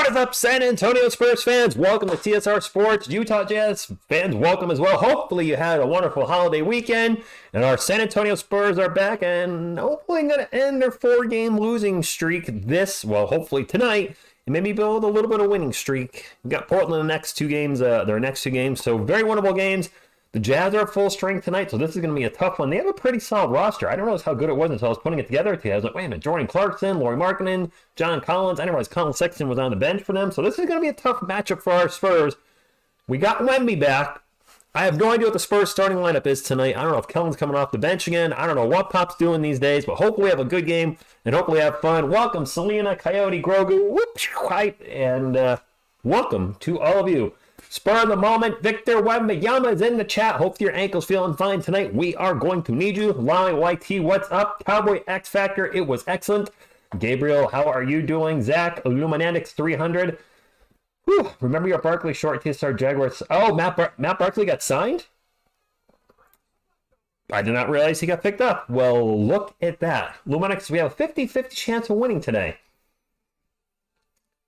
What is up, San Antonio Spurs fans? Welcome to TSR Sports. Utah Jazz fans, welcome as well. Hopefully you had a wonderful holiday weekend, and our San Antonio Spurs are back and hopefully going to end their 4-game losing streak hopefully tonight, and maybe build a little bit of winning streak. We got Portland in the next two games, so very winnable games. The Jazz are full strength tonight, so this is going to be a tough one. They have a pretty solid roster. I didn't realize how good it was until I was putting it together. I was like, wait a minute, Jordan Clarkson, Lauri Markkanen, John Collins. I didn't realize Colin Sexton was on the bench for them, so this is going to be a tough matchup for our Spurs. We got Wemby back. I have no idea what the Spurs starting lineup is tonight. I don't know if Kellen's coming off the bench again. I don't know what Pop's doing these days, but hopefully we have a good game and hopefully have fun. Welcome, Selena, Coyote, Grogu, hype, and welcome to all of you. Spur of the moment, Victor Wembanyama is in the chat. Hope your ankle's feeling fine tonight. We are going to need you. Lolly YT, what's up? Cowboy X Factor, it was excellent. Gabriel, how are you doing? Zach, Illuminatics 300. Whew. Remember your Barkley short TSR Jaguars. Oh, Matt Barkley got signed? I did not realize he got picked up. Well, look at that. Luminix, we have a 50-50 chance of winning today.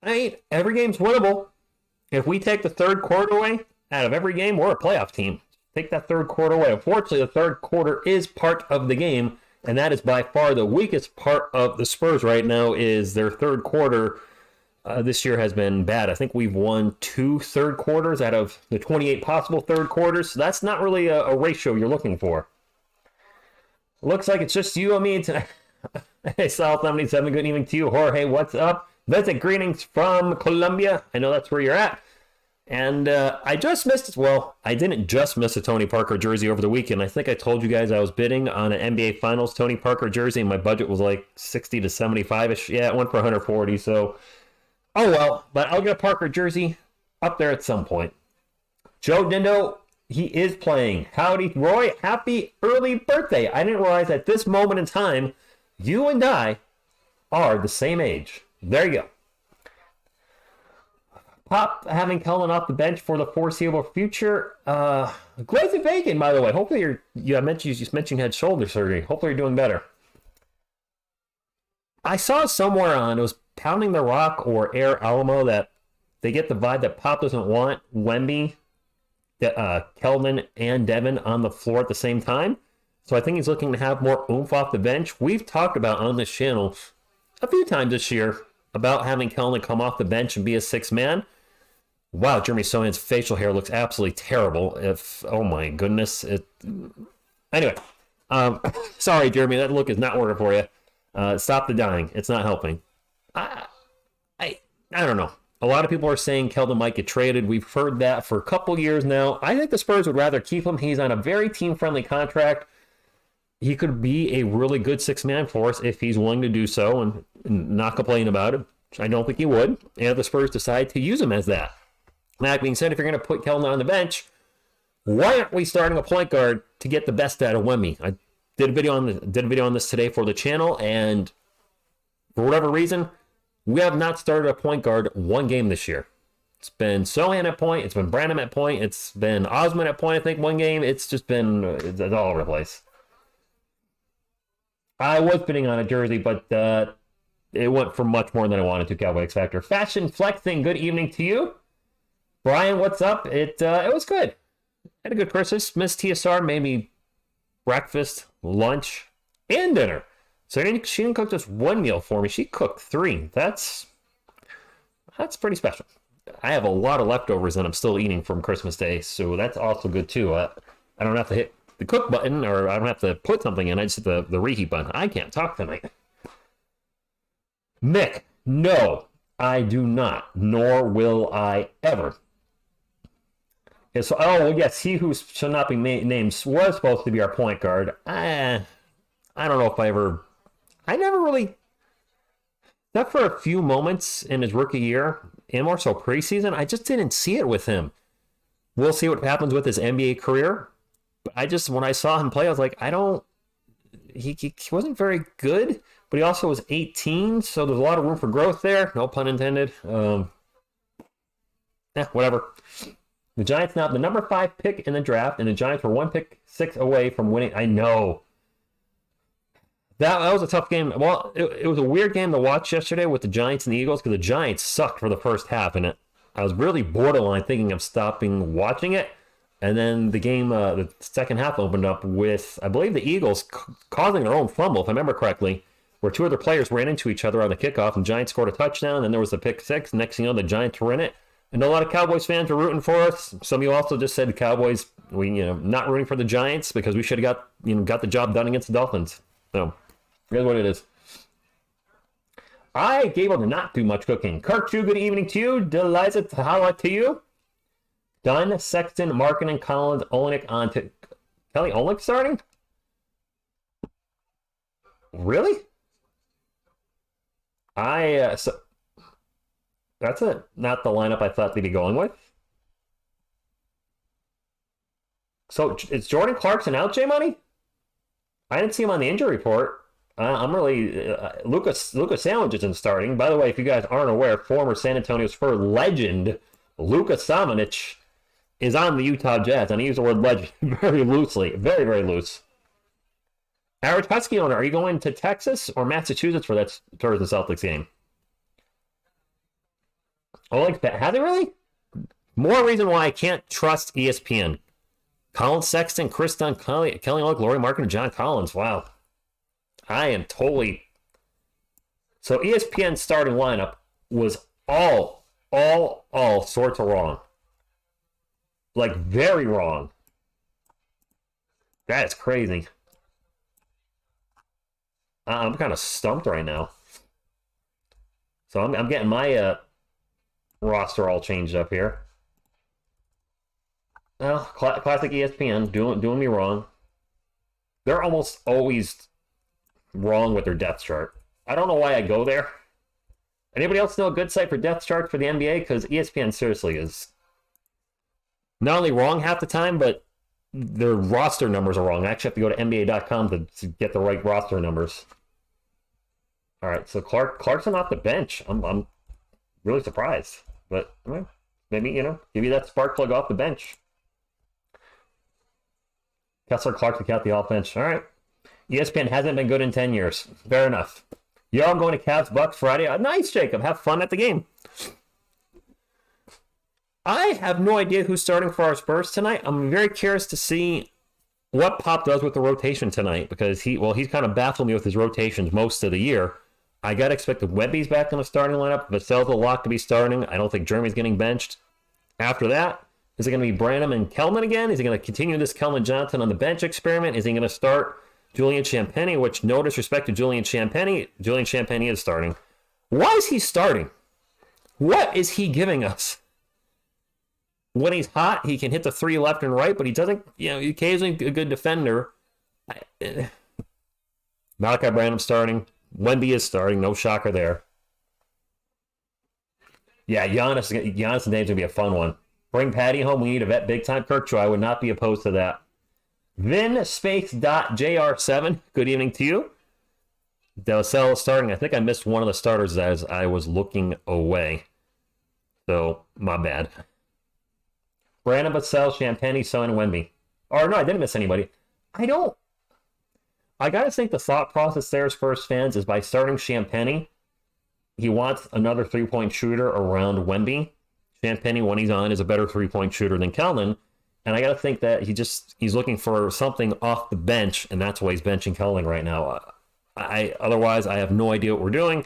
Every game's winnable. If we take the third quarter away out of every game, we're a playoff team. Take that third quarter away. Unfortunately, the third quarter is part of the game, and that is by far the weakest part of the Spurs right now is their third quarter. This year has been bad. I think we've won 2 third quarters out of the 28 possible third quarters, so that's not really a ratio you're looking for. Looks like it's just you and me tonight. Hey, South77, good evening to you. Jorge, what's up? Visit, greetings from Colombia. I know that's where you're at. And I didn't just miss a Tony Parker jersey over the weekend. I think I told you guys I was bidding on an NBA Finals Tony Parker jersey, and my budget was like 60 to 75-ish. Yeah, it went for 140, so oh well. But I'll get a Parker jersey up there at some point. Joe Dindo, he is playing. Howdy, Roy. Happy early birthday. I didn't realize at this moment in time, you and I are the same age. There you go. Pop having Kellen off the bench for the foreseeable future. Glazy Bacon, by the way. Hopefully you mentioned you had shoulder surgery. Hopefully you're doing better. I saw somewhere it was Pounding the Rock or Air Alamo that they get the vibe that Pop doesn't want Wemby, Keldon, and Devin on the floor at the same time. So I think he's looking to have more oomph off the bench. We've talked about on this channel a few times this year about having Keldon come off the bench and be a 6-man. Wow, Jeremy Sohan's facial hair looks absolutely terrible. Oh my goodness. Anyway, sorry, Jeremy, that look is not working for you. Stop the dying. It's not helping. I don't know. A lot of people are saying Keldon might get traded. We've heard that for a couple years now. I think the Spurs would rather keep him. He's on a very team-friendly contract. He could be a really good 6-man for us if he's willing to do so and not complain about it. I don't think he would. And if the Spurs decide to use him as that. That being said, if you're going to put Keldon on the bench, why aren't we starting a point guard to get the best out of Wemby? I did a video on this today for the channel, and for whatever reason, we have not started a point guard one game this year. It's been Sohan at point, it's been Branham at point, it's been Osman at point, I think, one game. It's just been it's all over the place. I was bidding on a jersey, but it went for much more than I wanted to. Cowboy X Factor. Fashion Flexing, good evening to you. Brian, what's up? It was good. Had a good Christmas. Miss TSR made me breakfast, lunch, and dinner. So she didn't cook just one meal for me. She cooked 3. That's pretty special. I have a lot of leftovers that I'm still eating from Christmas Day, so that's also good too. I don't have to hit the cook button, or I don't have to put something in. I just hit the reheat button. I can't talk tonight. Mick, no, I do not, nor will I ever. Yes, he who shall not be named was supposed to be our point guard. I don't know if I never really, except for a few moments in his rookie year, and more so preseason, I just didn't see it with him. We'll see what happens with his NBA career. When I saw him play, I was like, he wasn't very good, but he also was 18, so there's a lot of room for growth there. No pun intended. Whatever. The Giants now have the number 5 pick in the draft, and the Giants were 1 pick 6 away from winning. I know. That was a tough game. Well, it was a weird game to watch yesterday with the Giants and the Eagles because the Giants sucked for the first half, and I was really borderline thinking of stopping watching it. And then the game, the second half opened up with, I believe, the Eagles causing their own fumble, if I remember correctly, where two other players ran into each other on the kickoff, and Giants scored a touchdown, and then there was the pick six. Next thing you know, the Giants were in it. And a lot of Cowboys fans were rooting for us. Some of you also just said the Cowboys, not rooting for the Giants because we should have got the job done against the Dolphins. So, here's what it is. I gave up not too much cooking. Kirk Chu, good evening to you. Delighted to holla to you. Dunn, Sexton, Markkanen, Collins, Olenek on to Kelly Olenek starting? Really? So that's not the lineup I thought they'd be going with. So is Jordan Clarkson out, J Money? I didn't see him on the injury report. I'm really Lucas Sandwich isn't starting. By the way, if you guys aren't aware, former San Antonio Spurs legend Lucas Samanic is on the Utah Jazz, and I use the word legend very loosely, very, very loose. Average Husky owner, are you going to Texas or Massachusetts for that Spurs and Celtics game? Oleg, has it really? More reason why I can't trust ESPN. Colin Sexton, Chris Dunn, Kelly Oleg, Laurie Markin, and John Collins. Wow. I am totally... So ESPN's starting lineup was all sorts of wrong. Like, very wrong. That is crazy. I'm kind of stumped right now. So I'm getting my roster all changed up here. Well, classic ESPN doing me wrong. They're almost always wrong with their depth chart. I don't know why I go there. Anybody else know a good site for depth charts for the NBA? Because ESPN seriously is not only wrong half the time, but their roster numbers are wrong. I actually have to go to NBA.com to get the right roster numbers. All right, so Clarkson off the bench. I'm really surprised, but maybe give you that spark plug off the bench. Kessler, Clarkson count the offense. All right. ESPN hasn't been good in 10 years. Fair enough. Yo, I'm going to Cavs Bucks Friday. Nice, Jacob. Have fun at the game. I have no idea who's starting for our Spurs tonight. I'm very curious to see what Pop does with the rotation tonight because he's kind of baffled me with his rotations most of the year. I got to expect that Wemby's back in the starting lineup. Vassell's a lock to be starting. I don't think Jeremy's getting benched. After that, is it going to be Branham and Kelman again? Is he going to continue this Kelman Johnson on the bench experiment? Is he going to start Julian Champagnie, which no disrespect to Julian Champagnie. Julian Champagnie is starting. Why is he starting? What is he giving us? When he's hot, he can hit the three left and right, but he doesn't, occasionally a good defender. Malachi Branham starting. Wemby is starting. No shocker there. Yeah, Giannis and Dame's going to be a fun one. Bring Patty home. We need a vet big time. Kirk Chu, I would not be opposed to that. VinSpace.jr7, good evening to you. Vassell starting. I think I missed one of the starters as I was looking away. So, my bad. Brandon Vassell, Champagnie, Son, and Wemby. Or no, I didn't miss anybody. I got to think the thought process there as Spurs fans is by starting Champagnie, he wants another three-point shooter around Wemby. Champagnie, when he's on, is a better three-point shooter than Kelman. And I got to think that he's looking for something off the bench, and that's why he's benching Kelman right now. Otherwise, I have no idea what we're doing.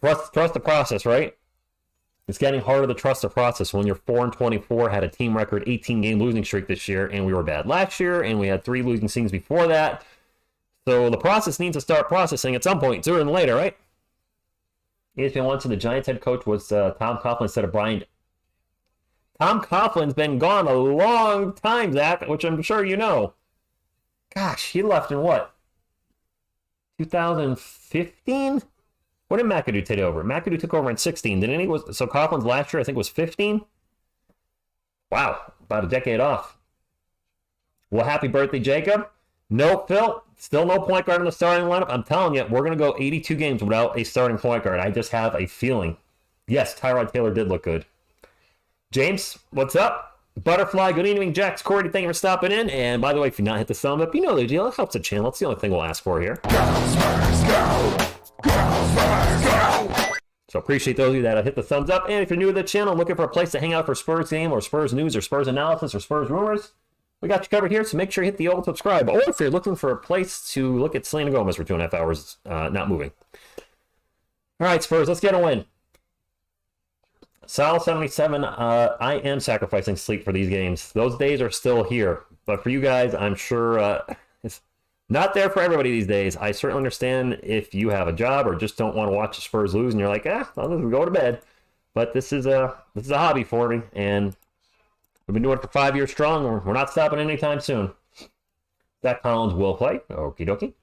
Trust the process, right? It's getting harder to trust the process when you're 4-24, had a team record 18-game losing streak this year, and we were bad last year, and we had 3 losing seasons before that. So the process needs to start processing at some point, sooner than later, right? ESPN wants the Giants head coach was Tom Coughlin instead of Brian. Tom Coughlin's been gone a long time, Zach, which I'm sure you know. Gosh, he left in what? 2015? What did McAdoo take over? McAdoo took over in 16, didn't he? So Coughlin's last year, I think, was 15? Wow, about a decade off. Well, happy birthday, Jacob. No, Phil, still no point guard in the starting lineup. I'm telling you, we're going to go 82 games without a starting point guard. I just have a feeling. Yes, Tyrod Taylor did look good. James, what's up? Butterfly, good evening, Jax, Cordy, thank you for stopping in. And by the way, if you're not hit the thumb up, you know the deal. It helps the channel. It's the only thing we'll ask for here. So appreciate those of you that hit the thumbs up. And if you're new to the channel, looking for a place to hang out for Spurs game or Spurs news or Spurs analysis or Spurs rumors, we got you covered here. So make sure you hit the old subscribe. Or if you're looking for a place to look at Selena Gomez for 2.5 hours, not moving. All right, Spurs, let's get a win. Sal 77, I am sacrificing sleep for these games. Those days are still here. But for you guys, I'm sure it's not there for everybody these days. I certainly understand if you have a job or just don't want to watch the Spurs lose and you're like, I'll just go to bed. But this is a hobby for me, and we've been doing it for 5 years strong. We're not stopping anytime soon. Zach Collins will play. Okie dokie.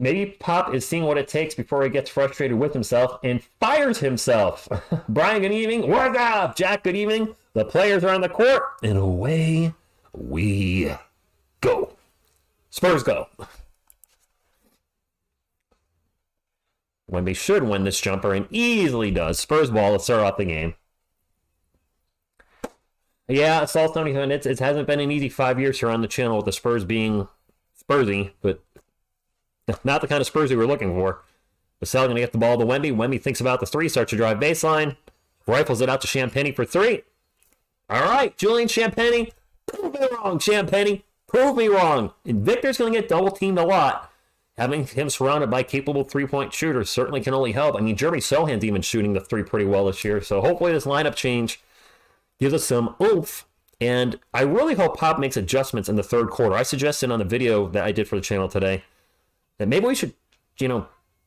Maybe Pop is seeing what it takes before he gets frustrated with himself and fires himself. Brian, good evening. What's up? Jack, good evening. The players are on the court, and away we go. Spurs go. Wemby should win this jumper and easily does. Spurs ball to start off the game. Yeah, it's all Tony. It hasn't been an easy 5 years here on the channel with the Spurs being Spursy, but not the kind of Spurs we were looking for. Vassell going to get the ball to Wemby. Wemby thinks about the three, starts to drive baseline. Rifles it out to Champagny for three. All right, Julian Champagny. Prove me wrong, Champagny. Prove me wrong. And Victor's going to get double-teamed a lot. Having him surrounded by capable three-point shooters certainly can only help. I mean, Jeremy Sohan's even shooting the three pretty well this year. So hopefully this lineup change gives us some oomph. And I really hope Pop makes adjustments in the third quarter. I suggested on the video that I did for the channel today that maybe we should,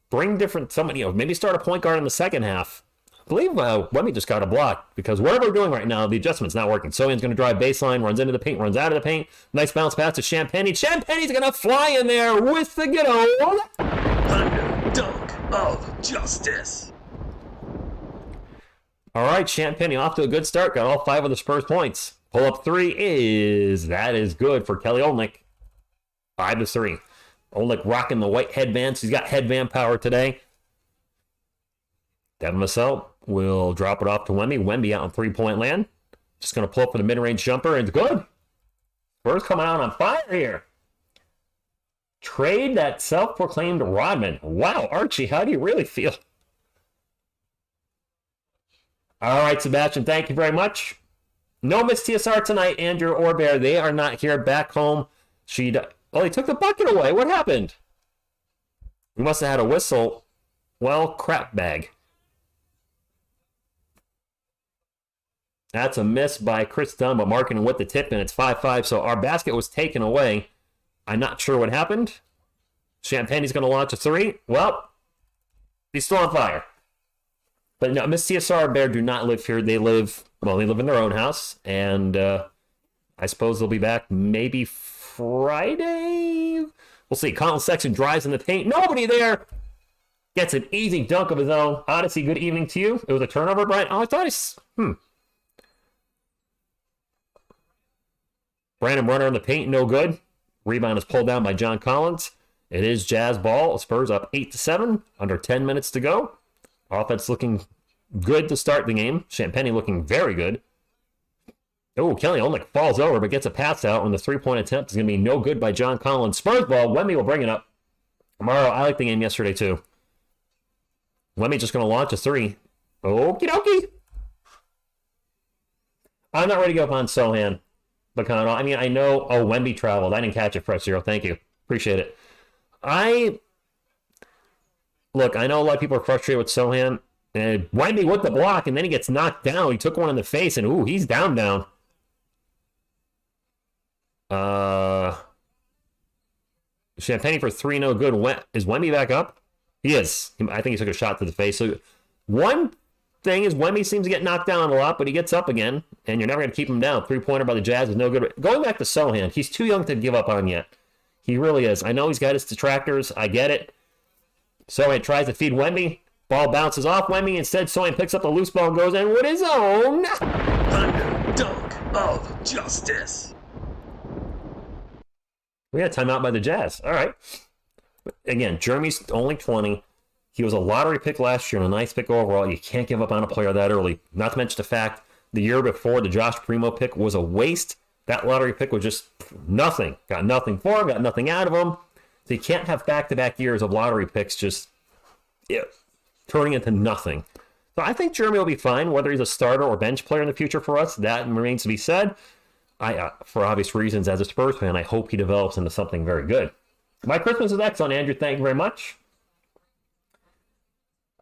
bring different somebody, maybe start a point guard in the second half. I believe Wemby just got a block because whatever we're doing right now, the adjustment's not working. Sohan's going to drive baseline, runs into the paint, runs out of the paint. Nice bounce pass to Champagny. Champagny's going to fly in there with the good old dunk of justice. All right, Champagny off to a good start. Got all 5 of the Spurs points. Pull up three is good for Kelly Olynyk. 5-3. Olynyk rocking the white headbands. He's got headband power today. Devin Vassell will drop it off to Wemby. Wemby out on three-point land. Just going to pull up for the mid-range jumper, and it's good. Spurs coming out on fire here. Trade that self-proclaimed Rodman. Wow, Archie, how do you really feel? All right, Sebastian, thank you very much. No Miss TSR tonight, Andrew or Bear. They are not here. Back home. He took the bucket away. What happened? We must have had a whistle. Well, crap bag. That's a miss by Chris Dunn, but marking with the tip, and it's 5-5. So our basket was taken away. I'm not sure what happened. Champagny's going to launch a three. Well, he's still on fire. But no, Miss TSR Bear do not live here. They live in their own house, and I suppose they'll be back maybe Friday. We'll see. Colin Sexton drives in the paint. Nobody there. Gets an easy dunk of his own. Odyssey, good evening to you. It was a turnover, Brian. Oh, I thought it's... Brandon Runner in the paint, no good. Rebound is pulled down by John Collins. It is Jazz ball. Spurs up 8-7. Under 10 minutes to go. Offense looking good to start the game. Champagny looking very good. Oh, Kelly Olynyk falls over but gets a pass out, and the three-point attempt is going to be no good by John Collins. Spurs ball. Wemby will bring it up. Amaro, I liked the game yesterday too. Wemby just going to launch a three. Okie dokie. I'm not ready to go up on Sohan. Bacano. I mean, I know. Oh, Wemby traveled. I didn't catch it, Fresh Zero. Thank you. Appreciate it. Look, I know a lot of people are frustrated with Sohan. And Wemby with the block, and then he gets knocked down. He took one in the face, and ooh, he's down. Champagny for three, no good. Is Wemby back up? He is. I think he took a shot to the face. So one thing is Wemby seems to get knocked down a lot, but he gets up again, and you're never going to keep him down. Three-pointer by the Jazz is no good. Going back to Sohan, he's too young to give up on yet. He really is. I know he's got his detractors. I get it. Sohan tries to feed Wemby. Ball bounces off Wemby. Instead, Sohan picks up the loose ball and goes in with his own. Dunk of justice. We got a timeout by the Jazz. All right. Again, Jeremy's only 20. He was a lottery pick last year and a nice pick overall. You can't give up on a player that early. Not to mention the fact the year before the Josh Primo pick was a waste. That lottery pick was just nothing. Got nothing for him, got nothing out of him. So you can't have back-to-back years of lottery picks just turning into nothing. So I think Jeremy will be fine, whether he's a starter or bench player in the future for us. That remains to be said. For obvious reasons, as a Spurs fan, I hope he develops into something very good. My Christmas is excellent, Andrew. Thank you very much.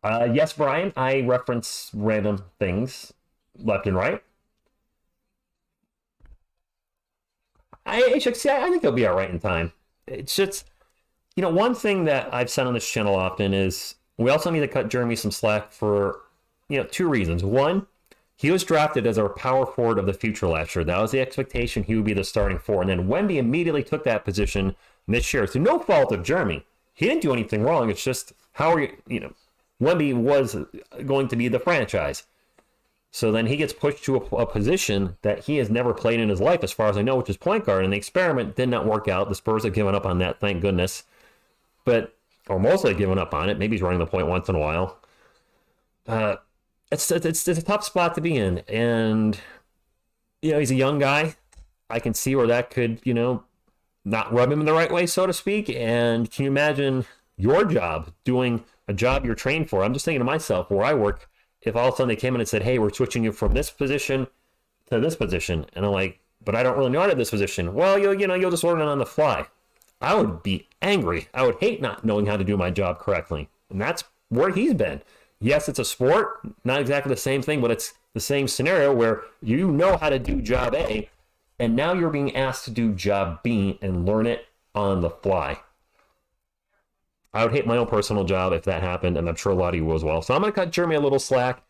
Yes, Brian, I reference random things left and right. I think he'll be all right in time. It's just, one thing that I've said on this channel often is we also need to cut Jeremy some slack for, two reasons. One, he was drafted as our power forward of the future last year. That was the expectation he would be the starting forward. And then Wemby immediately took that position this year. So no fault of Jeremy. He didn't do anything wrong. It's just how are you, Wemby was going to be the franchise. So then he gets pushed to a position that he has never played in his life, as far as I know, which is point guard. And the experiment did not work out. The Spurs have given up on that, thank goodness. Or mostly given up on it. Maybe he's running the point once in a while. It's a tough spot to be in. And, he's a young guy. I can see where that could, not rub him in the right way, so to speak. And can you imagine your job, doing a job you're trained for? I'm just thinking to myself, where I work, if all of a sudden they came in and said, hey, we're switching you from this position to this position. And I'm like, but I don't really know how to do this position. Well, you'll just learn it on the fly. I would be angry. I would hate not knowing how to do my job correctly. And that's where he's been. Yes, it's a sport, not exactly the same thing, but it's the same scenario where you know how to do job A, and now you're being asked to do job B and learn it on the fly. I would hate my own personal job if that happened, and I'm sure a lot of you will as well. So I'm going to cut Jeremy a little slack,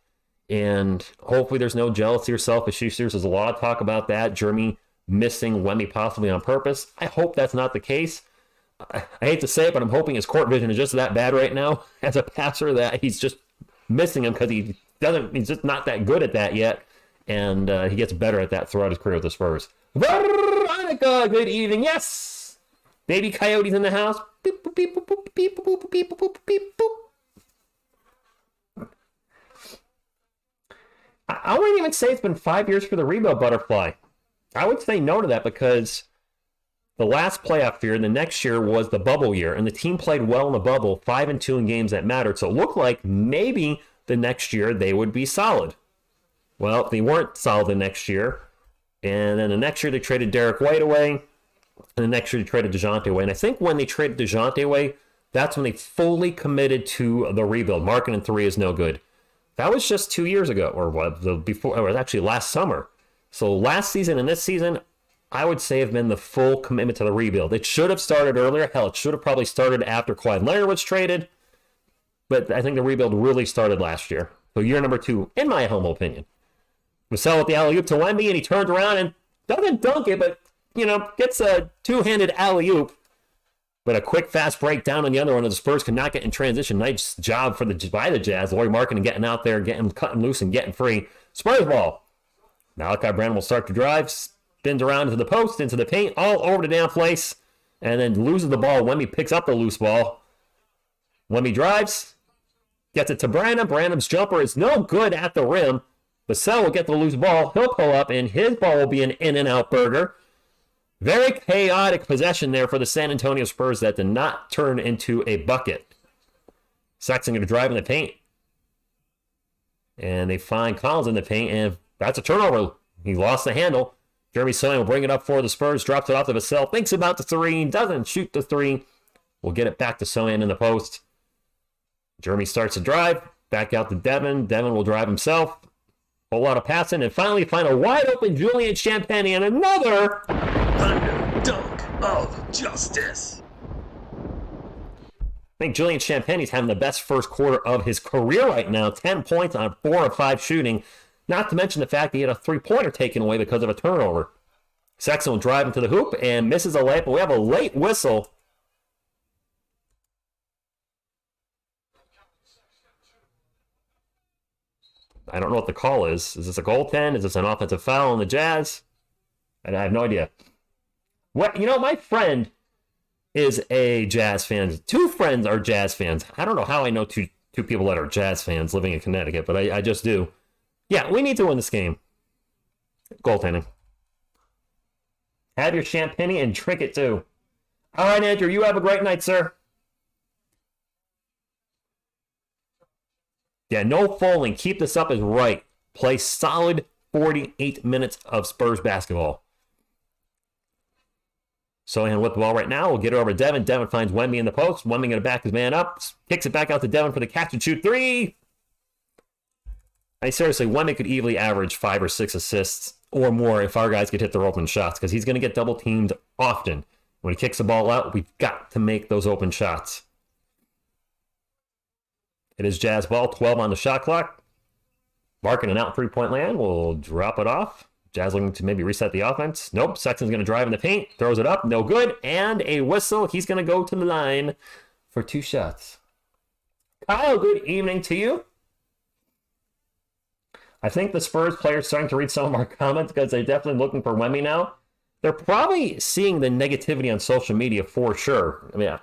and hopefully there's no jealousy or selfish issues. There's a lot of talk about that. Jeremy missing Wemby possibly on purpose. I hope that's not the case. I hate to say it, but I'm hoping his court vision is just that bad right now as a passer that he's just missing him because he's just not that good at that yet, and he gets better at that throughout his career with the Spurs. Veronica, good evening. Yes, baby coyotes in the house. Beep, boop, beep, boop, boop, beep, boop, boop, beep, boop, beep, boop. I wouldn't even say it's been 5 years for the rebuild, Butterfly. I would say no to that because the last playoff year, the next year was the bubble year, and the team played well in the bubble, 5-2 in games that mattered. So it looked like maybe the next year they would be solid. Well, they weren't solid the next year, and then the next year they traded Derek White away, and the next year they traded DeJounte away. And I think when they traded DeJounte away, that's when they fully committed to the rebuild. Marking three is no good. That was just 2 years ago, or what? Before, or actually last summer. So last season and this season, I would say have been the full commitment to the rebuild. It should have started earlier. Hell, it should have probably started after Kawhi Leonard was traded. But I think the rebuild really started last year. So year number 2, in my humble opinion. Vassell with the alley-oop to Wemby, and he turns around and doesn't dunk it, but, gets a two-handed alley-oop. But a quick, fast breakdown on the other one, and the Spurs could not get in transition. Nice job by the Jazz. Lauri Markkanen getting out there, cutting loose and getting free. Spurs ball. Malachi Branham will start to drive. Spins around into the post, into the paint, all over the damn place, and then loses the ball. Wemby picks up the loose ball. Wemby drives, gets it to Branham. Branham's jumper is no good at the rim. Vassell will get the loose ball. He'll pull up, and his ball will be an in-and-out burger. Very chaotic possession there for the San Antonio Spurs that did not turn into a bucket. Sexton going to drive in the paint. And they find Collins in the paint, and that's a turnover. He lost the handle. Jeremy Sochan will bring it up for the Spurs, drops it off to Vassell, thinks about the three, doesn't shoot the three. We'll get it back to Sochan in the post. Jeremy starts to drive, back out to Devin. Devin will drive himself. Whole lot of passing, and finally find a wide open Julian Champagnie and another Thunder Dunk of Justice. I think Julian Champagnie's having the best first quarter of his career right now. 10 points on 4 of 5 shooting. Not to mention the fact that he had a three-pointer taken away because of a turnover. Sexton will drive into the hoop and misses a layup, but we have a late whistle. I don't know what the call is. Is this a goaltend? Is this an offensive foul on the Jazz? I have no idea. What? My friend is a Jazz fan. 2 friends are Jazz fans. I don't know how I know two people that are Jazz fans living in Connecticut, but I just do. Yeah, we need to win this game. Goaltending. Have your champagne and drink it too. All right, Andrew, you have a great night, sir. Yeah, no falling. Keep this up is right. Play solid 48 minutes of Spurs basketball. Sohan with the ball right now. We'll get it over to Devin. Devin finds Wemby in the post. Wemby going to back his man up. Kicks it back out to Devin for the catch and shoot three. Seriously, Wemby could easily average 5 or 6 assists or more if our guys could hit their open shots because he's going to get double teamed often. When he kicks the ball out, we've got to make those open shots. It is Jazz ball, 12 on the shot clock. Marking an out 3-point land. We'll drop it off. Jazz looking to maybe reset the offense. Nope. Sexton's going to drive in the paint. Throws it up. No good. And a whistle. He's going to go to the line for 2 shots. Kyle, good evening to you. I think the Spurs players are starting to read some of our comments because they're definitely looking for Wemby now. They're probably seeing the negativity on social media for sure. I mean,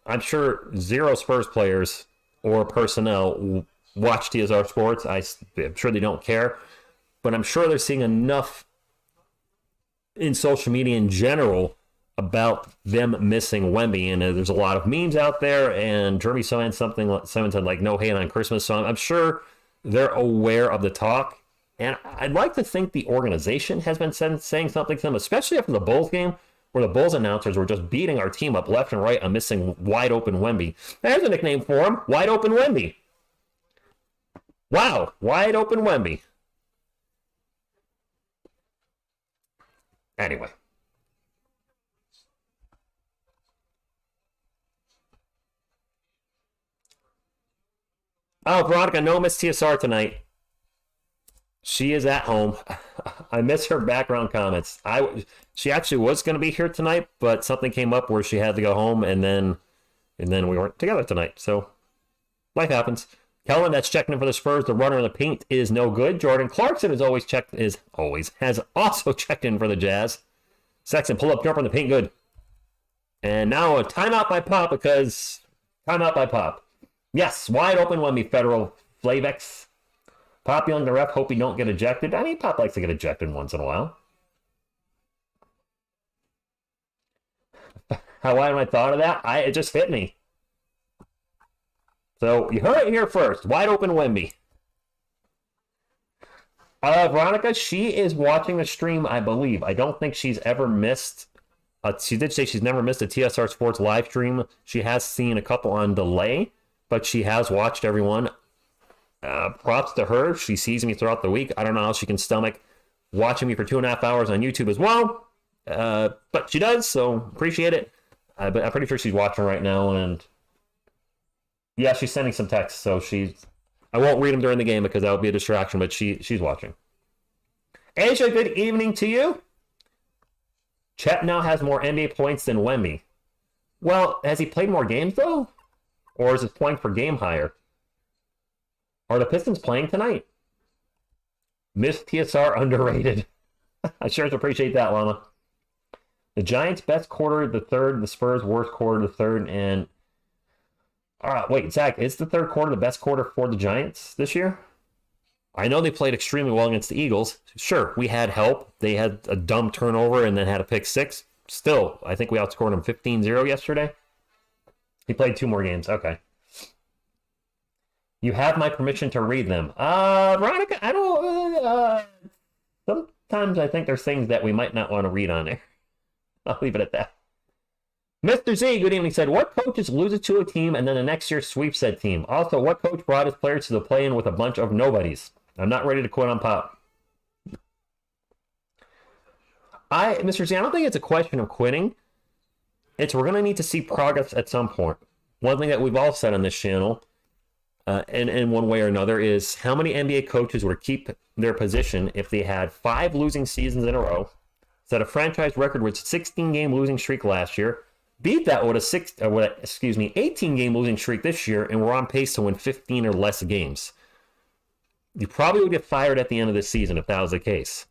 I'm sure 0 Spurs players or personnel watch TSR Sports. I'm sure they don't care. But I'm sure they're seeing enough in social media in general about them missing Wemby. And there's a lot of memes out there. And Jeremy Sohan someone said like no hate on Christmas. So I'm sure they're aware of the talk. And I'd like to think the organization has been saying something to them, especially after the Bulls game, where the Bulls announcers were just beating our team up left and right on missing wide open Wemby. There's a nickname for him, Wide Open Wemby. Wow, Wide Open Wemby. Anyway. Oh, Veronica, no Miss TSR tonight. She is at home. I miss her background comments. She actually was going to be here tonight, but something came up where she had to go home, and then we weren't together tonight. So life happens. Kellen, that's checking in for the Spurs. The runner in the paint is no good. Jordan Clarkson has also checked in for the Jazz. Sexton, pull up jumper in the paint, good. And now a timeout by Pop timeout by Pop. Yes, wide open Wemby, Federal Flavex. Pop yelling the ref, hope he don't get ejected. I mean, Pop likes to get ejected once in a while. How wide am I thought of that? It just hit me. So you heard it here first. Wide open Wemby. Veronica, she is watching the stream, I believe. I don't think she's ever missed. She did say she's never missed a TSR Sports live stream. She has seen a couple on delay, but she has watched everyone. Props to her. She sees me throughout the week. I don't know how she can stomach watching me for 2.5 hours on YouTube as well. But she does, so appreciate it. But I'm pretty sure she's watching right now, and yeah, she's sending some texts, so I won't read them during the game because that would be a distraction, but she's watching. Asia, good evening to you. Chet now has more NBA points than Wemby. Well, has he played more games, though? Or is his point per game higher? Are the Pistons playing tonight? Miss TSR underrated. I sure appreciate that, Llama. The Giants' best quarter, the third. The Spurs' worst quarter, the third. And all right, wait, Zach, is the third quarter the best quarter for the Giants this year? I know they played extremely well against the Eagles. Sure, we had help. They had a dumb turnover and then had a pick six. Still, I think we outscored them 15-0 yesterday. He played 2 more games. Okay. You have my permission to read them. Veronica, I don't... sometimes I think there's things that we might not want to read on there. I'll leave it at that. Mr. Z, good evening, said, what coaches loses to a team and then the next year sweeps said team? Also, what coach brought his players to the play-in with a bunch of nobodies? I'm not ready to quit on Pop. Mr. Z, I don't think it's a question of quitting. We're going to need to see progress at some point. One thing that we've all said on this channel, and in one way or another, is how many NBA coaches would keep their position if they had 5 losing seasons in a row, set a franchise record with 16-game losing streak last year, beat that with a 18-game losing streak this year, and we're on pace to win 15 or less games. You probably would get fired at the end of the season if that was the case.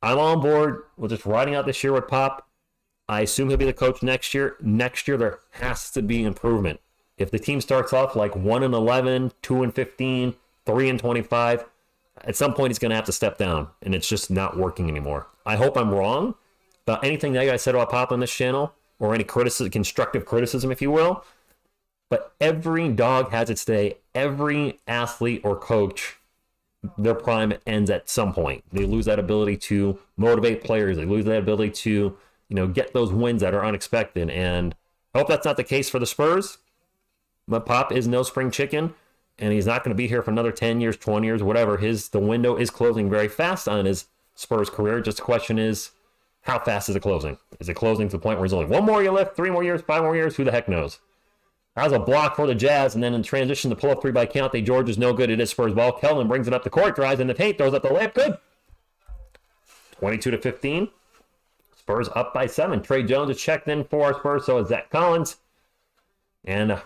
I'm on board with just riding out this year with Pop. I assume he'll be the coach next year. Next year, there has to be improvement. If the team starts off like 1-11, 2-15, 3-25, At some point, he's going to have to step down, and it's just not working anymore. I hope I'm wrong about anything that I said about Pop on this channel, or any criticism, constructive criticism, if you will. But every dog has its day. Every athlete or coach, their prime ends at some point. They lose that ability to motivate players. They lose that ability to, get those wins that are unexpected. And I hope that's not the case for the Spurs. But Pop is no spring chicken, and he's not going to be here for another 10 years, 20 years, whatever. The window is closing very fast on his Spurs career. Just the question is, how fast is it closing? Is it closing to the point where he's only 1 more year left, 3 more years, 5 more years? Who the heck knows? That was a block for the Jazz, and then in transition, the pull-up 3 by Keontae George is no good. It is Spurs ball. Keldon brings it up the court, drives in the paint, throws up the layup. Good. 22-15. Spurs up by 7. Trey Jones is checked in for our Spurs, so is Zach Collins. And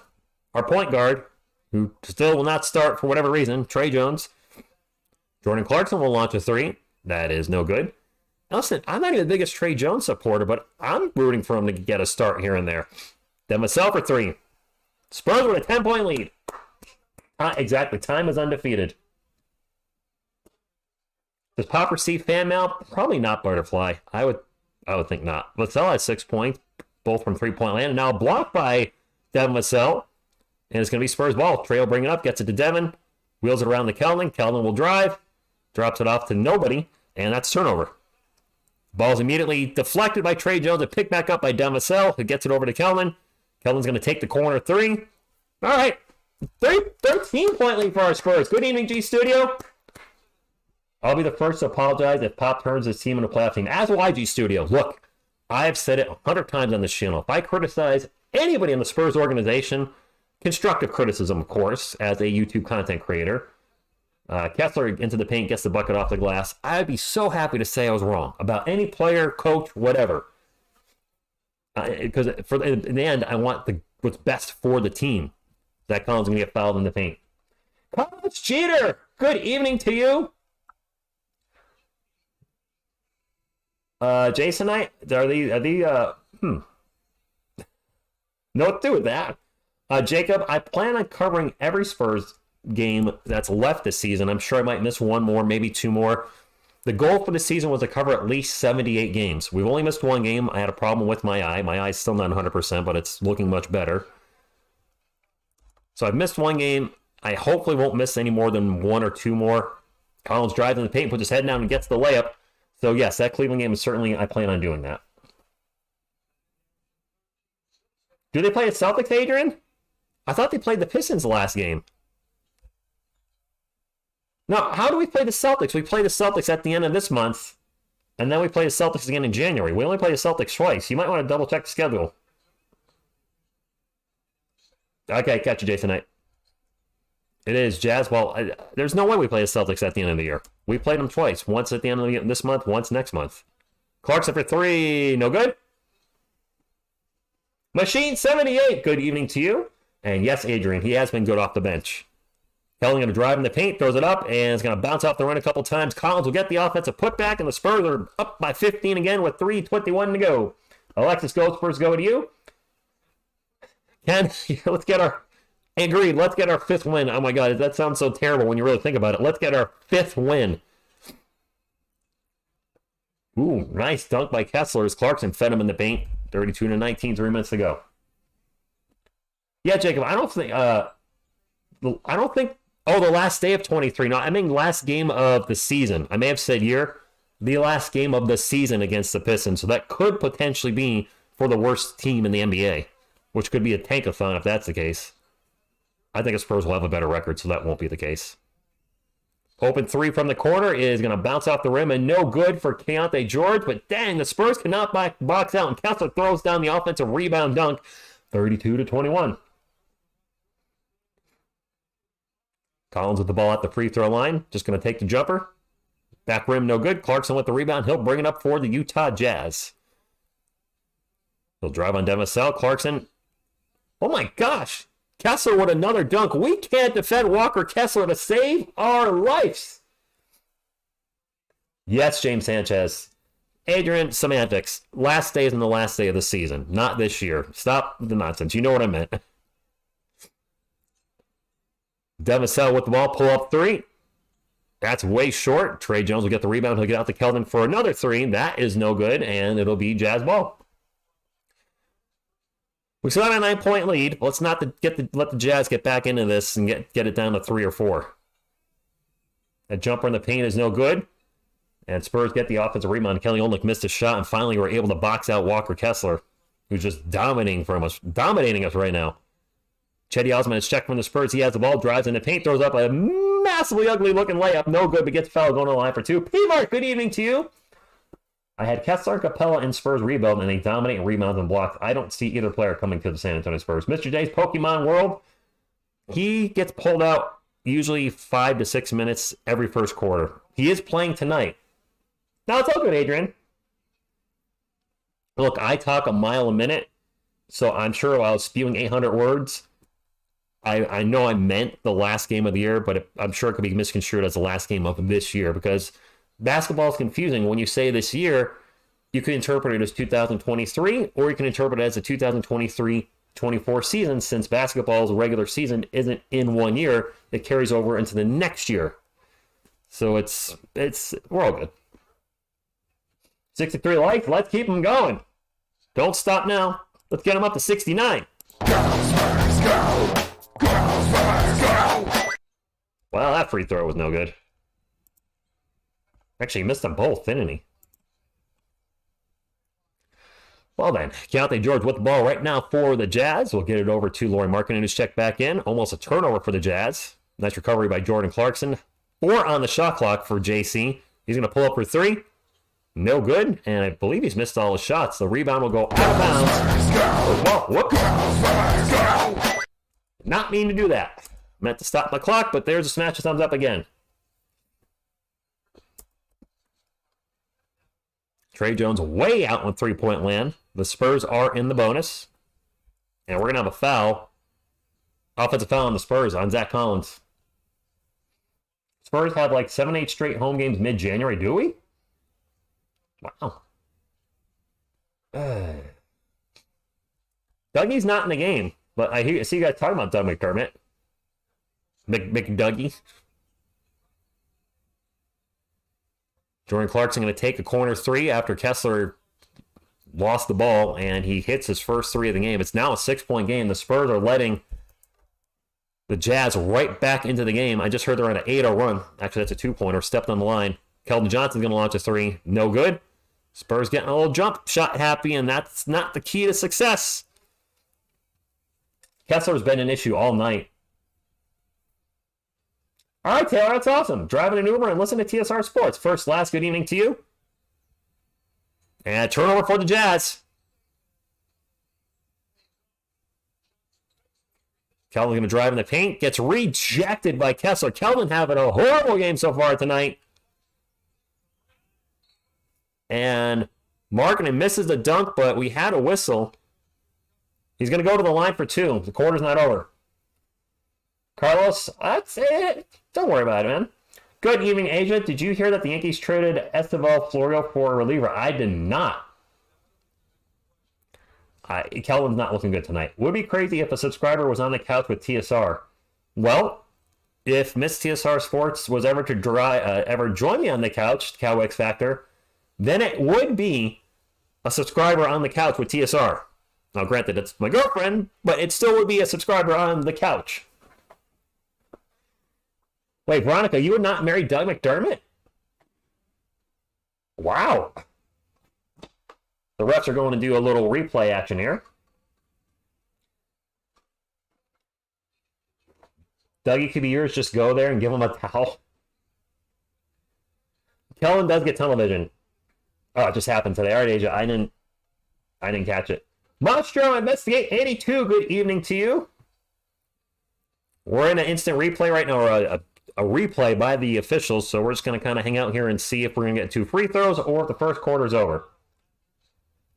our point guard, who still will not start for whatever reason, Trey Jones. Jordan Clarkson will launch a 3. That is no good. Now listen, I'm not even the biggest Trey Jones supporter, but I'm rooting for him to get a start here and there. Then myself for 3. Spurs with a 10-point lead. Exactly. Time is undefeated. Does Pop receive fan mail? Probably not, Butterfly. I would think not. Vassell has 6 points, both from 3-point land. And now blocked by Devin Vassell. And it's going to be Spurs ball. Trey will bring it up, gets it to Devin, wheels it around to Keldon. Keldon will drive, drops it off to nobody, and that's turnover. Ball's immediately deflected by Trey Jones and picked back up by Devin Vassell, who gets it over to Keldon. Keldon's going to take the corner 3. All right. 13-point lead for our Spurs. Good evening, G Studio. I'll be the first to apologize if Pop turns his team into a playoff team. As will I, G Studio. Look, I have said it 100 times on this channel. If I criticize anybody in the Spurs organization, constructive criticism, of course, as a YouTube content creator, Kessler into the paint, gets the bucket off the glass, I'd be so happy to say I was wrong about any player, coach, whatever. Because in the end, I want what's best for the team. Zach Collins is going to get fouled in the paint. College cheater! Good evening to you. Jasonite, are they no what to do with that. Jacob, I plan on covering every Spurs game that's left this season. I'm sure I might miss 1 more, maybe 2 more. The goal for the season was to cover at least 78 games. We've only missed 1 game. I had a problem with my eye. My eye's still not 100%, but it's looking much better. So I've missed 1 game. I hopefully won't miss any more than 1 or 2 more. Collins drives in the paint, puts his head down, and gets the layup. So yes, that Cleveland game is certainly, I plan on doing that. Do they play the Celtics, Adrian? I thought they played the Pistons last game. No, how do we play the Celtics? We play the Celtics at the end of this month, and then we play the Celtics again in January. We only play the Celtics twice. You might want to double check the schedule. Okay, catch you, Jason Knight. It is Jazz. Well, there's no way we play the Celtics at the end of the year. We played them twice. Once at the end of this month, once next month. Clarkson for 3. No good. Machine 78. Good evening to you. And yes, Adrian, he has been good off the bench. Keldon going to drive in the paint, throws it up, and it's going to bounce off the run a couple times. Collins will get the offensive putback, and the Spurs are up by 15 again with 3:21 to go. Alexis Gold, Spurs go to you. Ken, let's get our... Agreed, let's get our 5th win. Oh my God, that sounds so terrible when you really think about it. Let's get our 5th win. Ooh, nice dunk by Kessler as Clarkson fed him in the paint. 32-19, 3 minutes to go. Yeah, Jacob, I don't think... Oh, the last day of 23. No, I mean last game of the season. I may have said year. The last game of the season against the Pistons. So that could potentially be for the worst team in the NBA, which could be a tankathon if that's the case. I think the Spurs will have a better record, so that won't be the case. Open 3 from the corner is going to bounce off the rim and no good for Keontae George. But dang, the Spurs cannot box out, and Kessler throws down the offensive rebound dunk. 32-21. Collins with the ball at the free throw line. Just going to take the jumper. Back rim, no good. Clarkson with the rebound. He'll bring it up for the Utah Jazz. He'll drive on Devin Vassell. Clarkson. Oh my gosh. Kessler with another dunk. We can't defend Walker Kessler to save our lives. Yes, James Sanchez. Adrian, semantics. Last day is in the last day of the season. Not this year. Stop the nonsense. You know what I meant. Devin Vassell with the ball. Pull up 3. That's way short. Trey Jones will get the rebound. He'll get out to Keldon for another three. That is no good, and it'll be Jazz ball. We still have a 9-point lead. Let's not let the Jazz get back into this and get it down to 3 or 4. That jumper in the paint is no good. And Spurs get the offensive rebound. Kelly Olynyk missed a shot, and finally we're able to box out Walker Kessler, who's just dominating us right now. Cedi Osman is checked from the Spurs. He has the ball, drives in the paint, throws up a massively ugly-looking layup. No good, but gets fouled going to the line for 2. P-Mark, good evening to you. I had Kessler, Capella, and Spurs rebuild, and they dominate rebounds and blocks. I don't see either player coming to the San Antonio Spurs. Mr. J's Pokemon World, he gets pulled out usually 5 to 6 minutes every first quarter. He is playing tonight. Now, it's all good, Adrian. Look, I talk a mile a minute, so I'm sure while I was spewing 800 words, I know I meant the last game of the year, but I'm sure it could be misconstrued as the last game of this year because basketball is confusing. When you say this year, you can interpret it as 2023, or you can interpret it as the 2023-24 season, since basketball's regular season isn't in 1 year. It carries over into the next year. So we're all good. 63 likes. Let's keep them going. Don't stop now. Let's get them up to 69. Go! Well, that free throw was no good. Actually, he missed them both, didn't he? Well then, Keontae George with the ball right now for the Jazz. We'll get it over to Lauri Markkanen, who's checked back in. Almost a turnover for the Jazz. Nice recovery by Jordan Clarkson. 4 on the shot clock for JC. He's going to pull up for 3. No good, and I believe he's missed all his shots. The rebound will go out of bounds. Whoop. Not mean to do that. Meant to stop my clock, but there's a smash that thumbs up again. Trey Jones way out on three-point land. The Spurs are in the bonus. And we're going to have a foul. Offensive foul on the Spurs on Zach Collins. Spurs have like 7-8 straight home games mid-January, do we? Wow. Dougie's not in the game, but I see you guys talking about Doug McDermott. McDougie. Jordan Clarkson going to take a corner 3 after Kessler lost the ball, and he hits his first 3 of the game. It's now a 6-point game. The Spurs are letting the Jazz right back into the game. I just heard they're on an 8-0 run. Actually, that's a 2-pointer. Stepped on the line. Keldon Johnson's going to launch a 3. No good. Spurs getting a little jump shot happy, and that's not the key to success. Kessler's been an issue all night. All right, Taylor, that's awesome. Driving an Uber and listen to TSR Sports. First, last, good evening to you. And turnover for the Jazz. Keldon going to drive in the paint. Gets rejected by Kessler. Keldon having a horrible game so far tonight. And Markkanen misses the dunk, but we had a whistle. He's going to go to the line for 2. The quarter's not over. Carlos, that's it. Don't worry about it, man. Good evening, Asia. Did you hear that the Yankees traded Esteval Florio for a reliever? I did not. Keldon's not looking good tonight. Would be crazy if a subscriber was on the couch with TSR. Well, if Miss TSR Sports was ever to ever join me on the couch, Cow X Factor, then it would be a subscriber on the couch with TSR. Now, granted, it's my girlfriend, but it still would be a subscriber on the couch. Wait, Veronica, you would not marry Doug McDermott? Wow. The refs are going to do a little replay action here. Dougie could be yours. Just go there and give him a towel. Kellen does get tunnel vision. Oh, it just happened today. All right, Asia, I didn't catch it. Monstro Investigate 82, good evening to you. We're in an instant replay right now, or a replay by the officials, so we're just going to kind of hang out here and see if we're going to get 2 free throws or if the first quarter's over.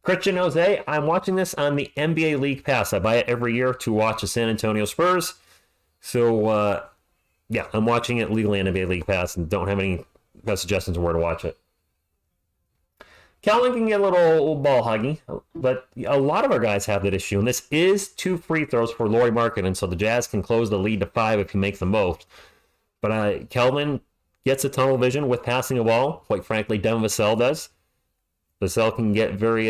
Christian Jose, I'm watching this on the NBA League Pass. I buy it every year to watch the San Antonio Spurs. So, yeah, I'm watching it legally on NBA League Pass and don't have any suggestions on where to watch it. Calvin can get a little ball huggy, but a lot of our guys have that issue, and this is 2 free throws for Lauri Markkanen, and so the Jazz can close the lead to 5 if he makes them both. But Kelvin, gets a tunnel vision with passing the ball. Quite frankly, Devin Vassell does. Vassell can get very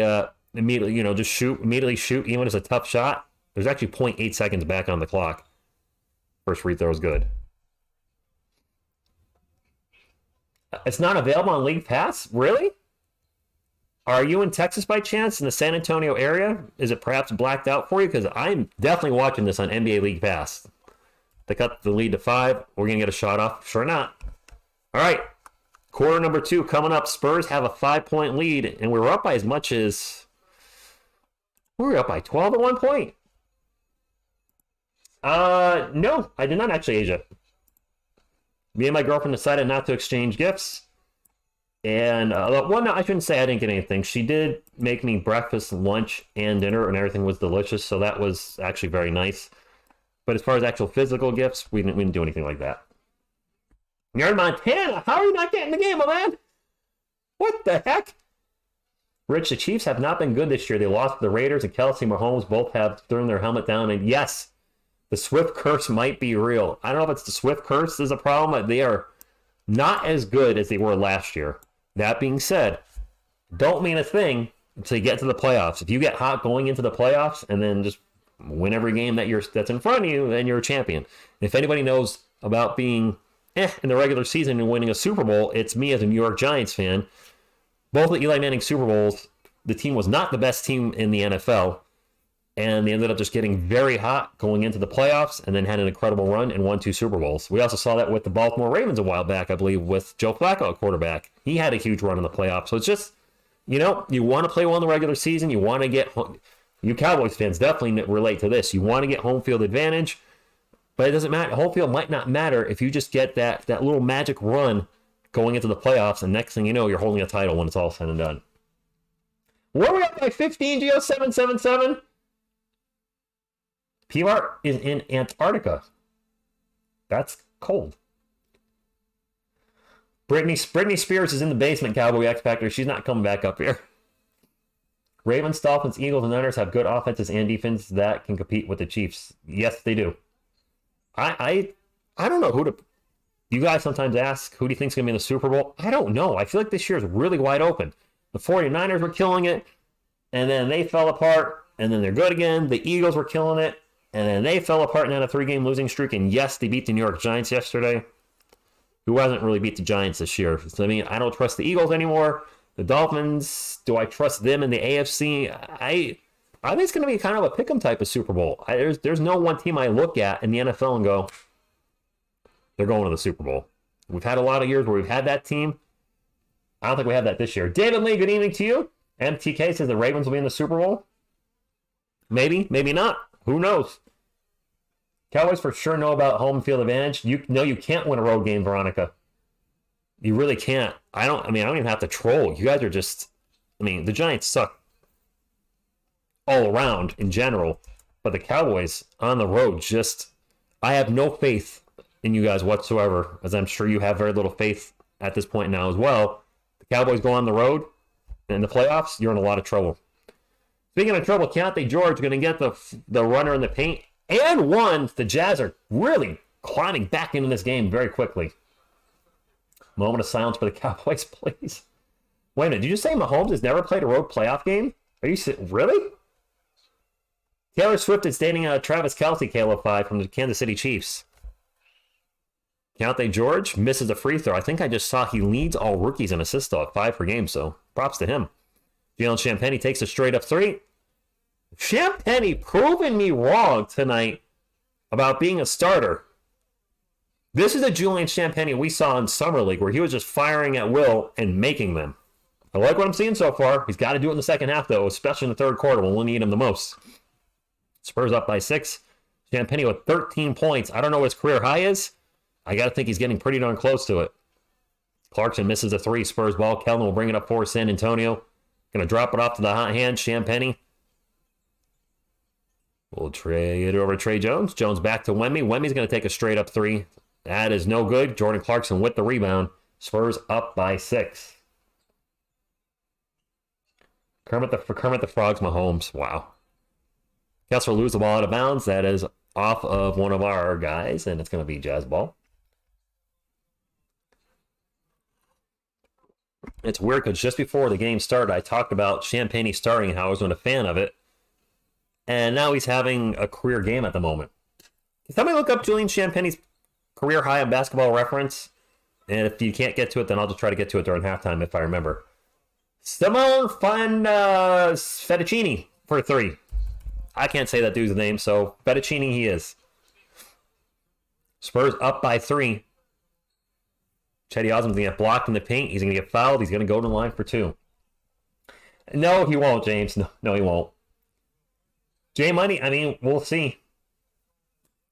immediately, just immediately shoot, even if it's a tough shot. There's actually 0.8 seconds back on the clock. First free throw is good. It's not available on League Pass? Really? Are you in Texas by chance, in the San Antonio area? Is it perhaps blacked out for you? Because I'm definitely watching this on NBA League Pass. They cut the lead to 5. We're going to get a shot off. Sure not. All right. Quarter number 2 coming up. Spurs have a 5-point lead, and we were up by as much as... We were up by 12 at one point. No, I did not actually, Asia. Me and my girlfriend decided not to exchange gifts. And, well, no, I shouldn't say I didn't get anything. She did make me breakfast, lunch, and dinner, and everything was delicious, so that was actually very nice. But as far as actual physical gifts, we didn't do anything like that. You're in Montana. How are you not getting the game, my man? What the heck? Rich, the Chiefs have not been good this year. They lost to the Raiders, and Kelsey and Mahomes both have thrown their helmet down. And yes, the Swift curse might be real. I don't know if it's the Swift curse is a problem, but they are not as good as they were last year. That being said, don't mean a thing until you get to the playoffs. If you get hot going into the playoffs and then just win every game that's in front of you, then you're a champion. And if anybody knows about being in the regular season and winning a Super Bowl, it's me as a New York Giants fan. Both the Eli Manning Super Bowls, the team was not the best team in the NFL, and they ended up just getting very hot going into the playoffs and then had an incredible run and won 2 Super Bowls. We also saw that with the Baltimore Ravens a while back, I believe, with Joe Flacco at quarterback. He had a huge run in the playoffs. So it's just, you want to play well in the regular season. You want to get home. You Cowboys fans definitely relate to this. You want to get home field advantage, but it doesn't matter. Home field might not matter if you just get that little magic run going into the playoffs, and next thing you know, you're holding a title when it's all said and done. Where are we at by 15, Geo777? PR is in Antarctica. That's cold. Britney Spears is in the basement, Cowboy X Factor. She's not coming back up here. Ravens, Dolphins, Eagles, and Niners have good offenses and defenses that can compete with the Chiefs. Yes, they do. I don't know who to... You guys sometimes ask, who do you think is going to be in the Super Bowl? I don't know. I feel like this year is really wide open. The 49ers were killing it, and then they fell apart, and then they're good again. The Eagles were killing it, and then they fell apart and had a 3-game losing streak. And yes, they beat the New York Giants yesterday. Who hasn't really beat the Giants this year? So, I don't trust the Eagles anymore. The Dolphins, do I trust them in the AFC? I think it's going to be kind of a pick'em type of Super Bowl. There's no one team I look at in the NFL and go, they're going to the Super Bowl. We've had a lot of years where we've had that team. I don't think we have that this year. David Lee, good evening to you. MTK says the Ravens will be in the Super Bowl. Maybe, maybe not. Who knows? Cowboys for sure know about home field advantage. You know you can't win a road game, Veronica. You really can't. I don't even have to troll. You guys are just... the Giants suck all around in general. But the Cowboys on the road just... I have no faith in you guys whatsoever, as I'm sure you have very little faith at this point now as well. The Cowboys go on the road in the playoffs, you're in a lot of trouble. Speaking of trouble, Keontae George going to get the runner in the paint and one. The Jazz are really climbing back into this game very quickly. Moment of silence for the Cowboys, please. Wait a minute, did you say Mahomes has never played a road playoff game? Are you really? Taylor Swift is dating Travis Kelce, Caleb 5 from the Kansas City Chiefs. Keontae George misses a free throw. I think I just saw he leads all rookies in assists at 5 per game, so props to him. Jalen Champagnie takes a straight up 3. Champagnie proving me wrong tonight about being a starter. This is a Julian Champagnie we saw in Summer League where he was just firing at will and making them. I like what I'm seeing so far. He's got to do it in the second half, though, especially in the third quarter when we'll need him the most. Spurs up by 6. Champagnie with 13 points. I don't know what his career high is. I got to think he's getting pretty darn close to it. Clarkson misses a 3. Spurs ball. Kellen will bring it up for San Antonio. Going to drop it off to the hot hand. Champagnie. We'll trade it over to Trey Jones. Jones back to Wemby. Wemby's going to take a straight up 3. That is no good. Jordan Clarkson with the rebound. Spurs up by 6. Kermit the Frog's Mahomes. Wow. Kessler lose the ball out of bounds. That is off of one of our guys, and it's going to be Jazz ball. It's weird because just before the game started, I talked about Champagny starting, how I wasn't a fan of it. And now he's having a career game at the moment. Can somebody look up Julian Champagny's career high on Basketball Reference? And if you can't get to it, then I'll just try to get to it during halftime if I remember. Simone Fettuccini for 3. I can't say that dude's name, so Fettuccini he is. Spurs up by 3. Chetty Osmond's going to get blocked in the paint. He's going to get fouled. He's going to go to the line for 2. No, he won't, James. No, he won't. Jay Money, I mean, we'll see.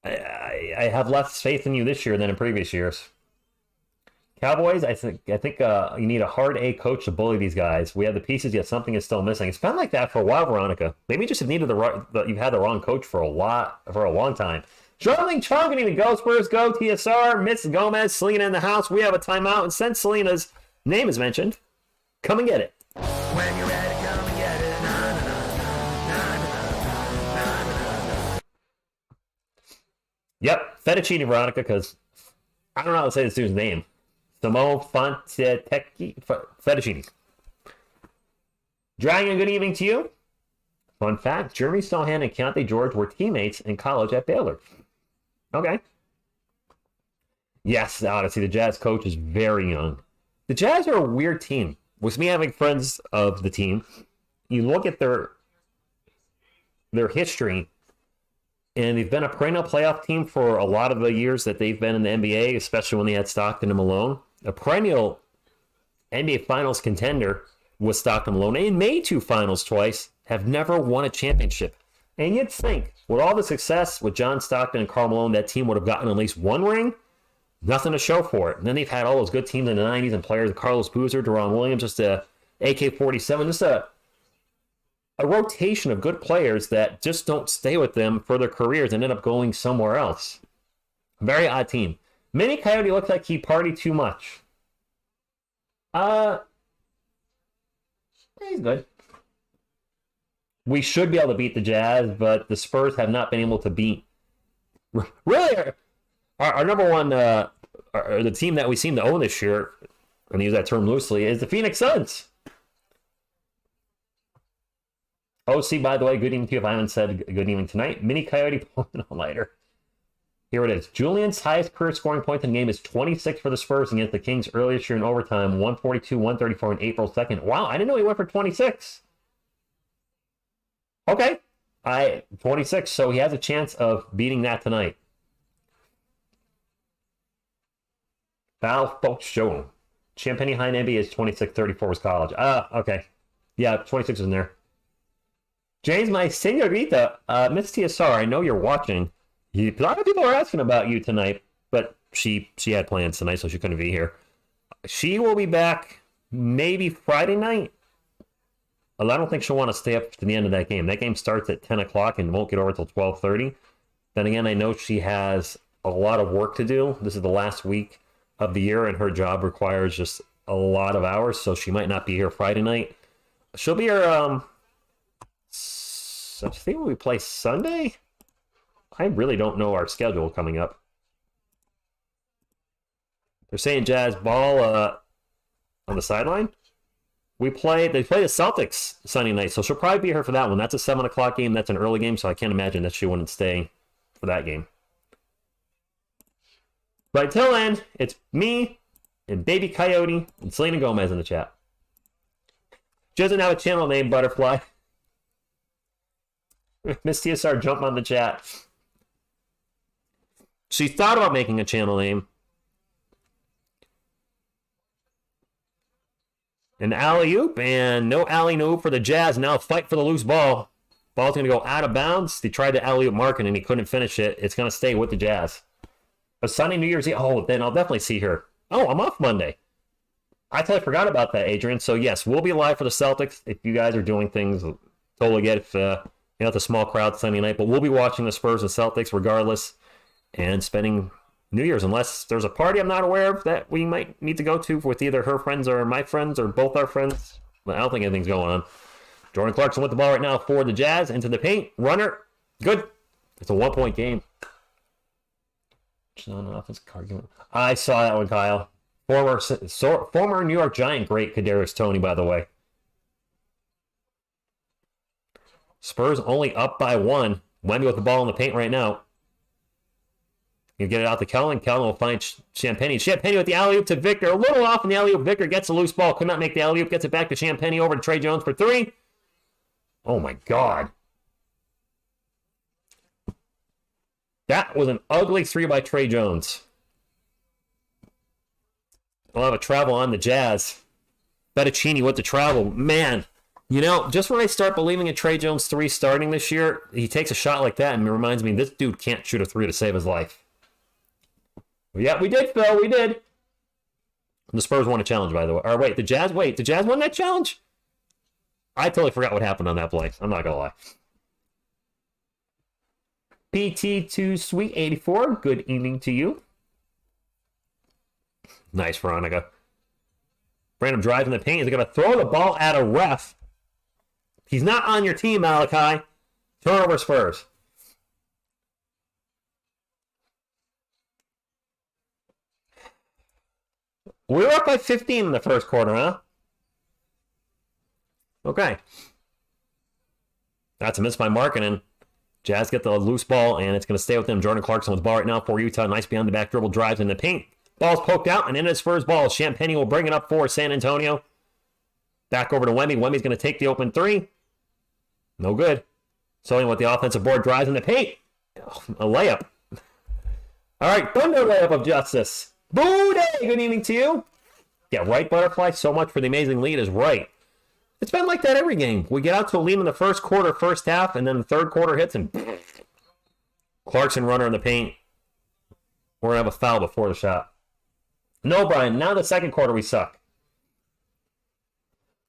I have less faith in you this year than in previous years. Cowboys, I think you need a hard A coach to bully these guys. We have the pieces, yet something is still missing. It's been like that for a while, Veronica. Maybe you just have needed you've had the wrong coach for a long time. Charlie Chong can even go. Spurs go. TSR. Miss Gomez. Selena in the house. We have a timeout. And since Selena's name is mentioned, come and get it. When you're ready, come and get it. Na, na, na, na, na, na, na. Yep, Fettuccine Veronica, because I don't know how to say this dude's name. Simone Fettuccine. Dragon, good evening to you. Fun fact, Jeremy Sohan and Keontae George were teammates in college at Baylor. Okay. Yes, honestly, the Jazz coach is very young. The Jazz are a weird team. With me having friends of the team, you look at their history, and they've been a perennial playoff team for a lot of the years that they've been in the NBA, especially when they had Stockton and Malone. A perennial NBA Finals contender with Stockton and Malone. And made 2 finals twice, have never won a championship. And you'd think, with all the success with John Stockton and Karl Malone, that team would have gotten at least 1 ring. Nothing to show for it. And then they've had all those good teams in the 90s and players, Carlos Boozer, Deron Williams, just a AK-47, just a rotation of good players that just don't stay with them for their careers and end up going somewhere else. Very odd team. Mini Coyote looks like he partied too much. He's good. We should be able to beat the Jazz, but the Spurs have not been able to beat. Really, our number one, or the team that we seem to own this year, and I use that term loosely, is the Phoenix Suns. OC, by the way, good evening to you if I haven't said good evening tonight. Mini Coyote pulling all-nighter. Here it is. Julian's highest career scoring point in the game is 26 for the Spurs against the Kings earlier this year in overtime, 142-134 on April 2nd. Wow, I didn't know he went for 26. Okay. 26, so he has a chance of beating that tonight. Val folks show him. Champagne High NBA is 26-34 was college. Okay. Yeah, 26 is in there. James, my senorita, Miss TSR, I know you're watching. A lot of people are asking about you tonight, but she had plans tonight, so she couldn't be here. She will be back maybe Friday night. I don't think she'll want to stay up to the end of that game. That game starts at 10 o'clock and won't get over until 12:30. Then again, I know she has a lot of work to do. This is the last week of the year, and her job requires just a lot of hours, so she might not be here Friday night. She'll be here, I think we play Sunday? I really don't know our schedule coming up. They're saying Jazz ball on the sideline. They play the Celtics Sunday night, so she'll probably be here for that one. That's a 7 o'clock game. That's an early game, so I can't imagine that she wouldn't stay for that game. But until then, it's me and Baby Coyote and Selena Gomez in the chat. She doesn't have a channel name, Butterfly. Miss TSR, jump on the chat. She thought about making a channel name. An alley-oop, and no alley-oop for the Jazz. Now fight for the loose ball. Ball's going to go out of bounds. They tried the alley-oop marking, and he couldn't finish it. It's going to stay with the Jazz. A Sunday, New Year's Eve. Oh, then I'll definitely see her. Oh, I'm off Monday. I totally forgot about that, Adrian. So, yes, we'll be live for the Celtics. If you guys are doing things, totally get if it's a small crowd Sunday night. But we'll be watching the Spurs and Celtics regardless and spending New Year's, unless there's a party I'm not aware of that we might need to go to with either her friends or my friends or both our friends. But I don't think anything's going on. Jordan Clarkson with the ball right now for the Jazz. Into the paint. Runner. Good. It's a 1-point game. I saw that one, Kyle. Former New York Giant great Kadarius Toney, by the way. Spurs only up by 1. Wemby with the ball in the paint right now. You get it out to Kellen. Kellen will find Champagnie. Champagnie with the alley-oop to Victor. A little off in the alley-oop. Victor gets a loose ball. Could not make the alley-oop. Gets it back to Champagnie over to Trey Jones for 3. Oh, my God. That was an ugly 3 by Trey Jones. We'll have a travel on the Jazz. Fettuccini with the travel. Man, you know, just when I start believing in Trey Jones 3 starting this year, he takes a shot like that and it reminds me this dude can't shoot a 3 to save his life. Yeah, we did, Phil. We did. The Spurs won a challenge, by the way. Or wait, the Jazz won that challenge? I totally forgot what happened on that play. I'm not going to lie. PT2 Sweet 84, good evening to you. Nice, Veronica. Brandon drives in the paint. He's going to throw the ball at a ref. He's not on your team, Malachi. Turnover Spurs. We were up by 15 in the first quarter, huh? Okay. That's a miss by Markkanen. Jazz get the loose ball, and it's going to stay with them. Jordan Clarkson with the ball right now for Utah. Nice behind the back dribble, drives in the paint. Ball's poked out, and in his Spurs ball. Champagnie will bring it up for San Antonio. Back over to Wemby. Wemby's going to take the open 3. No good. Sullivan with the offensive board, drives in the paint. Oh, a layup. All right, thunder layup of justice. Boo day! Good evening to you. Yeah, right, Butterfly. So much for the amazing lead is right. It's been like that every game. We get out to a lead in the first quarter, first half, and then the third quarter hits, and Clarkson runner in the paint. We're going to have a foul before the shot. No, Brian. Now the second quarter, we suck.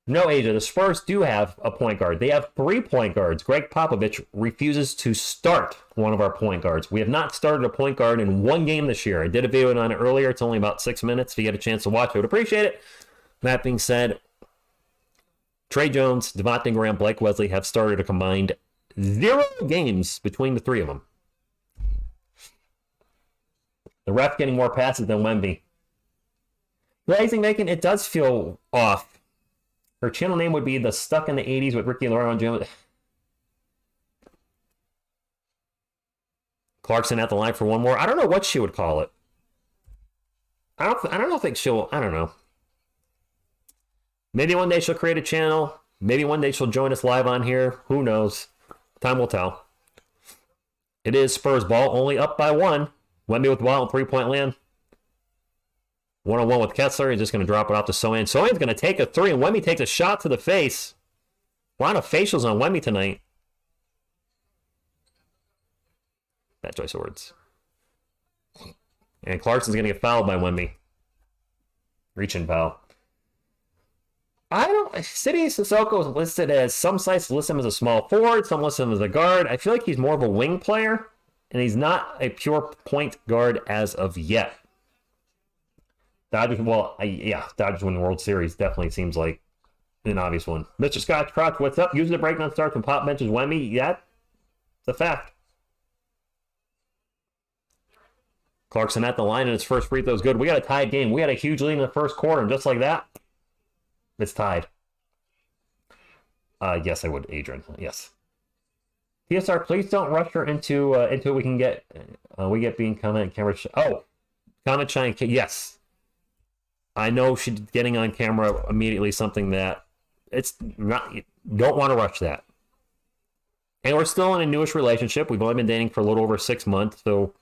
No, Asia. The Spurs do have a point guard. They have 3 point guards. Greg Popovich refuses to start one of our point guards. We have not started a point guard in 1 game this year. I did a video on it earlier. It's only about 6 minutes. If you get a chance to watch, I would appreciate it. That being said, Trey Jones, Devontae Graham, Blake Wesley have started a combined 0 games between the 3 of them. The ref getting more passes than Wemby. Blazing Macon, it does feel off. Her channel name would be the Stuck in the 80s with Ricky Laura and Jim. Clarkson at the line for one more. I don't know what she would call it. I don't think she'll. I don't know. Maybe one day she'll create a channel. Maybe one day she'll join us live on here. Who knows? Time will tell. It is Spurs ball, only up by 1. Wemby with the ball in 3-point land. 1-on-1 with Kessler. He's just going to drop it off to Sohan. Sohan's going to take a 3, and Wemby takes a shot to the face. A lot of facials on Wemby tonight. Bad choice of words. And Clarkson's going to get fouled by Wemby. Reach-in foul. City Sissoko is listed as, some sites list him as a small forward, some list him as a guard. I feel like he's more of a wing player, and he's not a pure point guard as of yet. Dodgers, Dodgers win the World Series definitely seems like an obvious one. Mr. Scott Crotch, what's up? Using the breakdown starts when Pop benches Wemby. Yeah, it's a fact. Clarkson at the line, and his first free throw is good. We got a tied game. We had a huge lead in the first quarter, and just like that, it's tied. Yes, I would, Adrian. Yes. TSR, please don't rush her into we can get we get being comment camera. Comment shine. Yes. I know she's getting on camera immediately, something that it's not, you don't want to rush that. And we're still in a newish relationship. We've only been dating for a little over 6 months, so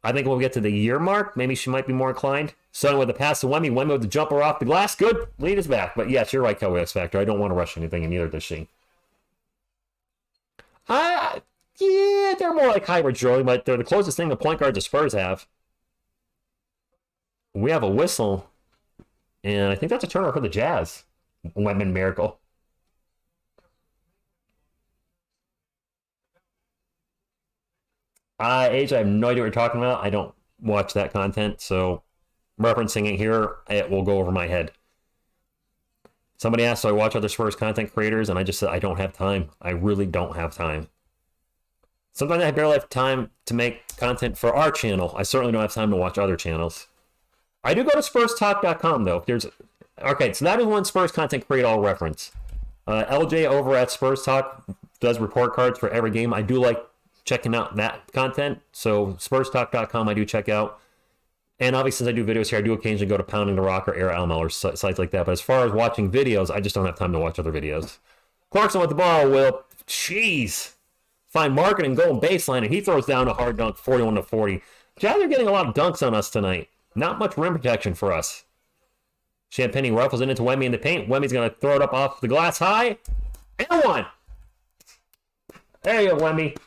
I think when we get to the year mark, maybe she might be more inclined. So with the pass to Wemby, Wemby with the jumper off the glass, good, lead is back. But yes, you're right, Kelly X Factor. I don't want to rush anything, and neither does she. Yeah, they're more like hybrid drilling, but they're the closest thing the point guards the Spurs have. We have a whistle. And I think that's a turnover for the Jazz. Lemon Miracle. Age, I have no idea what you're talking about. I don't watch that content, so referencing it here, it will go over my head. Somebody asked, so I watch other Spurs content creators, and I just said, I don't have time. I really don't have time. Sometimes I barely have time to make content for our channel. I certainly don't have time to watch other channels. I do go to SpursTalk.com though. There's okay, so that is one Spurs content creator I'll reference. LJ over at Spurs Talk does report cards for every game. I do like checking out that content. So SpursTalk.com I do check out. And obviously, since I do videos here, I do occasionally go to Pounding the Rock or Air Alma or sites like that. But as far as watching videos, I just don't have time to watch other videos. Clarkson with the ball will, jeez, find marketing going baseline, and he throws down a hard dunk, 41-40. Jazz are getting a lot of dunks on us tonight. Not much rim protection for us. Champagny ruffles it into Wemby in the paint. Wemby's going to throw it up off the glass high. And one. There you go, Wemby.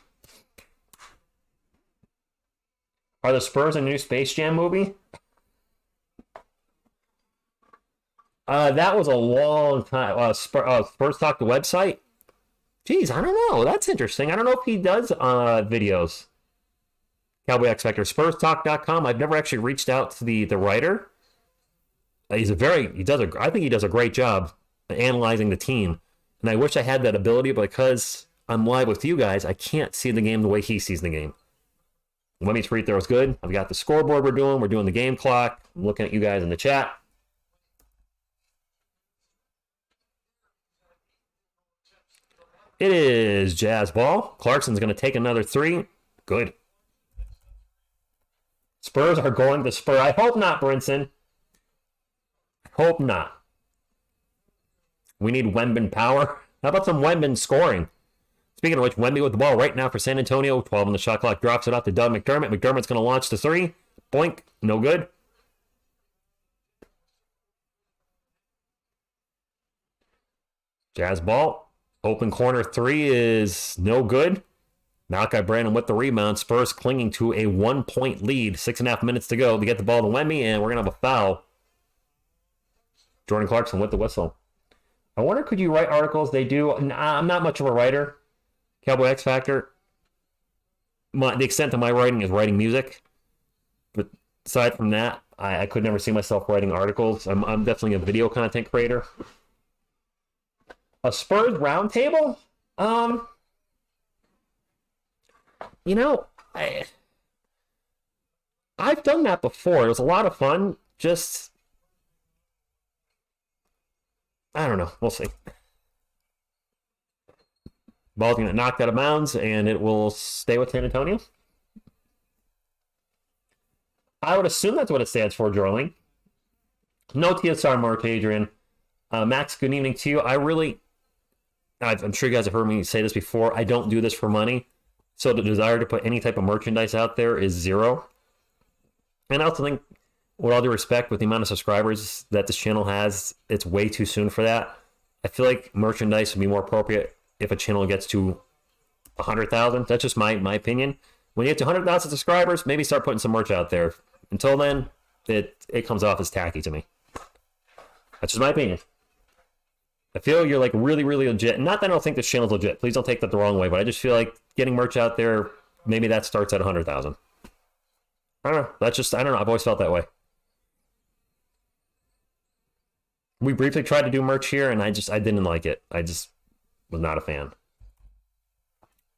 Are the Spurs in a new Space Jam movie? That was a long time. Spurs Talk, the website? Jeez, I don't know. That's interesting. I don't know if he does videos. Cowboy X Factor, SpursTalk.com. I've never actually reached out to the writer. I think he does a great job analyzing the team. And I wish I had that ability, but because I'm live with you guys, I can't see the game the way he sees the game. Wemmy's free throw is good. I've got the scoreboard we're doing the game clock. I'm looking at you guys in the chat. It is Jazz ball. Clarkson's going to take another three. Good. Spurs are going to Spur. I hope not, Brinson. Hope not. We need Wemben power. How about some Wemben scoring? Speaking of which, Wemby with the ball right now for San Antonio. 12 on the shot clock. Drops it off to Doug McDermott. McDermott's going to launch the three. Boink. No good. Jazz ball. Open corner three is no good. Malachi Branham with the rebound. Spurs clinging to a 1-point lead. 6.5 minutes to go to get the ball to Wemby, and we're going to have a foul. Jordan Clarkson with the whistle. I wonder, could you write articles? They do. I'm not much of a writer. Cowboy X Factor. The extent of my writing is writing music. But aside from that, I could never see myself writing articles. I'm definitely a video content creator. A Spurs roundtable? I've done that before. It was a lot of fun. Just, I don't know. We'll see. Ball's going to get knocked out of bounds, and it will stay with San Antonio. I would assume that's what it stands for, Drawing. No TSR Mark, Adrian. Max, good evening to you. I'm sure you guys have heard me say this before. I don't do this for money. So the desire to put any type of merchandise out there is zero. And I also think, with all due respect, with the amount of subscribers that this channel has, it's way too soon for that. I feel like merchandise would be more appropriate if a channel gets to 100,000. That's just my opinion. When you get to 100,000 subscribers, maybe start putting some merch out there. Until then, it comes off as tacky to me. That's just my opinion. I feel you're like really, really legit. Not that I don't think this channel's legit. Please don't take that the wrong way, but I just feel like getting merch out there, maybe that starts at 100,000. I don't know. I don't know. I've always felt that way. We briefly tried to do merch here, and I didn't like it. I just was not a fan.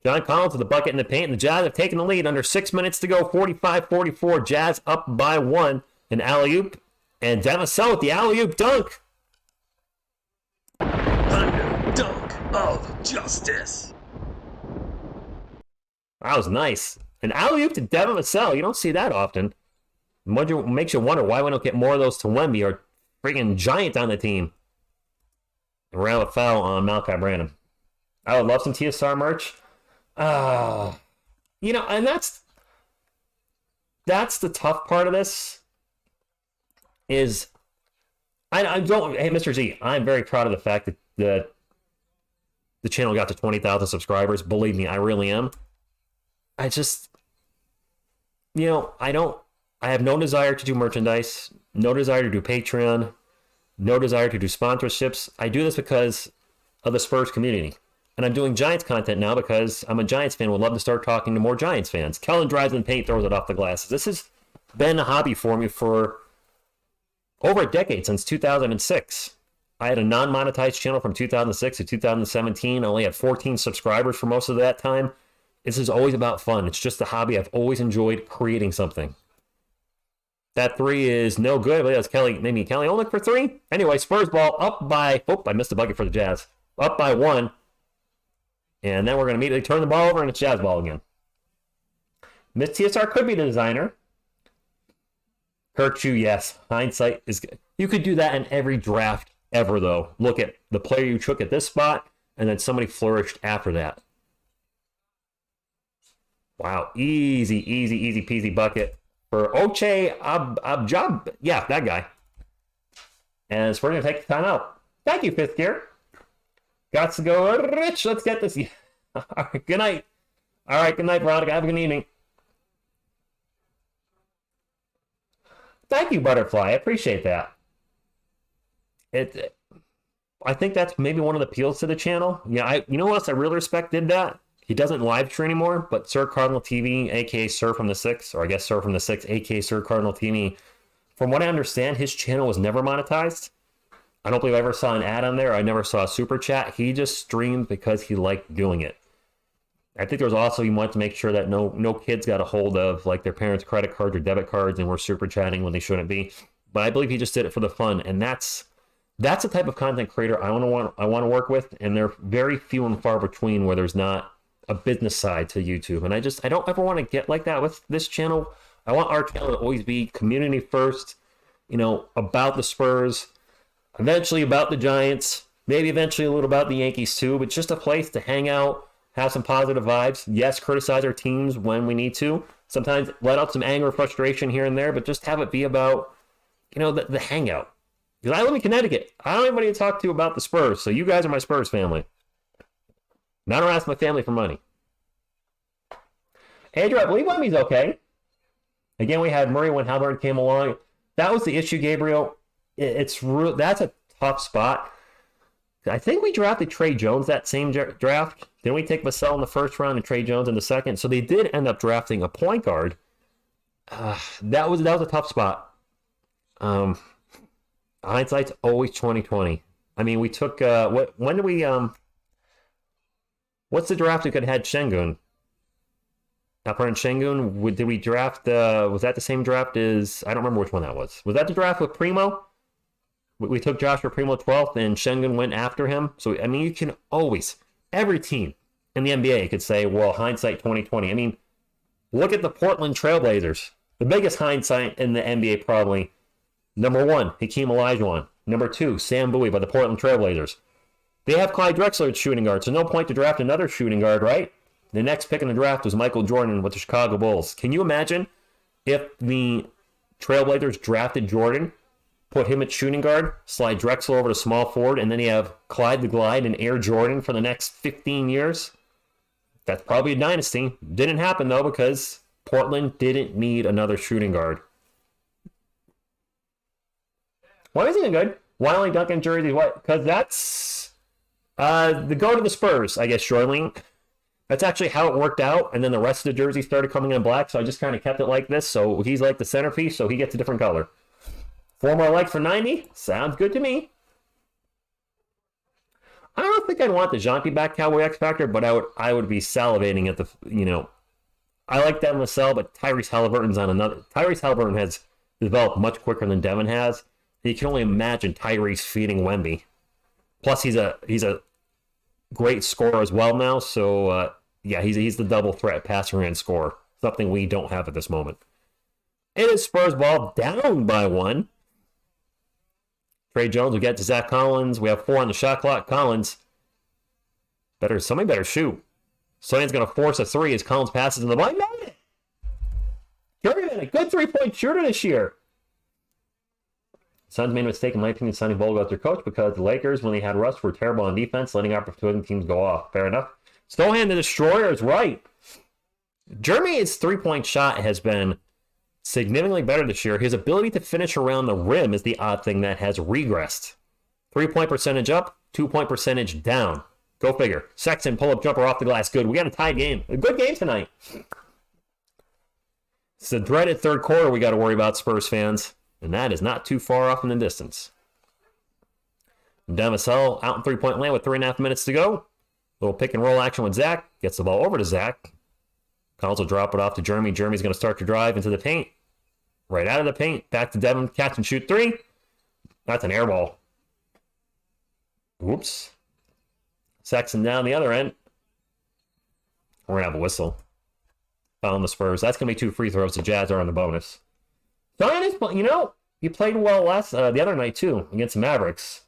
John Collins with the bucket in the paint, and the Jazz have taken the lead under 6 minutes to go. 45-44. Jazz up by one. An alley-oop, and Demasel with the alley-oop dunk. Thunder dunk of justice. That was nice. An alley-oop to Devin Vassell. You don't see that often. Makes you wonder why we don't get more of those to Wemby or freaking giant on the team. And we're out of foul on Malachi Branham. I would love some TSR merch. And that's the tough part of this. Is I don't. Hey, Mr. Z, I'm very proud of the fact that the channel got to 20,000 subscribers. Believe me, I really am. I just, I have no desire to do merchandise, no desire to do Patreon, no desire to do sponsorships. I do this because of the Spurs community. And I'm doing Giants content now because I'm a Giants fan. Would love to start talking to more Giants fans. Kellen drives in the paint, throws it off the glass. This has been a hobby for me for over a decade, since 2006. I had a non-monetized channel from 2006 to 2017. I only had 14 subscribers for most of that time. This is always about fun. It's just a hobby. I've always enjoyed creating something. That three is no good. But that's Kelly, maybe Kelly Olynyk for three. Anyway, Spurs ball up by, I missed the bucket for the Jazz. Up by 1. And then we're going to immediately turn the ball over and it's Jazz ball again. Miss TSR could be the designer. Kirkchu, yes. Hindsight is good. You could do that in every draft ever, though. Look at the player you took at this spot, and then somebody flourished after that. Wow. Easy peasy bucket for Oche Abjab. Yeah, that guy. And so we're going to take the time out. Thank you, fifth gear. Got to go, Rich. Let's get this. All right, good night. All right, good night, Veronica. Have a good evening. Thank you, Butterfly. I appreciate that. I think that's maybe one of the appeals to the channel. Yeah, you know what else I really respect did that? He doesn't live stream anymore, but Sir Cardinal TV, aka Sir from the Six, or I guess Sir from the Six, aka Sir Cardinal TV. From what I understand, his channel was never monetized. I don't believe I ever saw an ad on there. I never saw a super chat. He just streamed because he liked doing it. I think there was also, he wanted to make sure that no kids got a hold of like their parents' credit cards or debit cards and were super chatting when they shouldn't be. But I believe he just did it for the fun, and that's the type of content creator I want to work with, and they're very few and far between where there's not a business side to YouTube. And I don't ever want to get like that with this channel. I want our channel to always be community first, about the Spurs, eventually about the Giants, maybe eventually a little about the Yankees too, but just a place to hang out, have some positive vibes. Yes, criticize our teams when we need to. Sometimes let out some anger, frustration here and there, but just have it be about, the hangout. Because I live in Connecticut. I don't have anybody to talk to about the Spurs, so you guys are my Spurs family. Not to ask my family for money. Andrew, I believe Wemby's okay. Again, we had Murray when Halliburton came along. That was the issue, Gabriel. That's a tough spot. I think we drafted Trey Jones that same draft. Then we take Vassell in the first round and Trey Jones in the second. So they did end up drafting a point guard. That was a tough spot. Hindsight's always 2020. I mean, we took when did we what's the draft we could have had Şengün? Alperen Şengün, did we draft was that the same draft as, I don't remember which one that was. Was that the draft with Primo? We took Joshua Primo 12th and Şengün went after him. So I mean, you can always, every team in the NBA could say, well, hindsight 2020. I mean, look at the Portland Trailblazers. The biggest hindsight in the NBA probably. Number 1, Hakeem Olajuwon. Number 2, Sam Bowie by the Portland Trailblazers. They have Clyde Drexler at shooting guard, so no point to draft another shooting guard, right? The next pick in the draft was Michael Jordan with the Chicago Bulls. Can you imagine if the Trailblazers drafted Jordan, put him at shooting guard, slide Drexler over to small forward, and then you have Clyde the Glide and Air Jordan for the next 15 years? That's probably a dynasty. Didn't happen, though, because Portland didn't need another shooting guard. Why isn't it good? Why only Duncan jerseys? What? Because that's the go to the Spurs, I guess, Shorling. That's actually how it worked out, and then the rest of the jerseys started coming in black, so I just kind of kept it like this. So he's like the centerpiece, so he gets a different color. 4 more likes for 90? Sounds good to me. I don't think I'd want the Jonty back Cowboy X Factor, but I would be salivating at the, I like Devin Vassell, but Tyrese Halliburton's on another. Tyrese Halliburton has developed much quicker than Devin has. You can only imagine Tyrese feeding Wemby. Plus, he's a great scorer as well now. So, he's the double threat passer and scorer. Something we don't have at this moment. It is Spurs ball down by 1. Trey Jones will get to Zach Collins. We have 4 on the shot clock. Collins, somebody better shoot. Sonian's going to force a 3 as Collins passes in the ball. He made it! Curry been a good 3-point shooter this year. Suns made a mistake, in my opinion, signing Vogel as their coach because the Lakers, when they had Russ, were terrible on defense, letting opportunity teams go off. Fair enough. Stohan the Destroyer is right. Jeremy's 3-point shot has been significantly better this year. His ability to finish around the rim is the odd thing that has regressed. 3-point percentage up, 2-point percentage down. Go figure. Sexton, pull-up jumper off the glass. Good. We got a tied game. A good game tonight. It's the dreaded third quarter we got to worry about, Spurs fans. And that is not too far off in the distance. Vassell out in 3-point land with 3.5 minutes to go. Little pick and roll action with Zach. Gets the ball over to Zach. Collins will drop it off to Jeremy. Jeremy's going to start to drive into the paint. Right out of the paint. Back to Devin. Catch and shoot three. That's an air ball. Oops. Sexton down the other end. We're going to have a whistle on the Spurs. That's going to be 2 free throws. The Jazz are on the bonus. Zion is, he played well the other night, too, against the Mavericks.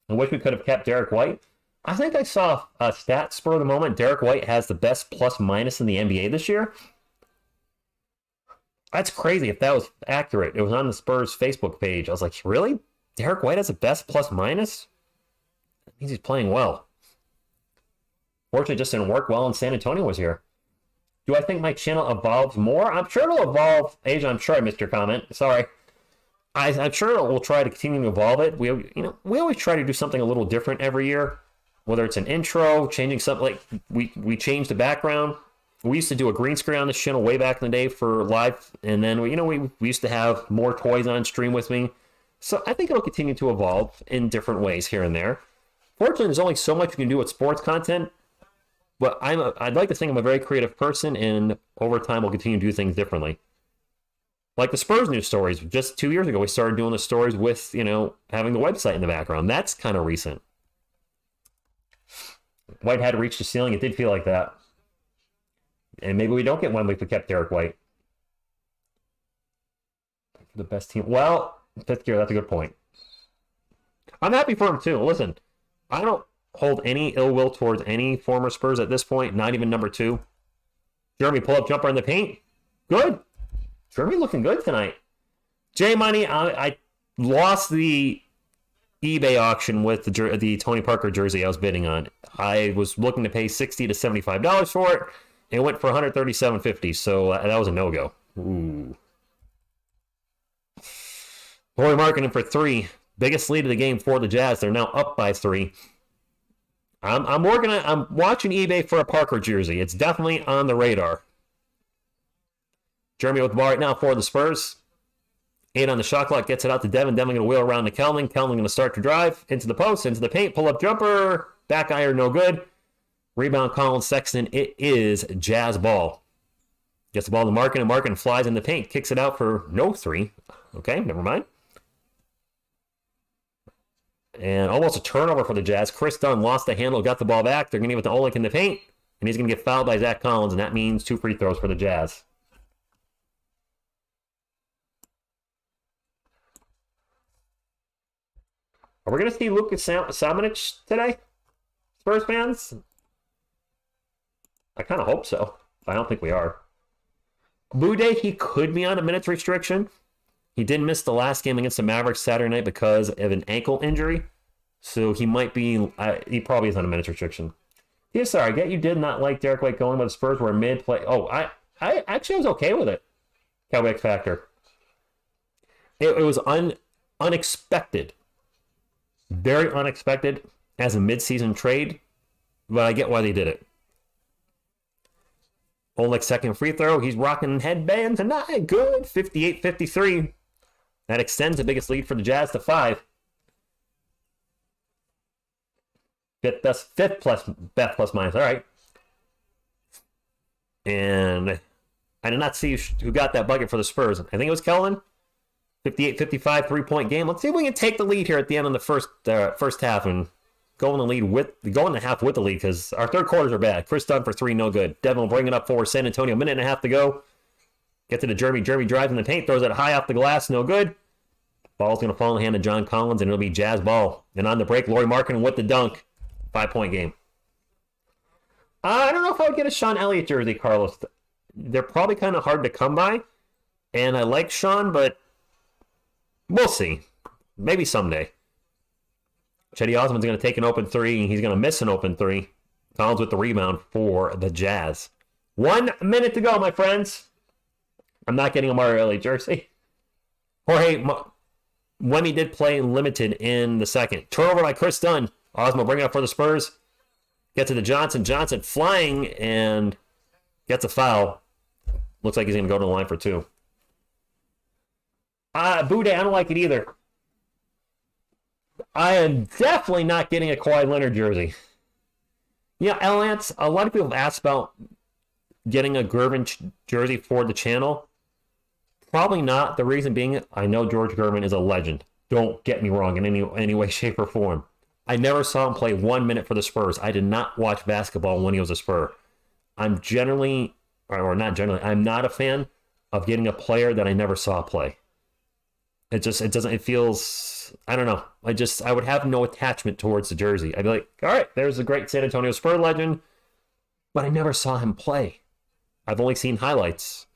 I wish we could have kept Derek White. I think I saw a stat spur of the moment. Derek White has the best plus-minus in the NBA this year. That's crazy if that was accurate. It was on the Spurs Facebook page. I was like, really? Derek White has the best plus-minus? That means he's playing well. Fortunately, it just didn't work well, and San Antonio was here. Do I think my channel evolves more? I'm sure it'll evolve. Asia, I'm sure I missed your comment. Sorry. I'm sure we'll try to continue to evolve it. We always try to do something a little different every year, whether it's an intro, changing something. Like we changed the background. We used to do a green screen on this channel way back in the day for live, and then we used to have more toys on stream with me. So I think it'll continue to evolve in different ways here and there. Fortunately, there's only so much you can do with sports content, but I'd like to think I'm a very creative person, and over time we'll continue to do things differently. Like the Spurs news stories. Just 2 years ago, we started doing the stories with, having the website in the background. That's kind of recent. White had to reach the ceiling. It did feel like that. And maybe we don't get one if we kept Derek White. The best team. Well, fifth year, that's a good point. I'm happy for him, too. Listen, I don't hold any ill will towards any former Spurs at this point, not even number 2. Jeremy, pull-up jumper in the paint. Good. Jeremy looking good tonight. J Money, I lost the eBay auction with the Tony Parker jersey I was bidding on. I was looking to pay $60 to $75 for it. It went for $137.50, so that was a no-go. Ooh. Roy Markkinen for 3. Biggest lead of the game for the Jazz. They're now up by 3. I'm watching eBay for a Parker jersey. It's definitely on the radar. Jeremy with the ball right now for the Spurs. 8 on the shot clock, gets it out to Devin. Devin going to wheel around to Kelvin. Kelvin going to start to drive into the post, into the paint, pull-up jumper, back iron, no good. Rebound, Collins, Sexton. It is Jazz ball. Gets the ball to Markkinen, and Markkinen flies in the paint, kicks it out for no 3. Okay, never mind. And almost a turnover for the Jazz. Chris Dunn lost the handle, got the ball back. They're going to give it to Olynyk in the paint, and he's going to get fouled by Zach Collins, and that means 2 free throws for the Jazz. Are we going to see Lucas Samanic today? Spurs fans? I kind of hope so. I don't think we are. Boudet, he could be on a minutes restriction. He did miss the last game against the Mavericks Saturday night because of an ankle injury. So he might be, he probably is on a minutes restriction. TSR, I get you did not like Derek White going, but the Spurs were mid-play. Oh, I actually was okay with it. Cowboy X Factor. It was unexpected. Very unexpected as a mid-season trade, but I get why they did it. Olynyk second free throw. He's rocking headband tonight. Good. 58-53. That extends the biggest lead for the Jazz to 5. Fifth plus minus. All right. And I did not see who got that bucket for the Spurs. I think it was Kelvin. 58-55 3-point game. Let's see if we can take the lead here at the end of the first half and go in the half with the lead, because our third quarters are bad. Chris Dunn for 3, no good. Devin will bring it up for San Antonio. 1.5 minutes to go. Get to the Jeremy. Jeremy drives in the paint, throws it high off the glass, no good. Ball's going to fall in the hand of John Collins, and it'll be Jazz ball. And on the break, Lauri Markkinen with the dunk. 5-point game. I don't know if I would get a Sean Elliott jersey, Carlos. They're probably kind of hard to come by, and I like Sean, but we'll see. Maybe someday. Chetty Osman's going to take an open 3. He's going to miss an open 3. Collins with the rebound for the Jazz. 1 minute to go, my friends. I'm not getting a Mario Elliott jersey. Jorge Wemmy did play limited in the second. Turnover by Chris Dunn. Osmo bringing it up for the Spurs. Get to the Johnson. Johnson flying and gets a foul. Looks like he's going to go to the line for 2. Boudet, I don't like it either. I am definitely not getting a Kawhi Leonard jersey. Yeah, Lance, a lot of people have asked about getting a Gervin jersey for the channel. Probably not. The reason being, I know George Gervin is a legend. Don't get me wrong in any way, shape, or form. I never saw him play 1 minute for the Spurs. I did not watch basketball when he was a Spur. I'm generally, or not generally, I'm not a fan of getting a player that I never saw play. It feels, I don't know. I would have no attachment towards the jersey. I'd be like, all right, there's a great San Antonio Spur legend, but I never saw him play. I've only seen highlights.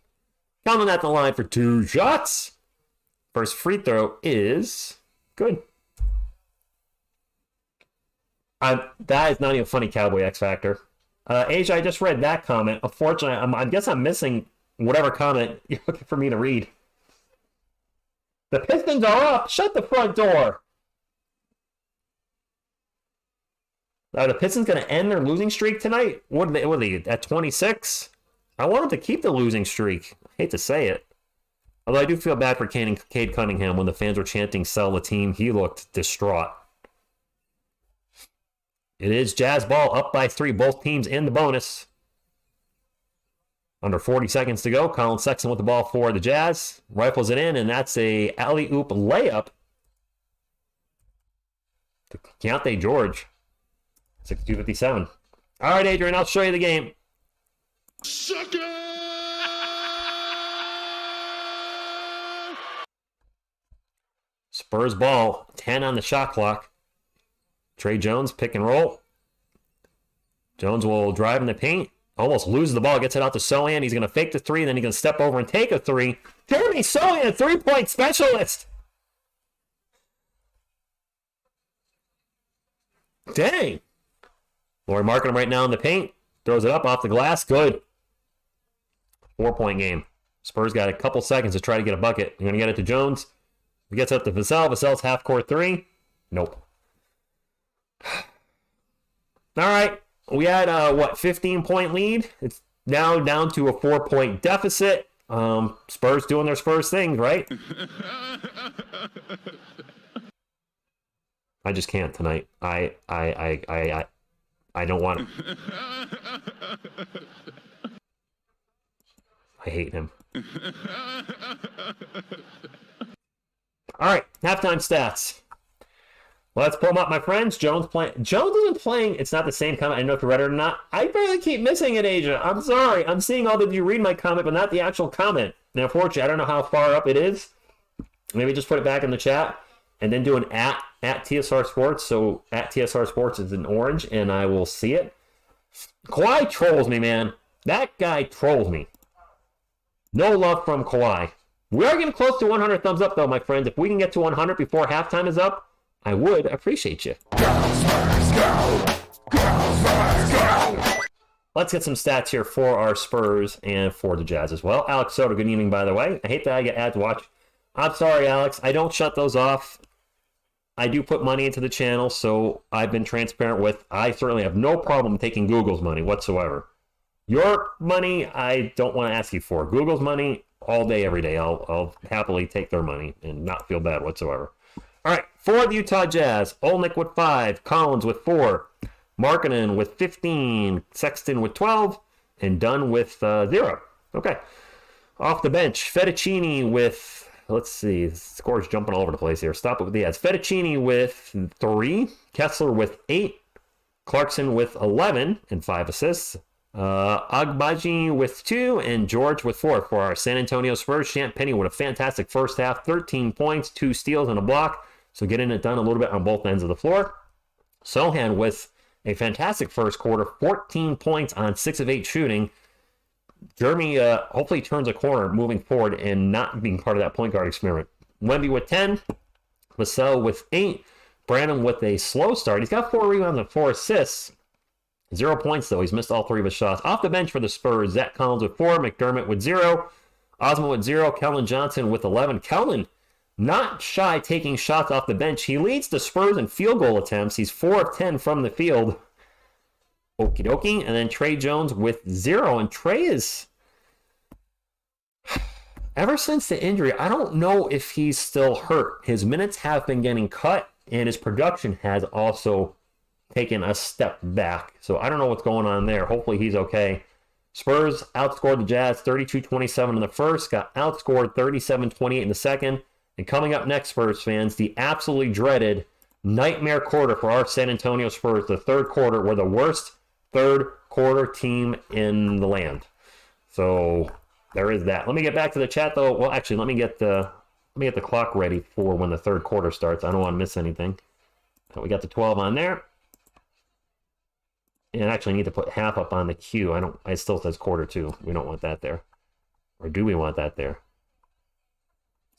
Coming at the line for 2 shots. First free throw is good. That is not even funny, Cowboy X Factor. Asia, I just read that comment. Unfortunately, I guess I'm missing whatever comment you're looking for me to read. The Pistons are up. Shut the front door. Are the Pistons going to end their losing streak tonight? What are they at 26? I want them to keep the losing streak. I hate to say it. Although I do feel bad for Cade Cunningham when the fans were chanting sell the team. He looked distraught. It is Jazz ball up by 3. Both teams in the bonus. Under 40 seconds to go. Colin Sexton with the ball for the Jazz. Rifles it in, and that's a alley-oop layup to Keontae George. 62-57. All right, Adrian, I'll show you the game. Sucker! Spurs ball, 10 on the shot clock. Trey Jones, pick and roll. Jones will drive in the paint. Almost loses the ball, gets it out to Sochan. He's going to fake the 3, then he's going to step over and take a 3. Jeremy Sochan, 3-point specialist. Dang. Laurie marking him right now in the paint. Throws it up off the glass. Good. 4-point game. Spurs got a couple seconds to try to get a bucket. You're going to get it to Jones. He gets up to Vassell. Vassell's half-court 3. Nope. All right. We had, 15-point lead? It's now down to a 4-point deficit. Spurs doing their Spurs things, right? I just can't tonight. I don't want him. I hate him. All right, halftime stats. Let's pull them up, my friends. Jones isn't playing. It's not the same comment. I don't know if you read it or not. I barely keep missing it, Asia. I'm sorry. I'm seeing all that you read my comment, but not the actual comment. Now, unfortunately, I don't know how far up it is. Maybe just put it back in the chat and then do an at TSR Sports. So at TSR Sports is in orange, and I will see it. Kawhi trolls me, man. That guy trolls me. No love from Kawhi. We are getting close to 100 thumbs up, though, my friends. If we can get to 100 before halftime is up, I would appreciate you. Let's get some stats here for our Spurs and for the Jazz as well. Alex Soto, good evening, by the way. I hate that I get ads to watch. I'm sorry, Alex. I don't shut those off. I do put money into the channel, so I've been transparent with. I certainly have no problem taking Google's money whatsoever. Your money, I don't want to ask you for. Google's money, all day, every day. I'll happily take their money and not feel bad whatsoever. All right, for the Utah Jazz, Olnick with 5, Collins with 4, Markkanen with 15, Sexton with 12, and Dunn with 0. Okay. Off the bench, Fettuccini with, let's see, the score's jumping all over the place here. Stop it with the ads. Fettuccini with 3, Kessler with 8, Clarkson with 11 and 5 assists, Agbaji with 2, and George with 4 for our San Antonio Spurs. Champagnie with a fantastic first half, 13 points, 2 steals, and a block. So getting it done a little bit on both ends of the floor. Sochan with a fantastic first quarter, 14 points on 6 of 8 shooting. Jeremy hopefully turns a corner moving forward and not being part of that point guard experiment. Wemby with 10, Vassell with 8, Brandon with a slow start. He's got 4 rebounds and 4 assists. 0 points, though. He's missed all 3 of his shots. Off the bench for the Spurs, Zach Collins with 4, McDermott with 0, Osmo with 0, Kellen Johnson with 11. Kellen not shy taking shots off the bench. He leads the Spurs in field goal attempts. He's 4 of 10 from the field. Okie dokie. And then Trey Jones with 0. And Trey is, ever since the injury, I don't know if he's still hurt. His minutes have been getting cut, and his production has also taken a step back. So I don't know what's going on there. Hopefully he's okay. Spurs outscored the Jazz 32-27 in the first, got outscored 37-28 in the second. And coming up next, Spurs fans, the absolutely dreaded nightmare quarter for our San Antonio Spurs, the third quarter. We're the worst third quarter team in the land. So there is that. Let me get back to the chat, though. Well, actually, let me get the clock ready for when the third quarter starts. I don't want to miss anything. So we got the 12 on there. And actually, I need to put half up on the queue. It still says quarter 2. We don't want that there. Or do we want that there?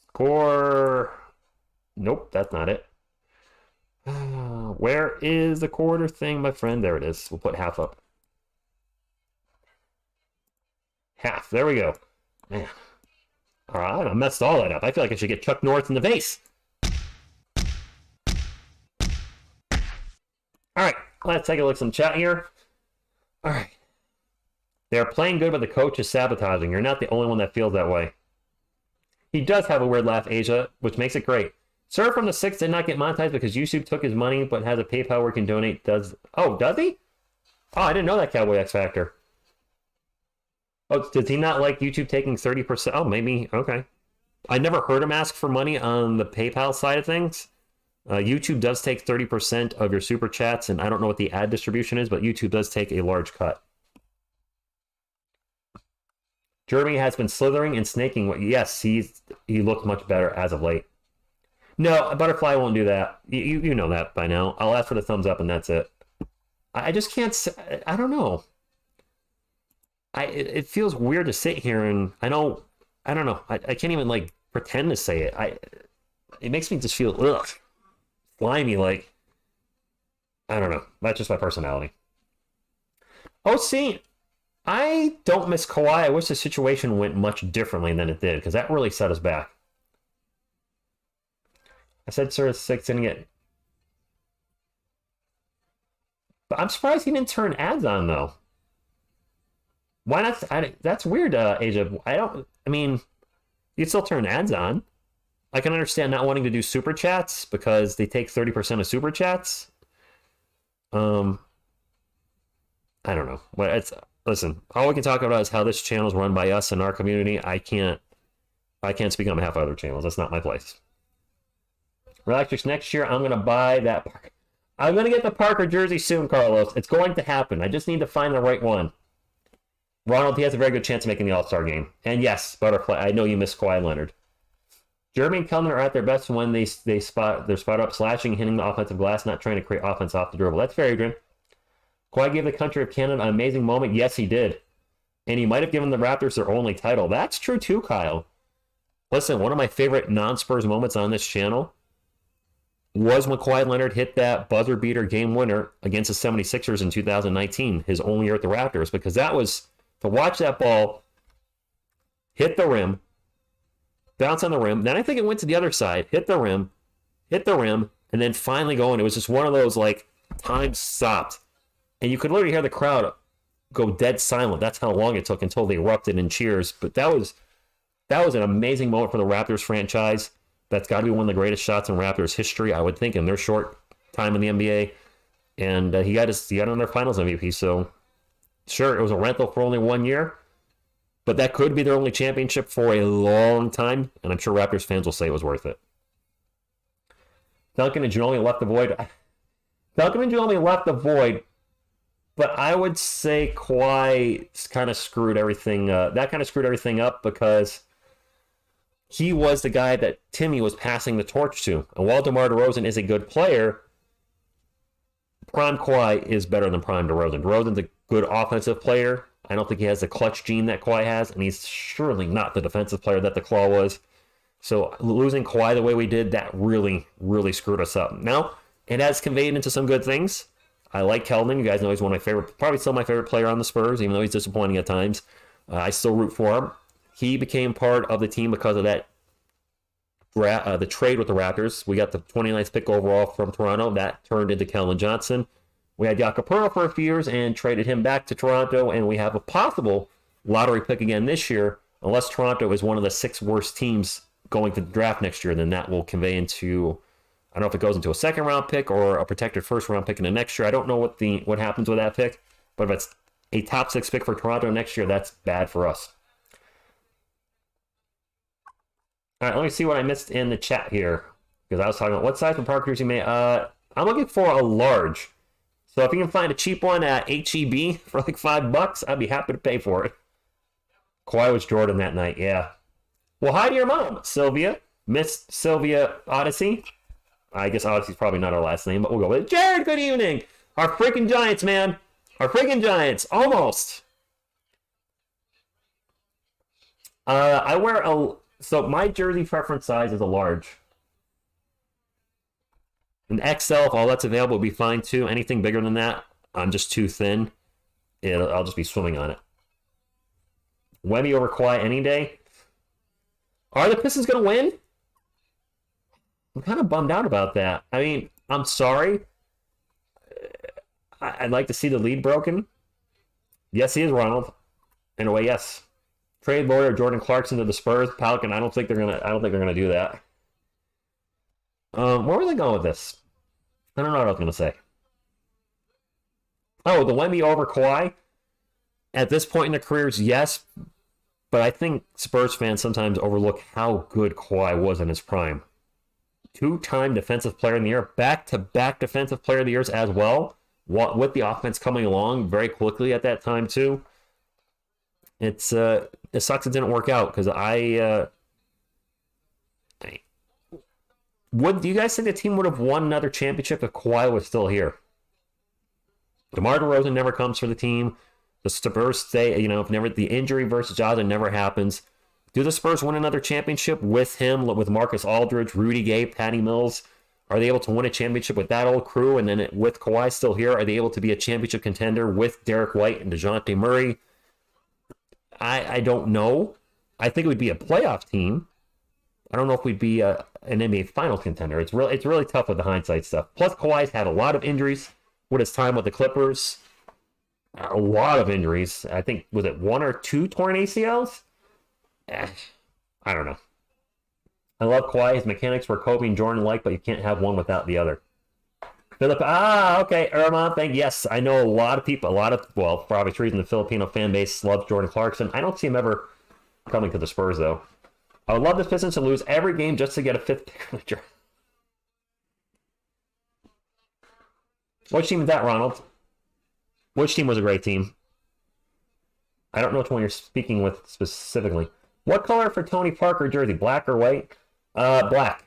Score. Nope, that's not it. Where is the quarter thing, my friend? There it is. We'll put half up. Half. There we go. Man. All right, I messed all that up. I feel like I should get Chuck Norris in the face. All right, let's take a look at some chat here. All right. They're playing good, but the coach is sabotaging. You're not the only one that feels that way. He does have a weird laugh, Asia, which makes it great. Sir from the 6 did not get monetized because YouTube took his money, but has a PayPal where he can donate. Does he? Oh, I didn't know that, Cowboy X Factor. Oh, does he not like YouTube taking 30%? Oh, maybe. Okay. I never heard him ask for money on the PayPal side of things. YouTube does take 30% of your super chats, and I don't know what the ad distribution is, but YouTube does take a large cut. Jeremy has been slithering and snaking. Yes, he looked much better as of late. No, Butterfly won't do that. You know that by now. I'll ask for the thumbs up, and that's it. I just can't. I don't know. It feels weird to sit here and I don't know. I can't even like pretend to say it. It makes me just feel slimy. Like I don't know. That's just my personality. Oh, see, I don't miss Kawhi. I wish the situation went much differently than it did because that really set us back. I said Sir 6 didn't get. But I'm surprised he didn't turn ads on though. Why not? That's weird, Asia. I mean, you'd still turn ads on. I can understand not wanting to do super chats because they take 30% of super chats. I don't know. But listen. All we can talk about is how this channel is run by us and our community. I can't speak on behalf of other channels. That's not my place. Relax, next year I'm gonna buy that. I'm gonna get the Parker jersey soon, Carlos. It's going to happen. I just need to find the right one. Ronald, he has a very good chance of making the All-Star game. And yes, Butterfly, I know you miss Kawhi Leonard. Jeremy and Kellner are at their best when they spot up, slashing, hitting the offensive glass, not trying to create offense off the dribble. That's fair, Adrian. Kawhi gave the country of Canada an amazing moment. Yes, he did. And he might have given the Raptors their only title. That's true too, Kyle. Listen, one of my favorite non-Spurs moments on this channel was when Kawhi Leonard hit that buzzer beater game winner against the 76ers in 2019, his only year at the Raptors, because that was to watch that ball hit the rim, bounce on the rim. Then I think it went to the other side, hit the rim, and then finally going. It was just one of those, like, time stopped. And you could literally hear the crowd go dead silent. That's how long it took until they erupted in cheers. But that was an amazing moment for the Raptors franchise. That's got to be one of the greatest shots in Raptors history, I would think, in their short time in the NBA. And he got another Finals MVP. So, sure, it was a rental for only 1 year, but that could be their only championship for a long time. And I'm sure Raptors fans will say it was worth it. Duncan and Ginobili left the void. But I would say Kawhi kind of screwed everything. That kind of screwed everything up because he was the guy that Timmy was passing the torch to. And while DeMar DeRozan is a good player, prime Kawhi is better than prime DeRozan. DeRozan's a good offensive player. I don't think he has the clutch gene that Kawhi has, and he's surely not the defensive player that the Claw was. So losing Kawhi the way we did, that really, really screwed us up. Now, it has conveyed into some good things. I like Keldon. You guys know he's one of my favorite, probably still my favorite player on the Spurs, even though he's disappointing at times. I still root for him. He became part of the team because of that the trade with the Raptors. We got the 29th pick overall from Toronto. That turned into Keldon Johnson. We had Jakob Poeltl for a few years and traded him back to Toronto, and we have a possible lottery pick again this year. Unless Toronto is one of the 6 worst teams going to the draft next year, then that will convey into, I don't know if it goes into a second-round pick or a protected first-round pick in the next year. I don't know what happens with that pick, but if it's a top 6 pick for Toronto next year, that's bad for us. All right, let me see what I missed in the chat here. Because I was talking about what size of Parker jersey may. I'm looking for a large. So if you can find a cheap one at HEB for like $5, I'd be happy to pay for it. Kawhi was Jordan that night, yeah. Well, hi to your mom, Sylvia. Miss Sylvia Odyssey. I guess Odyssey's probably not our last name, but we'll go with it. Jared, good evening. Our freaking Giants, man. Our freaking Giants. Almost. I wear a... So my jersey preference size is a large. An XL, if all that's available, would be fine too. Anything bigger than that, I'm just too thin. I'll just be swimming on it. Wemby over Kawhi any day. Are the Pistons going to win? I'm kind of bummed out about that. I mean, I'm sorry. I'd like to see the lead broken. Yes, he is Ronald. In a way, yes. Trade Lawyer Jordan Clarkson to the Spurs. Pelican, I don't think they're gonna do that. Where were they going with this? I don't know what I was gonna say. Oh, the Wemby over Kawhi. At this point in their careers, yes. But I think Spurs fans sometimes overlook how good Kawhi was in his prime. 2-time Defensive Player of the Year, back-to-back Defensive Player of the Years as well, with the offense coming along very quickly at that time too. It sucks it didn't work out because do you guys think the team would have won another championship if Kawhi was still here? DeMar DeRozan never comes for the team. The Spurs stay, if never the injury versus Jazz never happens. Do the Spurs win another championship with him, with Marcus Aldridge, Rudy Gay, Patty Mills? Are they able to win a championship with that old crew? And then with Kawhi still here, are they able to be a championship contender with Derek White and DeJounte Murray? I don't know. I think it would be a playoff team. I don't know if we'd be an NBA Finals contender. It's really tough with the hindsight stuff. Plus, Kawhi's had a lot of injuries with his time with the Clippers. A lot of injuries. I think, was it 1 or 2 torn ACLs? I don't know. I love Kawhi. His mechanics were Kobe and Jordan like, but you can't have one without the other. Philip, okay, Irma, yes, I know a lot of people, for obvious reason, the Filipino fan base loves Jordan Clarkson. I don't see him ever coming to the Spurs, though. I would love the Pistons to lose every game just to get a 5th pick in the draft. Which team is that, Ronald? Which team was a great team? I don't know which one you're speaking with specifically. What color for Tony Parker jersey? Black or white? Black.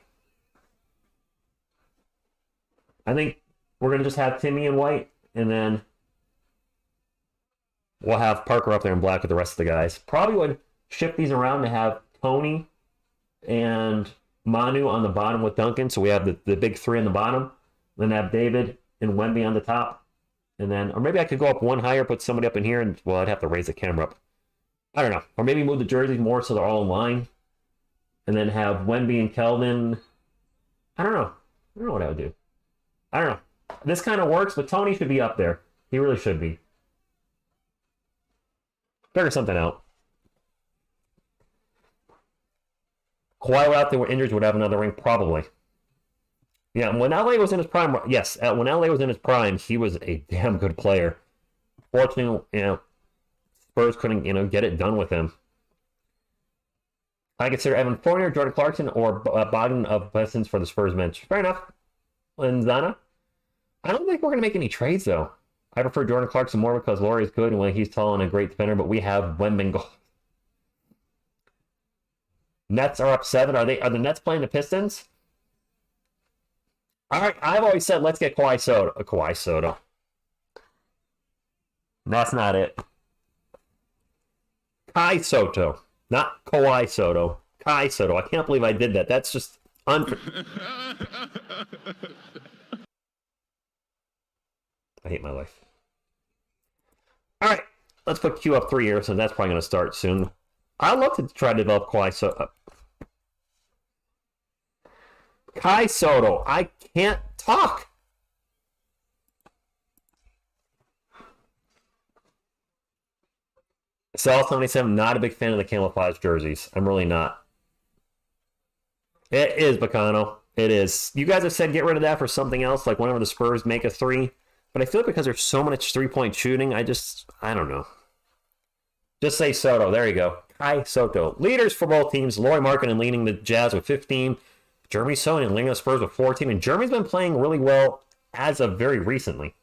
I think we're going to just have Timmy in white, and then we'll have Parker up there in black with the rest of the guys. Probably would shift these around to have Tony and Manu on the bottom with Duncan, so we have the big 3 on the bottom. Then have David and Wemby on the top. And then, or maybe I could go up one higher, put somebody up in here, and, I'd have to raise the camera up. I don't know. Or maybe move the jerseys more so they're all in line. And then have Wemby and Keldon. I don't know. I don't know what I would do. I don't know. This kind of works, but Tony should be up there. He really should be. Figure something out. Kawhi without there were injuries would have another ring, probably. Yeah, when LA was in his prime, yes, when LA was in his prime, he was a damn good player. Fortunately, Spurs couldn't, get it done with him. I consider Evan Fournier, Jordan Clarkson, or Bogdan of Pistons for the Spurs bench. Fair enough. Lenzana. I don't think we're going to make any trades, though. I prefer Jordan Clarkson more because Laurie is good when he's tall and a great defender, but we have Wemby. Nets are up 7. Are the Nets playing the Pistons? All right, I've always said let's get Kawhi Soto. That's not it. Kai Soto, not Kawhi Soto. Kai Soto. I can't believe I did that. That's just unfair. I hate my life. All right, let's put Q up 3 here, so that's probably going to start soon. I'd love to try to develop Kawhi Soto. Kai Soto. I can't talk. Sal 77, not a big fan of the camouflage jerseys. I'm really not. It is, Bacano. It is. You guys have said get rid of that for something else, like whenever the Spurs make a 3. But I feel because there's so much three-point shooting, I don't know. Just say Soto. There you go. Kai Soto. Leaders for both teams. Lauri Markkanen leading the Jazz with 15. Jeremy Sonnen leading the Spurs with 14. And Jeremy's been playing really well as of very recently.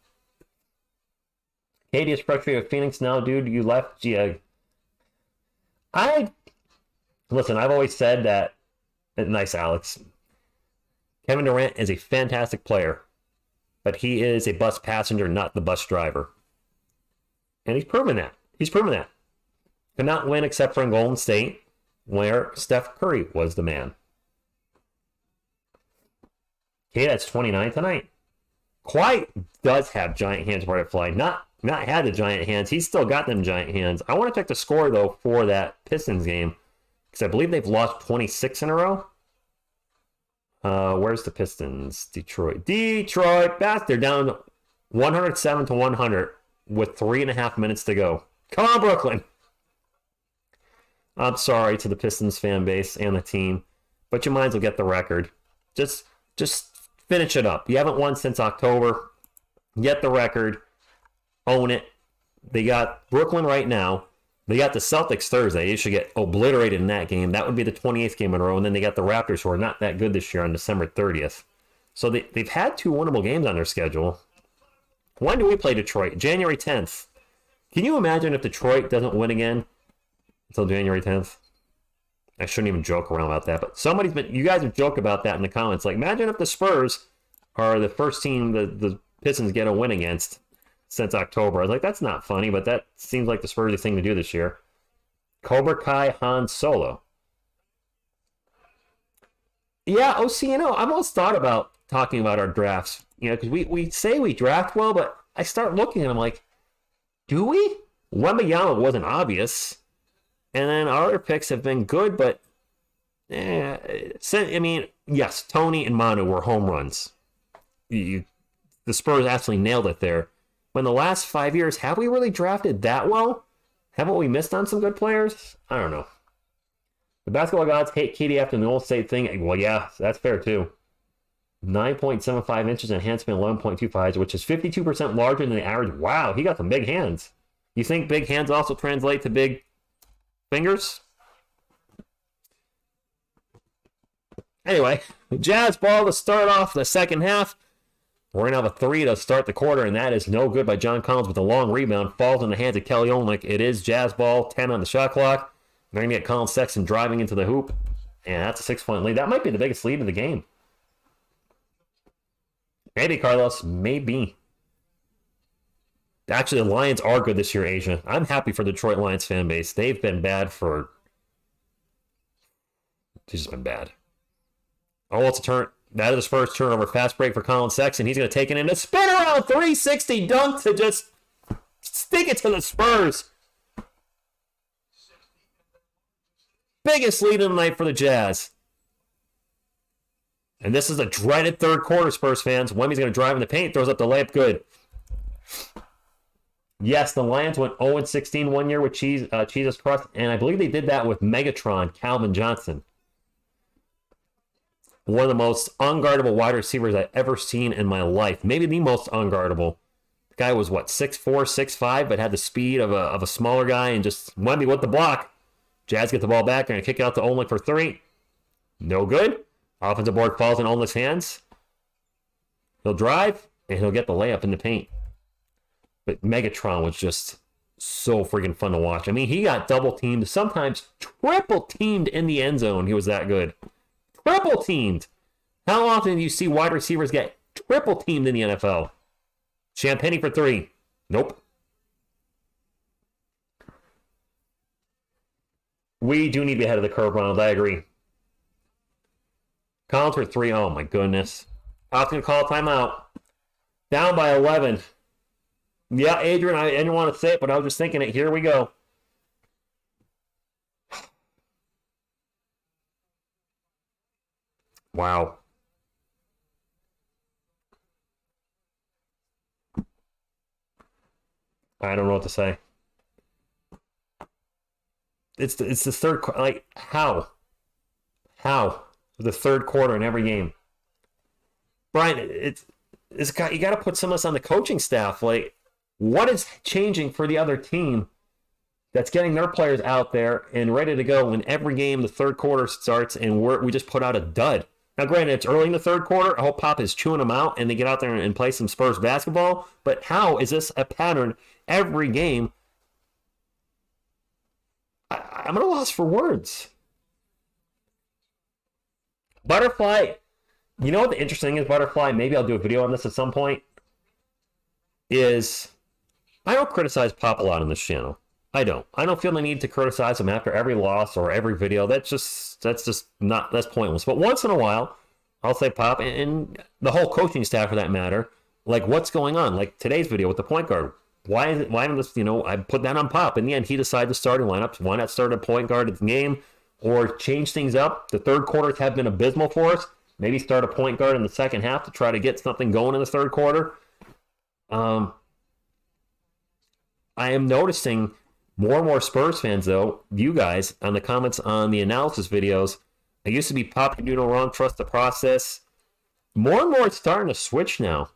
Katie is frustrated with Phoenix now, dude. You left. Yeah. Listen, I've always said that. Nice, Alex. Kevin Durant is a fantastic player, but he is a bus passenger, not the bus driver. And he's proven that. Could not win except for in Golden State, where Steph Curry was the man. Okay, that's 29 tonight. Kawhi does have giant hands for that fly. Not had the giant hands. He's still got them giant hands. I want to check the score, though, for that Pistons game, because I believe they've lost 26 in a row. Where's the Pistons? Detroit. They're down 107 to 100 with 3.5 minutes to go. Come on, Brooklyn. I'm sorry to the Pistons fan base and the team, but you might as well get the record. Just finish it up. You haven't won since October. Get the record. Own it. They got Brooklyn right now. They got the Celtics Thursday. They should get obliterated in that game. That would be the 28th game in a row. And then they got the Raptors, who are not that good this year, on December 30th. So they've had 2 winnable games on their schedule. When do we play Detroit? January 10th. Can you imagine if Detroit doesn't win again until January 10th? I shouldn't even joke around about that, but you guys have joked about that in the comments. Like, imagine if the Spurs are the first team the Pistons get a win against since October. I was like, that's not funny, but that seems like the Spurs' thing to do this year. Cobra Kai Han Solo. Yeah, OC, I've always thought about talking about our drafts, because we say we draft well, but I start looking and I'm like, do we? Wembanyama wasn't obvious. And then our other picks have been good, but yes, Tony and Manu were home runs. The Spurs absolutely nailed it there. But in the last 5 years, have we really drafted that well? Haven't we missed on some good players? I don't know. The basketball gods hate Katie after the Golden State thing. Well, yeah, that's fair too. 9.75 inches and hand span 11.25, which is 52% larger than the average. Wow, he got some big hands. You think big hands also translate to big fingers? Anyway, Jazz ball to start off the second half. We're going to have a 3 to start the quarter, and that is no good by John Collins with a long rebound. Falls in the hands of Kelly Olynyk. It is Jazz ball, 10 on the shot clock. They're going to get Colin Sexton driving into the hoop, and that's a 6-point lead. That might be the biggest lead of the game. Maybe, Carlos. Maybe. Actually, the Lions are good this year, Asia. I'm happy for the Detroit Lions fan base. They've been bad for... They've just been bad. Oh, it's a turn. That is his first turnover. Fast break for Colin Sexton. He's going to take it in. A spin around 360 dunk to just stick it to the Spurs. Biggest lead of the night for the Jazz. And this is a dreaded third quarter, Spurs fans. Wemby's going to drive in the paint. Throws up the layup. Good. Yes, the Lions went 0-16 one year with Jesus Crust. And I believe they did that with Megatron, Calvin Johnson. One of the most unguardable wide receivers I've ever seen in my life. Maybe the most unguardable. The guy was, 6'4", 6'5", but had the speed of a smaller guy and just Wemby with the block. Jazz get the ball back. They're going to kick it out to Olynyk for 3. No good. Offensive board falls in Olynyk's hands. He'll drive, and he'll get the layup in the paint. But Megatron was just so freaking fun to watch. I mean, he got double-teamed, sometimes triple-teamed in the end zone. He was that good. Triple teamed. How often do you see wide receivers get triple teamed in the NFL? Champagny for 3. Nope. We do need to be ahead of the curve, Ronald. I agree. Collins for 3. Oh my goodness. I was going to call a timeout. Down by 11. Yeah, Adrian, I didn't want to say it, but I was just thinking it. Here we go. Wow. I don't know what to say. It's the third, like, how? The third quarter in every game. Brian, you got to put some of this on the coaching staff. Like, what is changing for the other team that's getting their players out there and ready to go when every game the third quarter starts and we just put out a dud? Now, granted, it's early in the third quarter. I hope Pop is chewing them out and they get out there and play some Spurs basketball. But how is this a pattern every game? I'm at a loss for words. Butterfly, you know what the interesting thing is, Butterfly? Maybe I'll do a video on this at some point. Is I don't criticize Pop a lot on this channel. I don't feel the need to criticize him after every loss or every video. That's pointless. But once in a while, I'll say Pop and the whole coaching staff for that matter, like what's going on? Like today's video with the point guard. Why didn't this, I put that on Pop. In the end, he decided to start in lineups. Why not start a point guard at the game or change things up? The third quarters have been abysmal for us. Maybe start a point guard in the second half to try to get something going in the third quarter. I am noticing more and more Spurs fans, though, you guys, on the comments on the analysis videos, it used to be Pop can do no wrong, trust the process. More and more it's starting to switch now.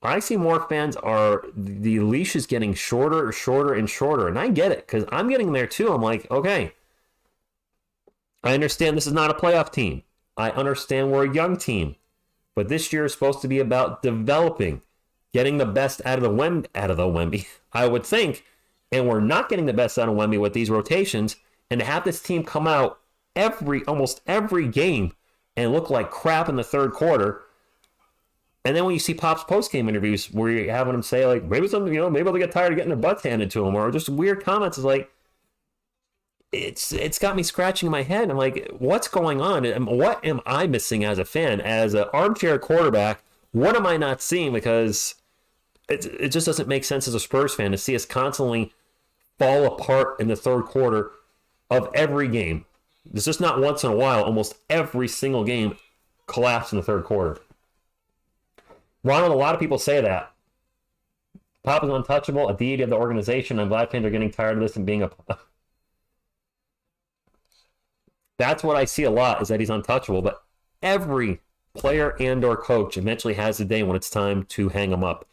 I see more fans the leash is getting shorter, and shorter. And I get it, because I'm getting there too. I'm like, okay, I understand this is not a playoff team. I understand we're a young team. But this year is supposed to be about developing, getting the best out of the Wemby, I would think. And we're not getting the best out of Wemby with these rotations. And to have this team come out almost every game and look like crap in the third quarter. And then when you see Pop's post-game interviews where you're having him say, like, maybe maybe they'll get tired of getting their butts handed to them, or just weird comments, is like, it's got me scratching my head. I'm like, what's going on? What am I missing as a fan? As an armchair quarterback, what am I not seeing? Because it just doesn't make sense as a Spurs fan to see us constantly fall apart in the third quarter of every game. It's just not once in a while. Almost every single game collapse in the third quarter. Ronald, a lot of people say that. Pop is untouchable, a deity of the organization. I'm glad fans are getting tired of this and being a... That's what I see a lot, is that he's untouchable. But every player and or coach eventually has a day when it's time to hang him up.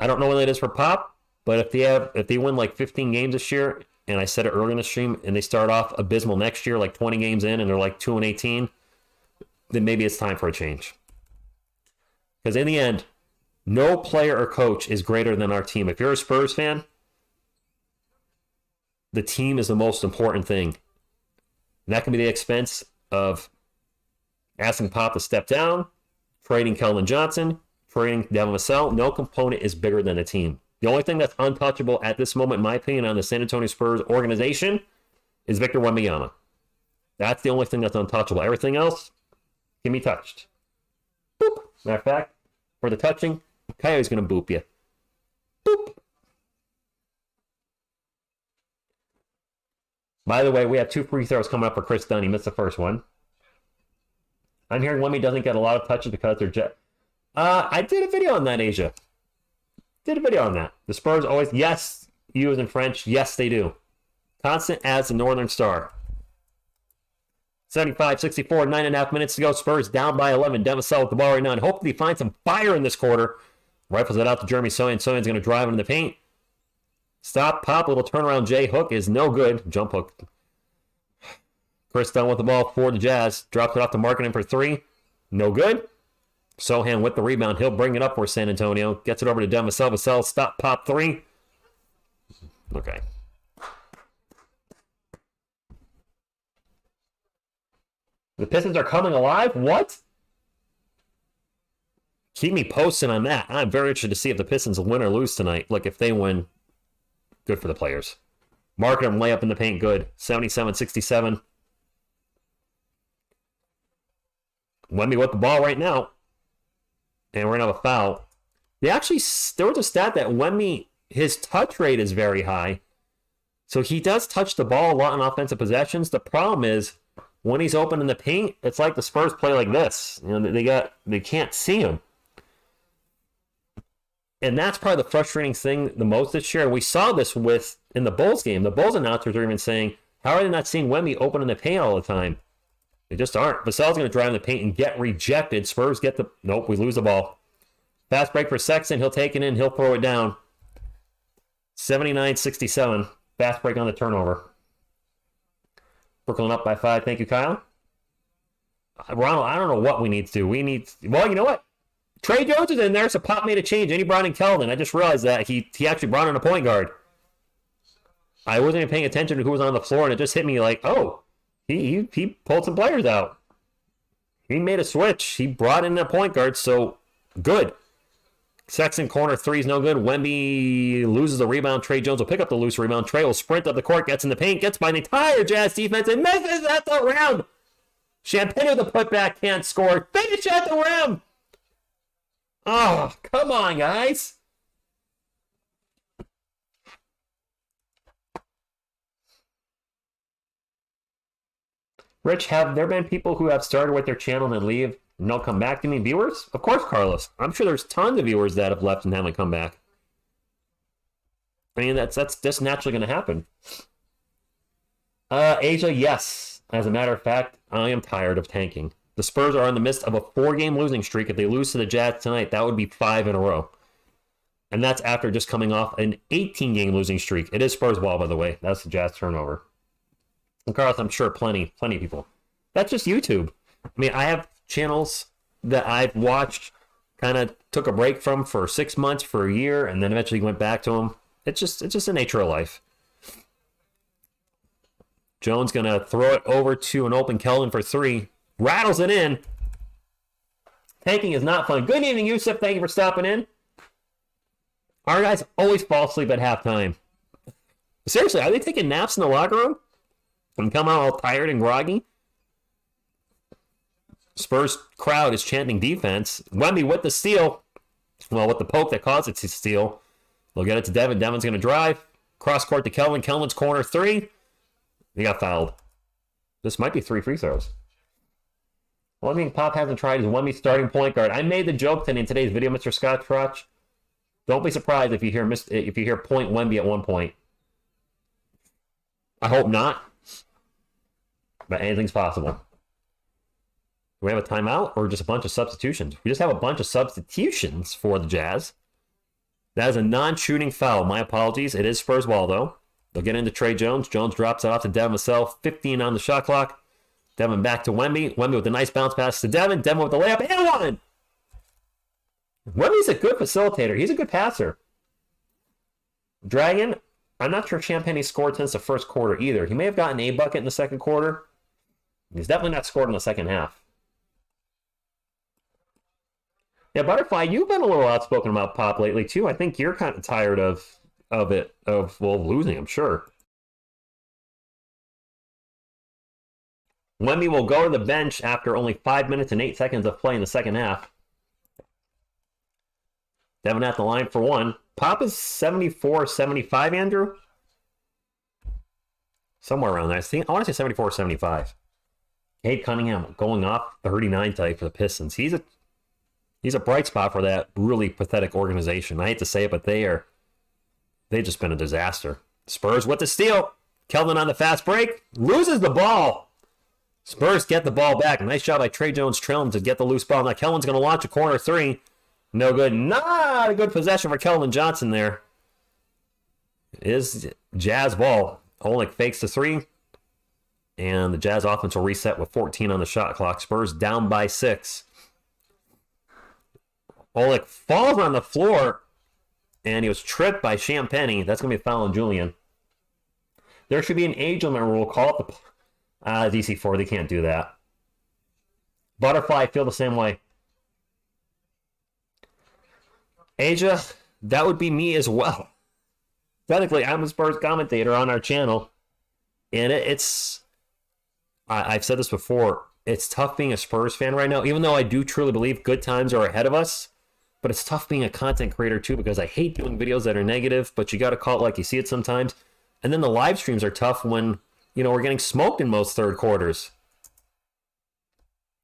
I don't know what it is for Pop, but if they win like 15 games this year, and I said it earlier in the stream, and they start off abysmal next year, like 20 games in, and they're like 2-18, then maybe it's time for a change. Because in the end, no player or coach is greater than our team. If you're a Spurs fan, the team is the most important thing. And that can be the expense of asking Pop to step down, trading Keldon Johnson, trading Devin Vassell. No component is bigger than the team. The only thing that's untouchable at this moment, in my opinion, on the San Antonio Spurs organization is Victor Wembanyama. That's the only thing that's untouchable. Everything else can be touched. Boop. Matter of fact, for the touching, Coyote's going to boop you. Boop. By the way, we have 2 free throws coming up for Chris Dunn. He missed the first one. I'm hearing Wemby doesn't get a lot of touches because they're jet. I did a video on that, Asia. Did a video on that. The Spurs always, yes, you as in French, yes, they do. Constant as the Northern Star. 75-64, 9.5 minutes to go. Spurs down by 11. Devin Vassell with the ball right now. And hopefully he finds some fire in this quarter. Rifles it out to Jeremy Sohan. Sohan's going to drive into the paint. Stop, pop, little turnaround J hook is no good. Jump hook. Chris Dunn with the ball for the Jazz. Drops it off to Markkanen for 3. No good. Sohan with the rebound. He'll bring it up for San Antonio. Gets it over to Devin Vassell. Vassell, stop, pop, 3. Okay. The Pistons are coming alive? What? Keep me posted on that. I'm very interested to see if the Pistons win or lose tonight. Look, if they win, good for the players. Markkanen layup in the paint, good. 77-67. Wemby with the ball right now. And we're going to have a foul. There was a stat that Wemby, his touch rate is very high. So he does touch the ball a lot in offensive possessions. The problem is, when he's open in the paint, it's like the Spurs play like this. You know, they can't see him. And that's probably the frustrating thing the most this year. And we saw this in the Bulls game. The Bulls announcers are even saying, how are they not seeing Wemby open in the paint all the time? They just aren't. Vassell's going to drive in the paint and get rejected. Spurs get the... Nope, we lose the ball. Fast break for Sexton. He'll take it in. He'll throw it down. 79-67. Fast break on the turnover. Brooklyn up by 5. Thank you, Kyle. Ronald, I don't know what we need to do. We need... Well, you know what? Trey Jones is in there, so Pop made a change. And he brought in Keldon. I just realized that. He actually brought in a point guard. I wasn't even paying attention to who was on the floor, and it just hit me like, oh, he pulled some players out. He made a switch. He brought in a point guard, so good. Sexton corner 3 is no good. Wemby loses the rebound. Trey Jones will pick up the loose rebound. Trey will sprint up the court, gets in the paint, gets by the entire Jazz defense, and misses at the rim. Champagne with the putback, can't score. Finish at the rim. Oh, come on, guys. Rich, have there been people who have started with their channel and then leave and don't come back to me? Viewers? Of course, Carlos. I'm sure there's tons of viewers that have left and haven't come back. I mean, that's just naturally going to happen. Asia, yes. As a matter of fact, I am tired of tanking. The Spurs are in the midst of a 4-game losing streak. If they lose to the Jazz tonight, that would be 5 in a row. And that's after just coming off an 18-game losing streak. It is Spurs ball, by the way. That's the Jazz turnover. And Carlos, I'm sure plenty of people. That's just YouTube. I mean, I have channels that I've watched, kind of took a break from for 6 months, for a year, and then eventually went back to them. It's just the nature of life. Jones going to throw it over to an open Keldon for 3. Rattles it in. Tanking is not fun. Good evening, Yusuf. Thank you for stopping in. Our guys always fall asleep at halftime. Seriously, are they taking naps in the locker room and come out all tired and groggy? Spurs crowd is chanting defense. Wemby with the steal. Well, with the poke that caused it to steal. They'll get it to Devin. Devin's going to drive. Cross court to Keldon. Keldon's corner 3. He got fouled. This might be 3 free throws. One thing Pop hasn't tried is Wemby starting point guard. I made the joke in today's video, Mr. Scott Crotch. Don't be surprised if you hear point Wemby at one point. I hope not. But anything's possible. Do we have a timeout or just a bunch of substitutions? We just have a bunch of substitutions for the Jazz. That is a non-shooting foul. My apologies. It is Spurs ball, though. They'll get into Trey Jones. Jones drops it off to Devin Vassell. 15 on the shot clock. Devin back to Wemby. Wemby with a nice bounce pass to Devin. Devin with the layup and 1. Wemby's a good facilitator. He's a good passer. Dragon, I'm not sure Champagne scored since the first quarter either. He may have gotten a bucket in the second quarter. He's definitely not scored in the second half. Yeah, Butterfly, you've been a little outspoken about Pop lately too. I think you're kind of tired of losing, I'm sure. Wemby will go to the bench after only 5 minutes and 8 seconds of play in the second half. Devin at the line for 1. Pop is 74-75, Andrew? Somewhere around there. I want to say 74-75. Cade Cunningham going off 39 type for the Pistons. He's a bright spot for that really pathetic organization. I hate to say it, but they've just been a disaster. Spurs with the steal. Keldon on the fast break. Loses the ball. Spurs get the ball back. Nice job by Trey Jones trailing to get the loose ball. Now Keldon's going to launch a corner 3. No good. Not a good possession for Keldon Johnson there. It is Jazz ball. Olynyk fakes the 3. And the Jazz offense will reset with 14 on the shot clock. Spurs down by 6. Olynyk falls on the floor. And he was tripped by Champagne. That's going to be a foul on Julian. There should be an age limit rule. Call it the... DC4, they can't do that. Butterfly, feel the same way. Asia, that would be me as well. Technically, I'm a Spurs commentator on our channel. And I've said this before, it's tough being a Spurs fan right now, even though I do truly believe good times are ahead of us. But it's tough being a content creator too, because I hate doing videos that are negative, but you got to call it like you see it sometimes. And then the live streams are tough when... we're getting smoked in most third quarters.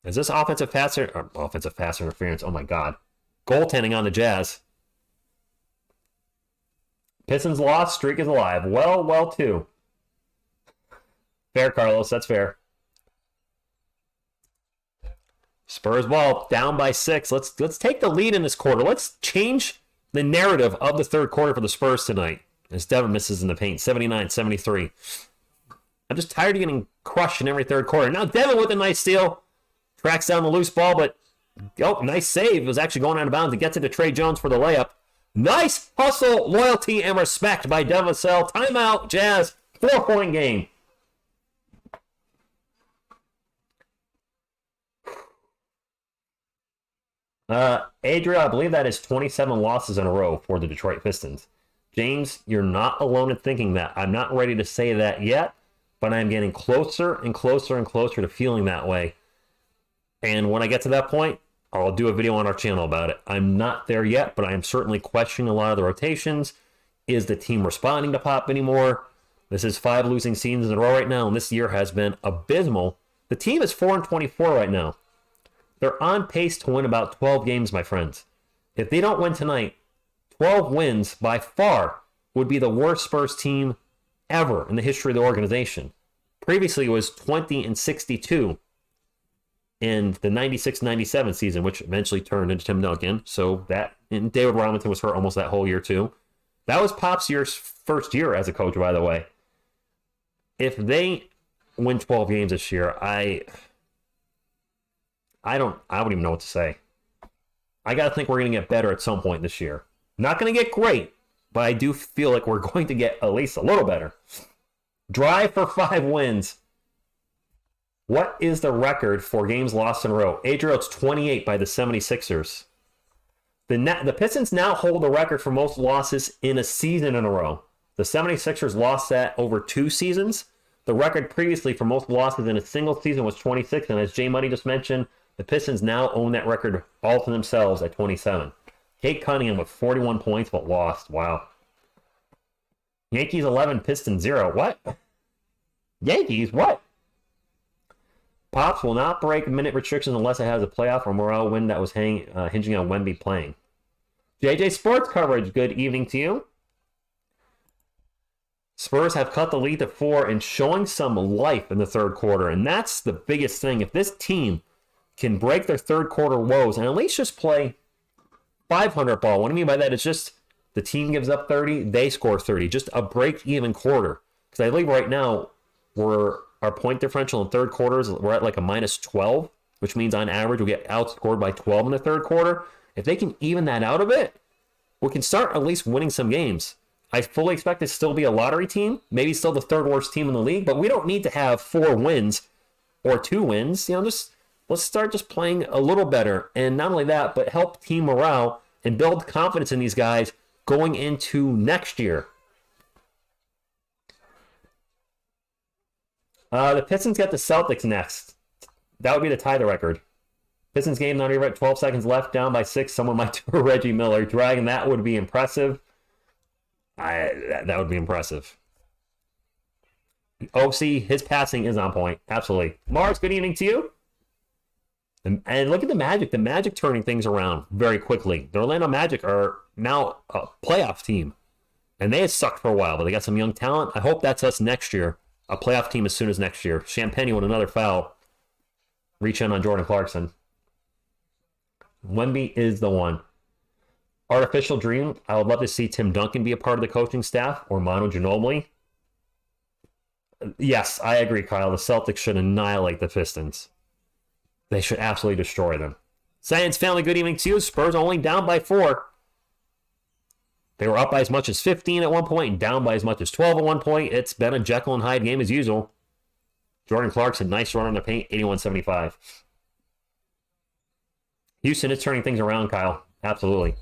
Is this offensive pass interference? Oh my God. Goaltending on the Jazz. Pistons lost. Streak is alive. Well, too. Fair, Carlos. That's fair. Spurs ball, down by 6. Let's take the lead in this quarter. Let's change the narrative of the third quarter for the Spurs tonight. As Devin misses in the paint, 79-73. I'm just tired of getting crushed in every third quarter. Now Devin with a nice steal. Tracks down the loose ball, but nice save. It was actually going out of bounds. It gets it to Trey Jones for the layup. Nice hustle, loyalty, and respect by Devin Vassell. Timeout, Jazz. 4-point game. Adriel, I believe that is 27 losses in a row for the Detroit Pistons. James, you're not alone in thinking that. I'm not ready to say that yet, but I'm getting closer and closer and closer to feeling that way. And when I get to that point, I'll do a video on our channel about it. I'm not there yet, but I am certainly questioning a lot of the rotations. Is the team responding to Pop anymore? This is 5 losing seasons in a row right now, and this year has been abysmal. The team is 4-24 right now. They're on pace to win about 12 games, my friends. If they don't win tonight, 12 wins by far would be the worst Spurs team ever in the history of the organization. Previously, it was 20-62 in the 96-97 season, which eventually turned into Tim Duncan. So that, and David Robinson was hurt almost that whole year too. That was Pop's first year as a coach, by the way. If they win 12 games this year, I don't even know what to say. I got to think we're going to get better at some point this year. Not going to get great, but I do feel like we're going to get at least a little better. Drive for 5 wins. What is the record for games lost in a row? Adriel, it's 28 by the 76ers. The Pistons now hold the record for most losses in a season in a row. The 76ers lost that over 2 seasons. The record previously for most losses in a single season was 26, and as Jay Money just mentioned, the Pistons now own that record all to themselves at 27. Kate Cunningham with 41 points but lost. Wow. Yankees 11, Pistons 0. What? Yankees? What? Pops will not break minute restrictions unless it has a playoff or morale win that was hinging on Wemby playing. JJ Sports coverage, good evening to you. Spurs have cut the lead to 4 and showing some life in the third quarter, and that's the biggest thing. If this team can break their third quarter woes and at least just play 500 ball, what I mean by that is just the team gives up 30, they score 30, just a break-even quarter. Because I believe right now our point differential in third quarters, we're at like a -12, which means on average we get outscored by 12 in the third quarter. If they can even that out a bit, we can start at least winning some games. I fully expect it to still be a lottery team, maybe still the third worst team in the league, but we don't need to have 4 wins or 2 wins. Just let's start just playing a little better. And not only that, but help team morale and build confidence in these guys going into next year. The Pistons get the Celtics next. That would be to tie the record. Pistons game not even at 12 seconds left, down by 6. Someone might do a Reggie Miller drag, and that would be impressive. That would be impressive. OC, his passing is on point. Absolutely. Mars, good evening to you. And look at the Magic. The Magic turning things around very quickly. The Orlando Magic are now a playoff team. And they had sucked for a while, but they got some young talent. I hope that's us next year. A playoff team as soon as next year. Champagne with another foul. Reach in on Jordan Clarkson. Wemby is the one. Artificial dream. I would love to see Tim Duncan be a part of the coaching staff or Manu Ginobili. Yes, I agree, Kyle. The Celtics should annihilate the Pistons. They should absolutely destroy them. Science family, good evening to you. Spurs only down by 4. They were up by as much as 15 at one point and down by as much as 12 at one point. It's been a Jekyll and Hyde game as usual. Jordan Clarkson, nice run on the paint, 81-75. Houston is turning things around, Kyle. Absolutely.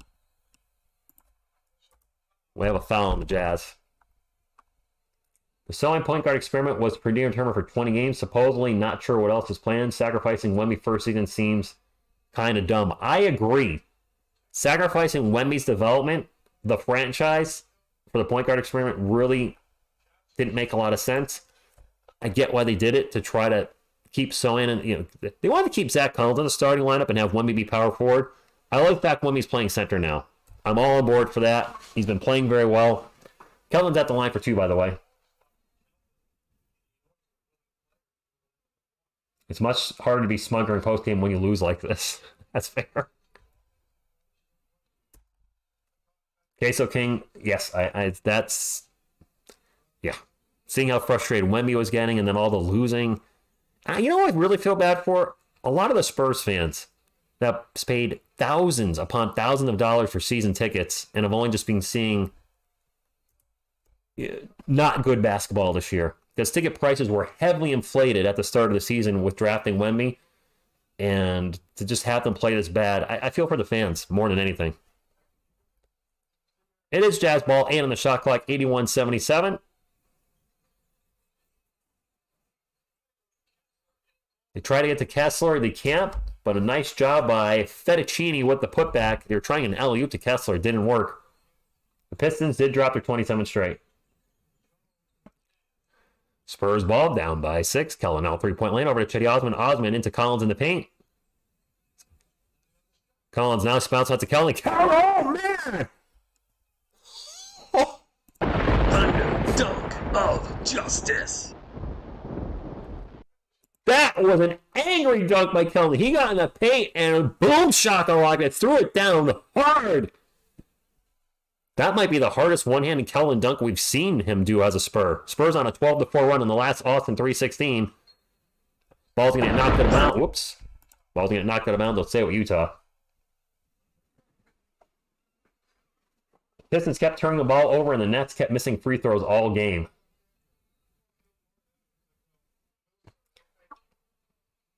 We have a foul on the Jazz. The selling point guard experiment was predetermined for 20 games. Supposedly, not sure what else is planned. Sacrificing Wemby first season seems kind of dumb. I agree. Sacrificing Wemby's development, the franchise, for the point guard experiment really didn't make a lot of sense. I get why they did it, to try to keep Sohan, and they wanted to keep Zach Collins in the starting lineup and have Wemby be power forward. I like the fact Wemby's playing center now. I'm all on board for that. He's been playing very well. Kelvin's at the line for 2, by the way. It's much harder to be smug during postgame when you lose like this. That's fair. Queso King, yes, that's yeah. Seeing how frustrated Wemby was getting, and then all the losing. You know what I really feel bad for? A lot of the Spurs fans that paid thousands upon thousands of dollars for season tickets and have only just been seeing not good basketball this year. Because ticket prices were heavily inflated at the start of the season with drafting Wemby, and to just have them play this bad, I feel for the fans more than anything. It is Jazz ball, 8 on the shot clock, 81-77. They try to get to Kessler, they can't, but a nice job by Fettuccini with the putback. They were trying an alley-oop to Kessler, it didn't work. The Pistons did drop their 27 straight. Spurs ball down by 6. Kellen out 3-point lane over to Chetty Osman. Osman into Collins in the paint. Collins now spouts out to Kellen. Oh, man! Thunder dunk of justice. That was an angry dunk by Kellen. He got in the paint and boom, shaka rocket, threw it down hard. That might be the hardest one-handed Kellen dunk we've seen him do as a Spur. Spurs on a 12-4 run in the last Austin 3:16. Ball's going to get knocked out of bounds. Whoops. Ball's going to get knocked out of bounds. Let's say with Utah. Pistons kept turning the ball over, and the Nets kept missing free throws all game.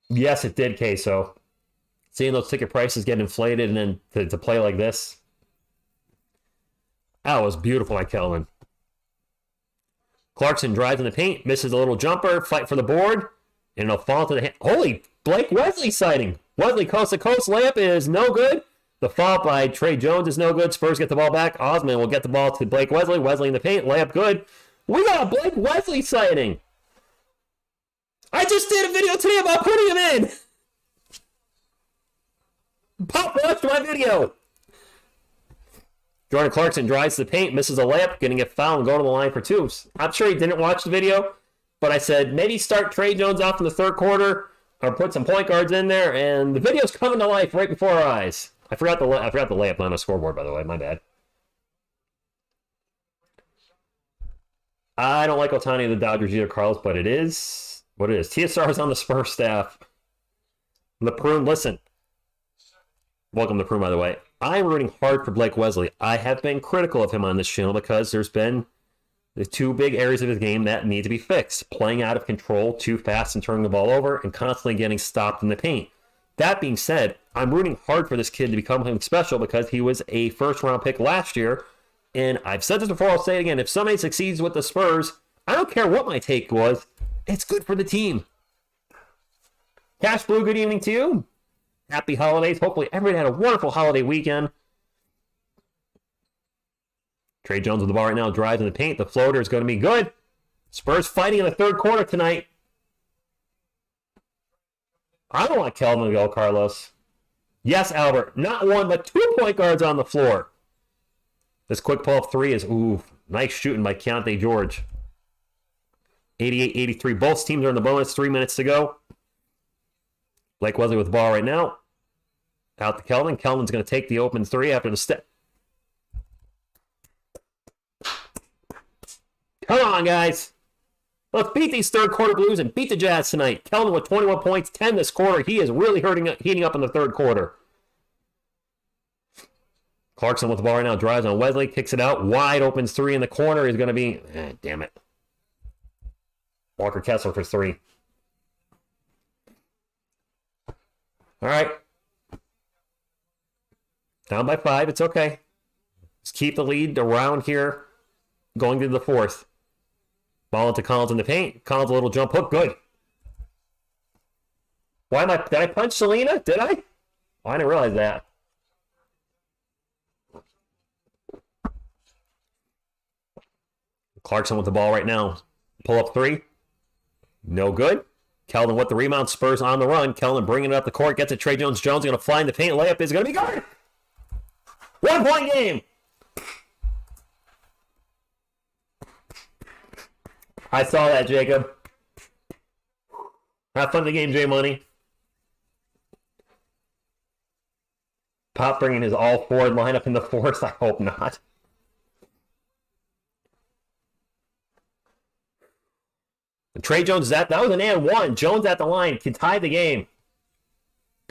Yes, it did, Queso. Seeing those ticket prices get inflated and then to play like this. That was beautiful by Kellen. Clarkson drives in the paint, misses a little jumper, fight for the board, and it'll fall to the hand. Holy, Blake Wesley sighting. Wesley coast to coast layup is no good. The fall by Trey Jones is no good. Spurs get the ball back. Osman will get the ball to Blake Wesley. Wesley in the paint, layup good. We got a Blake Wesley sighting. I just did a video today about putting him in. Pop watched my video. Jordan Clarkson drives the paint, misses a layup, getting a foul and going to the line for 2. I'm sure he didn't watch the video, but I said maybe start Trey Jones off in the third quarter or put some point guards in there, and the video's coming to life right before our eyes. I forgot the layup on the scoreboard, by the way. My bad. I don't like Otani of the Dodgers either, Carlos, but it is what it is. TSR is on the Spurs staff. LePrune, listen. Welcome to LePrune, by the way. I'm rooting hard for Blake Wesley. I have been critical of him on this channel because there's been the 2 big areas of his game that need to be fixed. Playing out of control too fast and turning the ball over and constantly getting stopped in the paint. That being said, I'm rooting hard for this kid to become something special because he was a first-round pick last year. And I've said this before, I'll say it again. If somebody succeeds with the Spurs, I don't care what my take was. It's good for the team. Cash Blue, good evening to you. Happy holidays. Hopefully everybody had a wonderful holiday weekend. Trey Jones with the ball right now, drives in the paint. The floater is going to be good. Spurs fighting in the third quarter tonight. I don't want Kelvin to go, Carlos. Yes, Albert. Not 1, but 2 point guards on the floor. This quick pull-up 3 is, ooh, nice shooting by Keontae George. 88-83. Both teams are in the bonus. 3 minutes to go. Blake Wesley with the ball right now. Out to Kelvin. Kelvin's going to take the open 3 after the step. Come on, guys. Let's beat these third quarter Blues and beat the Jazz tonight. Kelvin with 21 points, 10 this quarter. He is really heating up in the third quarter. Clarkson with the ball right now. Drives on Wesley. Kicks it out. Wide open 3 in the corner is going to be... damn it. Walker Kessler for 3. All right. Down by 5. It's okay. Just keep the lead around here going to the fourth. Ball into Collins in the paint. Collins a little jump hook. Good. Why am I... Did I punch Selena? Did I? Oh, I didn't realize that. Clarkson with the ball right now. Pull up 3. No good. Keldon with the rebound. Spurs on the run. Keldon bringing it up the court. Gets it. Trey Jones. Jones going to fly in the paint. Layup is going to be good. 1 point game. I saw that, Jacob. All Have fun in the game, J Money. Pop bringing his all-forward lineup in the fourth? I hope not. And Trey Jones, that was an and one. Jones at the line can tie the game.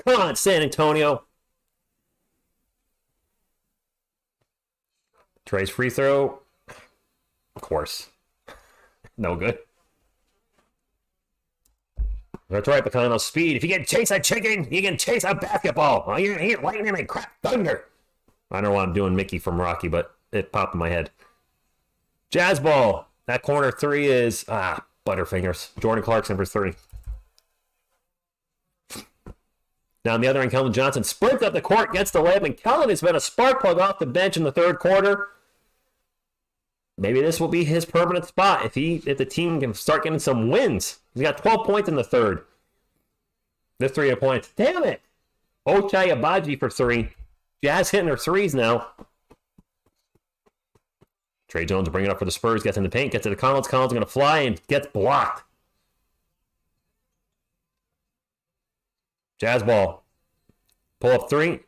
Come on, San Antonio. Trey's free throw. Of course. No good. That's right, Bacano. Speed. If you can chase a chicken, you can chase a basketball. Oh, you're here lightning and crap thunder. I don't know what I'm doing Mickey from Rocky, but it popped in my head. Jazz ball. That corner three is butterfingers. Jordan Clarkson for three. Down the other end, Kellen Johnson sprints up the court, gets the layup, and Kellen has been a spark plug off the bench in the third quarter. Maybe this will be his permanent spot if the team can start getting some wins. He's got 12 points in the third. This 3 points. Damn it! Ochai Abaji for three. Jazz hitting their threes now. Trey Jones will bring it up for the Spurs. Gets in the paint. Gets to the Collins. Collins going to fly and gets blocked. Jazz ball. Pull up three.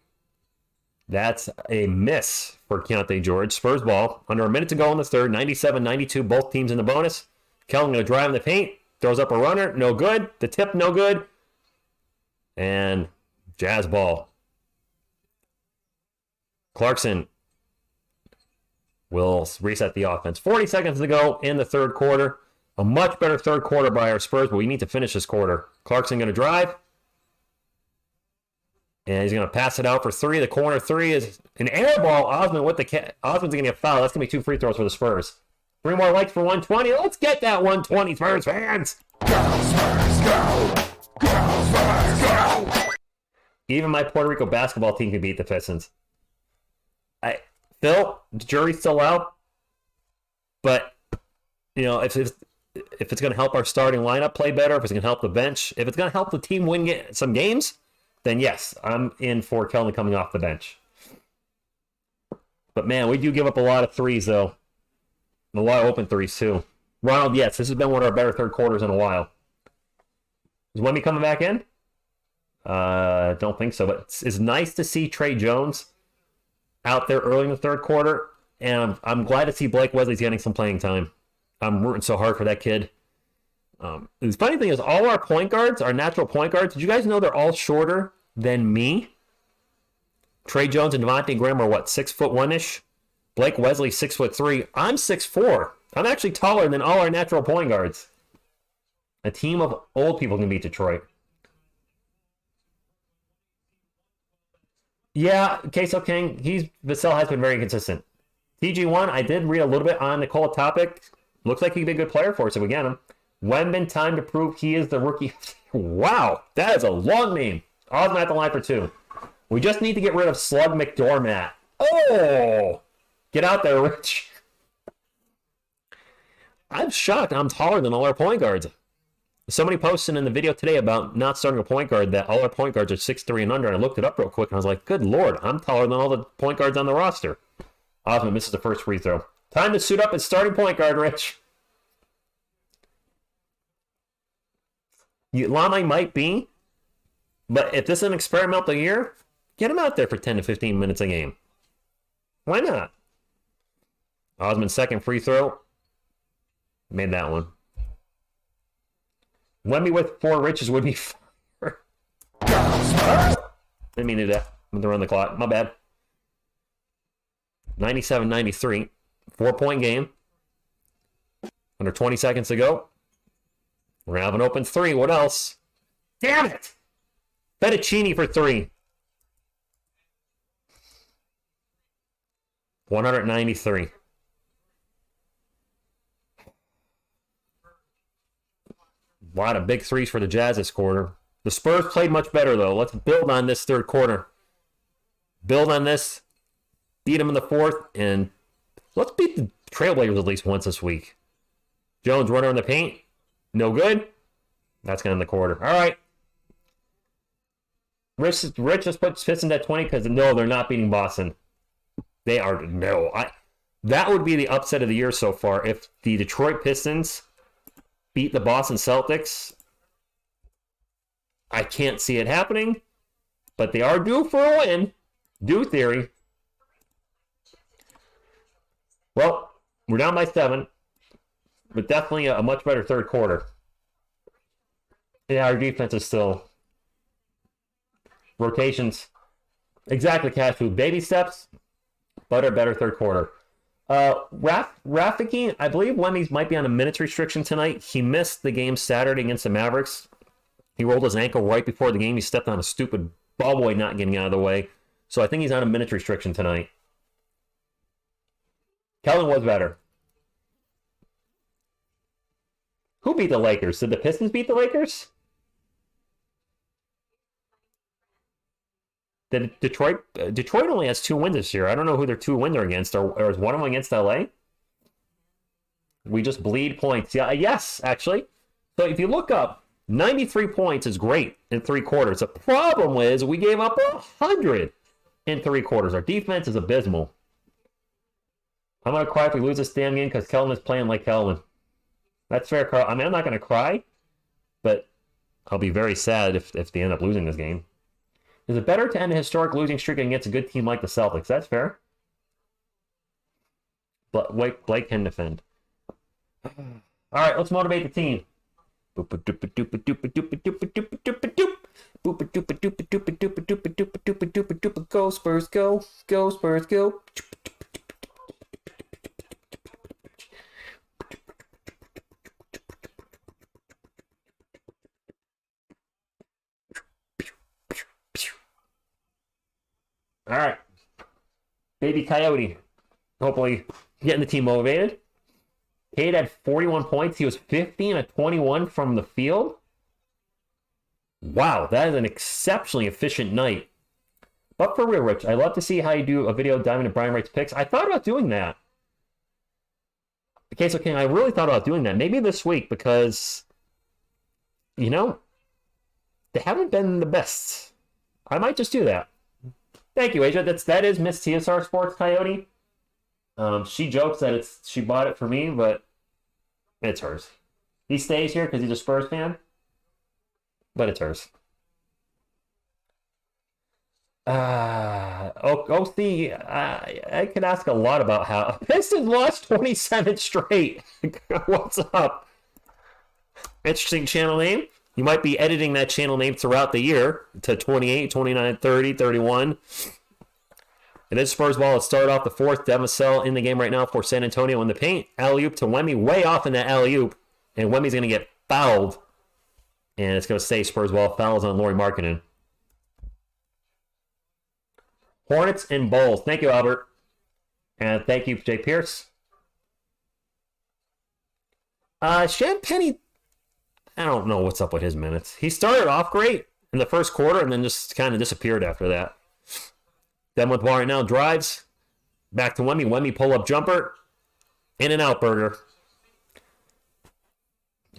That's a miss for Keontae George. Spurs ball. Under a minute to go in the third. 97-92. Both teams in the bonus. Kellen going to drive in the paint. Throws up a runner. No good. The tip, no good. And Jazz ball. Clarkson will reset the offense. 40 seconds to go in the third quarter. A much better third quarter by our Spurs, but we need to finish this quarter. Clarkson going to drive. And he's going to pass it out for three. The corner three is an air ball. Osmond with the Osmond's going to get fouled. That's going to be 2 free throws for the Spurs. 3 more likes for 120. Let's get that 120, Spurs fans. Go, Spurs, go! Go, Spurs, go! Even my Puerto Rico basketball team can beat the Pistons. Phil, the jury's still out. But, you know, if it's going to help our starting lineup play better, if it's going to help the bench, if it's going to help the team win some games, then yes, I'm in for Kellen coming off the bench. But man, we do give up a lot of threes, though. A lot of open threes, too. Ronald, yes, this has been one of our better third quarters in a while. Is Wemby coming back in? Don't think so, but it's nice to see Trey Jones out there early in the third quarter, and I'm glad to see Blake Wesley's getting some playing time. I'm rooting so hard for that kid. The funny thing is, all our point guards, our natural point guards, did you guys know they're all shorter than me? Trey Jones and Devontae Graham are, 6'1"-ish? Blake Wesley, 6'3". I'm 6'4". I'm actually taller than all our natural point guards. A team of old people can beat Detroit. Yeah, Queso King, Vassell has been very consistent. TG1, I did read a little bit on Nikola Topic. Looks like he could be a good player for us if we get him. Wemben, time to prove he is the rookie. Wow, that is a long name. Osmond at the line for 2. We just need to get rid of Slug McDormat. Oh! Get out there, Rich. I'm shocked I'm taller than all our point guards. Somebody posted in the video today about not starting a point guard that all our point guards are 6'3" and under, and I looked it up real quick, and I was like, good lord, I'm taller than all the point guards on the roster. Osmond misses the first free throw. Time to suit up as starting point guard, Rich. Lama might be, but if this is an experimental year, get him out there for 10 to 15 minutes a game. Why not? Osmond's second free throw. Made that one. Wemby with 4 riches would be fire. Didn't mean to do that. I'm going to run the clock. My bad. 97-93. 4-point game. Under 20 seconds to go. We're going to have an open 3. What else? Damn it! Fettuccine for 3. 193. A lot of big threes for the Jazz this quarter. The Spurs played much better, though. Let's build on this third quarter. Build on this. Beat them in the fourth. And let's beat the Trailblazers at least once this week. Jones, runner in the paint. No good. That's going to end the quarter. All right. Rich just puts Pistons at 20 because, no, they're not beating Boston. They are, no. That would be the upset of the year so far. If the Detroit Pistons beat the Boston Celtics, I can't see it happening, but they are due for a win. Due theory. Well, we're down by 7, but definitely a much better third quarter. Yeah, our defense is still rotations. Exactly, Cash Food. Baby steps, but a better third quarter. Rafiki, I believe Wemby's might be on a minutes restriction tonight. He missed the game Saturday against the Mavericks. He rolled his ankle right before the game. He stepped on a stupid ball boy not getting out of the way. So I think he's on a minutes restriction tonight. Kellen was better. Who beat the Lakers? Did the Pistons beat the Lakers? Detroit only has 2 wins this year. I don't know who their 2 wins are against, or is one of them against LA? We just bleed points. Yeah, yes, actually. So if you look up, 93 points is great in 3 quarters. The problem is we gave up 100 in 3 quarters. Our defense is abysmal. I'm going to cry if we lose this damn game because Kelvin is playing like Kelvin. That's fair, Carl. I mean, I'm not going to cry, but I'll be very sad if they end up losing this game. Is it better to end a historic losing streak against a good team like the Celtics? That's fair. But Blake can defend. All right, let's motivate the team. Go Spurs, go. Go Spurs, go. All right. Baby Coyote. Hopefully getting the team motivated. Cade had 41 points. He was 15 of 21 from the field. Wow, that is an exceptionally efficient night. But for real, Rich, I'd love to see how you do a video diving into Brian Wright's picks. I thought about doing that. Okay, so King, I really thought about doing that. Maybe this week because, you know, they haven't been the best. I might just do that. Thank you, Asia. That is Miss TSR Sports Coyote. She jokes that she bought it for me, but it's hers. He stays here because he's a Spurs fan, but it's hers. OC, I could ask a lot about how Pistons lost 27 straight. What's up? Interesting channel name. You might be editing that channel name throughout the year to 28, 29, 30, 31. It is Spurs ball. It started off the 4th. Devasell in the game right now for San Antonio in the paint. Alley-oop to Wemby. Way off in that alley-oop. And Wemby's going to get fouled. And it's going to stay Spurs ball. Fouls on Lauri Markkanen. Hornets and Bulls. Thank you, Albert. And thank you, Jay Pierce. Champagne, I don't know what's up with his minutes. He started off great in the first quarter and then just kind of disappeared after that. Then with ball right now, drives. Back to Wemby. Wemby pull-up jumper. In and out burger.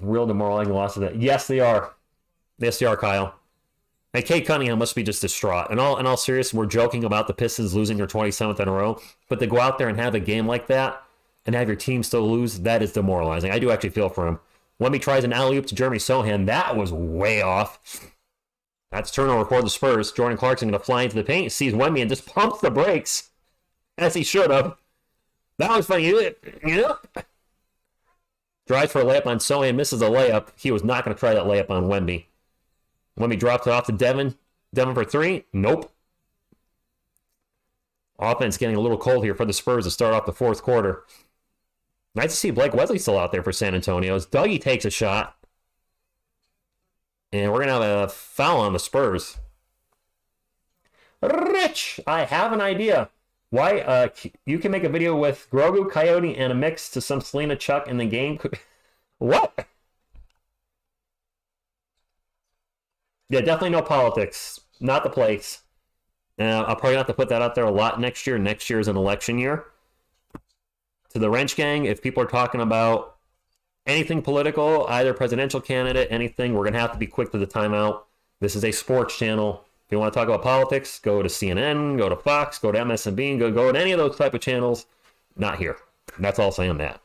Real demoralizing losses. That yes, they are. Yes, they are, Kyle. And Kate Cunningham must be just distraught. In all seriousness, we're joking about the Pistons losing their 27th in a row. But to go out there and have a game like that and have your team still lose, that is demoralizing. I do actually feel for him. Wemby tries an alley-oop to Jeremy Sohan. That was way off. That's turnover for the Spurs. Jordan Clarkson going to fly into the paint, sees Wemby, and just pumps the brakes, as he should have. That was funny. You know? Drives for a layup on Sohan, misses a layup. He was not going to try that layup on Wemby. Wemby drops it off to Devin. Devin for 3. Nope. Offense getting a little cold here for the Spurs to start off the 4th quarter. Nice to see Blake Wesley still out there for San Antonio. As Dougie takes a shot. And we're going to have a foul on the Spurs. Rich, I have an idea. Why? You can make a video with Grogu, Coyote, and a mix to some Selena Chuck in the game. What? Yeah, definitely no politics. Not the place. I'll probably have to put that out there a lot next year. Next year is an election year. To the Wrench Gang, if people are talking about anything political, either presidential candidate, anything, we're going to have to be quick to the timeout. This is a sports channel. If you want to talk about politics, go to CNN, go to Fox, go to MSNBC, go to any of those type of channels. Not here. That's all saying that.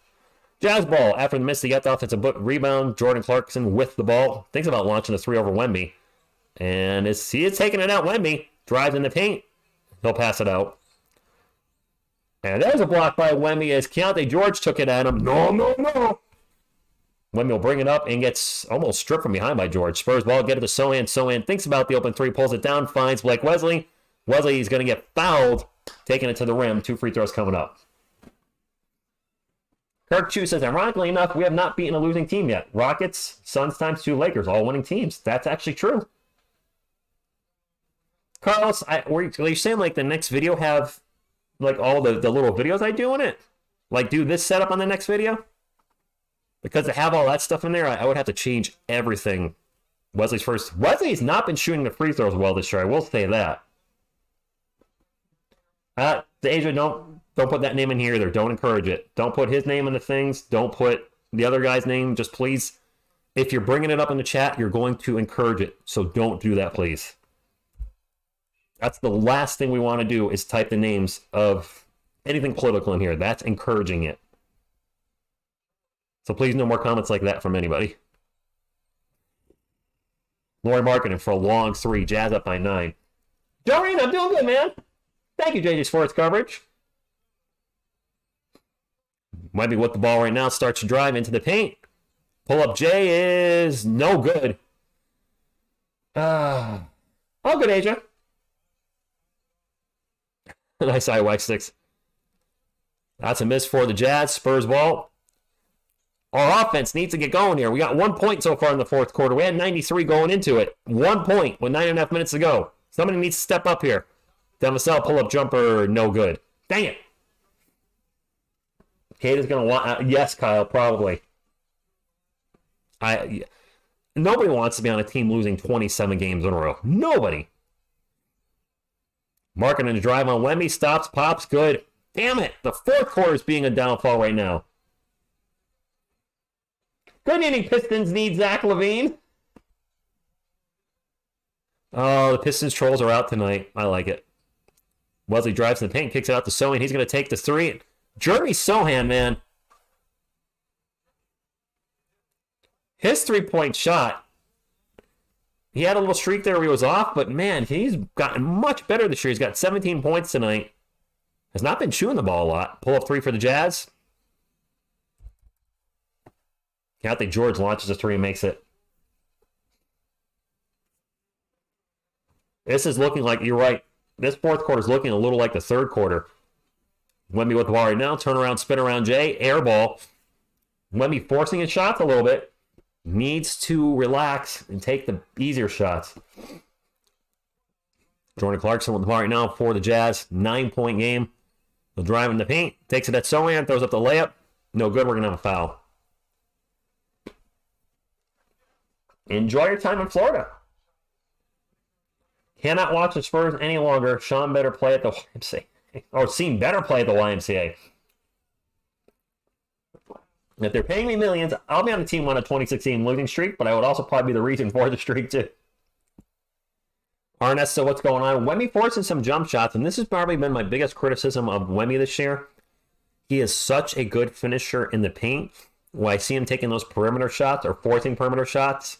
Jazz ball. After the miss, they get the offensive rebound. Jordan Clarkson with the ball. Thinks about launching a 3 over Wemby. And he is taking it out. Wemby drives in the paint. He'll pass it out. And there's a block by Wemby as Keontae George took it at him. No. Wemby will bring it up and gets almost stripped from behind by George. Spurs ball, get it to Sohan. Sohan thinks about the open three, pulls it down, finds Blake Wesley. Wesley is going to get fouled, taking it to the rim. 2 free throws coming up. Kirk Chu says, ironically enough, we have not beaten a losing team yet. Rockets, Suns times 2, Lakers, all winning teams. That's actually true. Carlos, are you saying like the next video have like all the little videos I do in it? Like do this setup on the next video? Because to have all that stuff in there, I would have to change everything. Wesley's not been shooting the free throws well this year. I will say that. Asia, don't put that name in here either. Don't encourage it. Don't put his name in the things. Don't put the other guy's name. Just please, if you're bringing it up in the chat, you're going to encourage it. So don't do that, please. That's the last thing we want to do is type the names of anything political in here. That's encouraging it. So please no more comments like that from anybody. Lori Marketing for a long 3. Jazz up by 9. Dorian, I'm doing good, man. Thank you, Jazz.Sports coverage. Might be with the ball right now. Starts to drive into the paint. Pull up J is no good. All good, Asia. Nice IY 6. That's a miss for the Jazz. Spurs ball. Our offense needs to get going here. We got 1 point so far in the fourth quarter. We had 93 going into it. 1 point with 9.5 minutes to go. Somebody needs to step up here. Demasel pull-up jumper, no good. Dang it. Kate is going to want... yes, Kyle, probably. Nobody wants to be on a team losing 27 games in a row. Nobody. Marking a drive on Wemby. Stops, pops, good. Damn it. The fourth quarter is being a downfall right now. Good inning, Pistons need Zach LaVine. Oh, the Pistons trolls are out tonight. I like it. Wesley drives in the paint, kicks it out to Sohan. He's going to take the 3. Jeremy Sohan, man. His 3-point shot. He had a little streak there where he was off, but man, he's gotten much better this year. He's got 17 points tonight. Has not been shooting the ball a lot. Pull up 3 for the Jazz. Keontae George launches a 3 and makes it. This is looking like, you're right, this fourth quarter is looking a little like the third quarter. Wemby with the ball right now. Turn around, spin around Jay. Air ball. Wemby forcing his shots a little bit. Needs to relax and take the easier shots. Jordan Clarkson with the ball right now for the Jazz. 9-point game. He'll drive in the paint. Takes it at Sohan. Throws up the layup. No good. We're going to have a foul. Enjoy your time in Florida. Cannot watch the Spurs any longer. Sean better play at the YMCA. Or Sean better play at the YMCA. If they're paying me millions, I'll be on the team on a 2016 losing streak, but I would also probably be the reason for the streak too. Arnett, so what's going on? Wemby forcing some jump shots, and this has probably been my biggest criticism of Wemby this year. He is such a good finisher in the paint. When I see him taking those perimeter shots or forcing perimeter shots,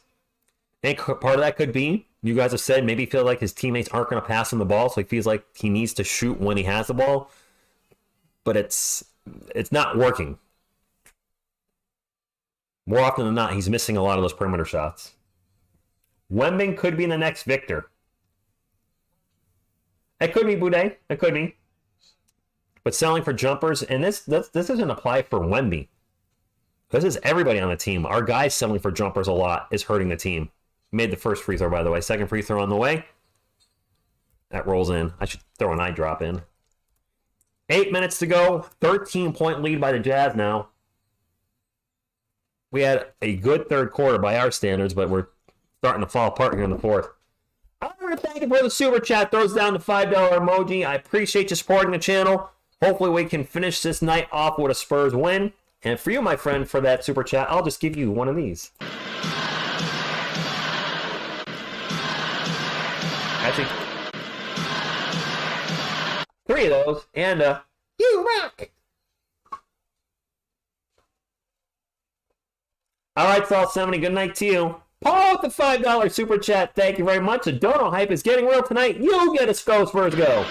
and part of that could be, you guys have said, maybe he feels like his teammates aren't going to pass him the ball, so he feels like he needs to shoot when he has the ball. But it's not working. More often than not, he's missing a lot of those perimeter shots. Wemby could be the next Victor. It could be Boudet. It could be. But selling for jumpers, and this doesn't apply for Wemby. This is everybody on the team. Our guys selling for jumpers a lot is hurting the team. Made the first free throw, by the way. Second free throw on the way. That rolls in. I should throw an eye drop in. 8 minutes to go. 13-point lead by the Jazz now. We had a good third quarter by our standards, but we're starting to fall apart here in the fourth. I want to thank you for the super chat. Throws down the $5 emoji. I appreciate you supporting the channel. Hopefully we can finish this night off with a Spurs win. And for you, my friend, for that super chat, I'll just give you one of these. Actually, 3 of those, and you rock! All right, Salt 70, good night to you. Paul with the $5 super chat. Thank you very much. The Dono hype is getting real tonight. You get a Scoreboard go.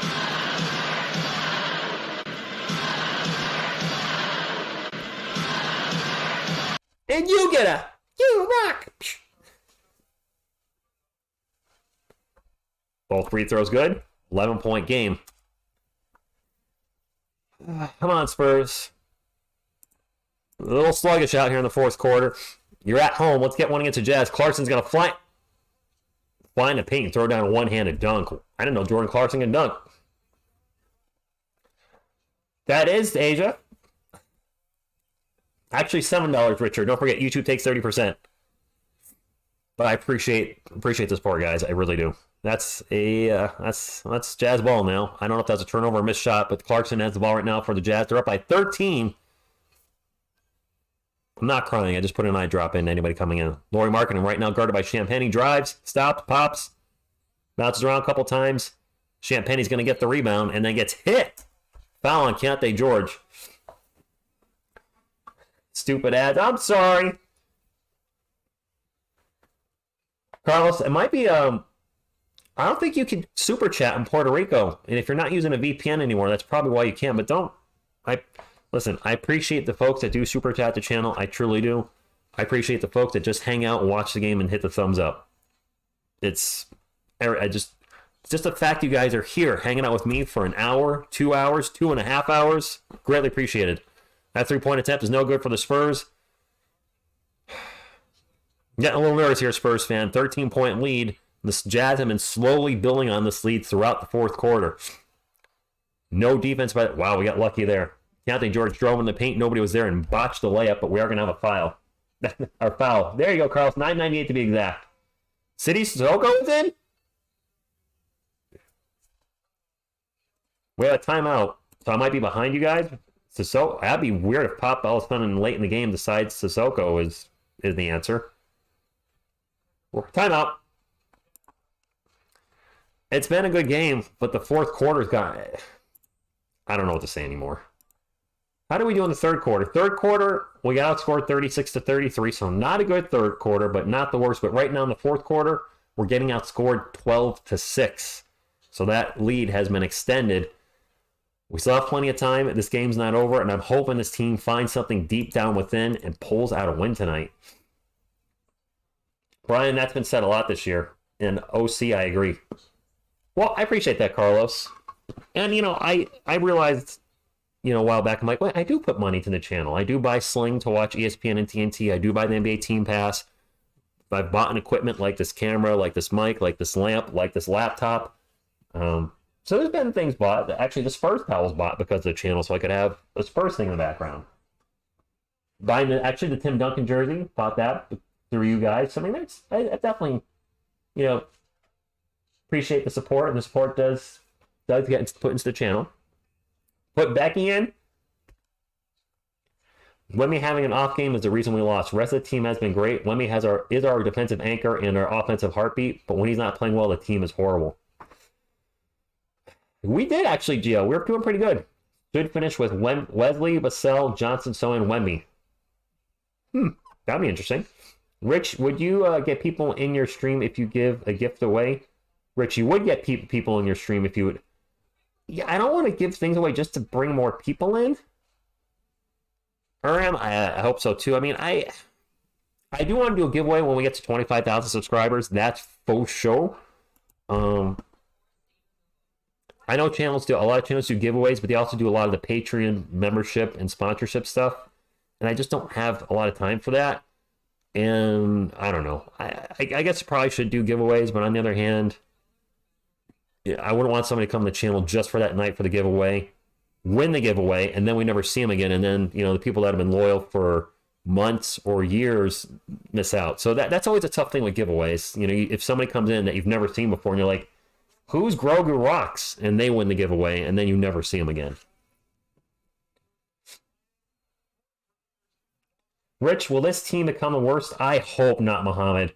And you get a you rock. Both free throws good. 11-point game. Come on, Spurs. A little sluggish out here in the fourth quarter. You're at home. Let's get one against the Jazz. Clarkson's going to fly in the paint and throw down a one-handed dunk. I didn't know Jordan Clarkson can dunk. That is Asia. Actually, $7, Richard. Don't forget, YouTube takes 30%. But I appreciate the support, guys. I really do. That's Jazz ball now. I don't know if that's a turnover or missed shot, but Clarkson has the ball right now for the Jazz. They're up by 13. I'm not crying. I just put an eye drop in to anybody coming in. Laurie Markkinen right now guarded by Champagne. He drives, stops, pops, bounces around a couple times. Champagne's going to get the rebound and then gets hit. Foul on Keontae George. Stupid ads. I'm sorry. Carlos, it might be I don't think you can super chat in Puerto Rico. And if you're not using a VPN anymore, that's probably why you can't. But listen, I appreciate the folks that do super chat the channel. I truly do. I appreciate the folks that just hang out and watch the game and hit the thumbs up. It's just the fact you guys are here hanging out with me for an hour, 2 hours, 2.5 hours. Greatly appreciated. That 3-point attempt is no good for the Spurs. Getting a little nervous here, Spurs fan. 13-point lead. The Jazz have been slowly building on this lead throughout the fourth quarter. No defense, but wow, we got lucky there. Keontae George drove in the paint. Nobody was there and botched the layup, but we are going to have a foul. Our foul. There you go, Carlos. 9:98 to be exact. City Sissoko is in? We have a timeout, so I might be behind you guys. Sissoko, that'd be weird if Pop all of a sudden late in the game decides Sissoko is the answer. Timeout. It's been a good game, but the fourth quarter's got... I don't know what to say anymore. How do we do in the third quarter? Third quarter, we got outscored 36-33, so not a good third quarter, but not the worst. But right now in the fourth quarter, we're getting outscored 12-6. So that lead has been extended. We still have plenty of time. This game's not over, and I'm hoping this team finds something deep down within and pulls out a win tonight. Brian, that's been said a lot this year. And OC, I agree. Well, I appreciate that, Carlos. And, I realized, a while back, I'm like, well, I do put money to the channel. I do buy Sling to watch ESPN and TNT. I do buy the NBA Team Pass. I've bought an equipment like this camera, like this mic, like this lamp, like this laptop. So there's been things bought. Actually, the Spurs towel was bought because of the channel, so I could have a Spurs thing in the background. Buying the Tim Duncan jersey, bought that through you guys. So, I definitely, appreciate the support, and the support does get put into the channel. Put Becky in. Wemby having an off game is the reason we lost. The rest of the team has been great. Wemby is our defensive anchor and our offensive heartbeat, but when he's not playing well, the team is horrible. We did actually, Gio. We were doing pretty good. Good finish with Wesley, Vassell, Johnson, So, and Wemby. That'd be interesting. Rich, would you get people in your stream if you give a gift away? Rich, you would get people in your stream if you would. Yeah, I don't want to give things away just to bring more people in. Uram, I hope so too. I do want to do a giveaway when we get to 25,000 subscribers. That's faux show. I know a lot of channels do giveaways, but they also do a lot of the Patreon membership and sponsorship stuff. And I just don't have a lot of time for that. And I don't know. I guess I probably should do giveaways, but on the other hand, I wouldn't want somebody to come to the channel just for that night for the giveaway, win the giveaway, and then we never see them again. And then, the people that have been loyal for months or years miss out. So that's always a tough thing with giveaways. If somebody comes in that you've never seen before and you're like, who's Grogu Rocks? And they win the giveaway, and then you never see them again. Rich, will this team become the worst? I hope not, Muhammad.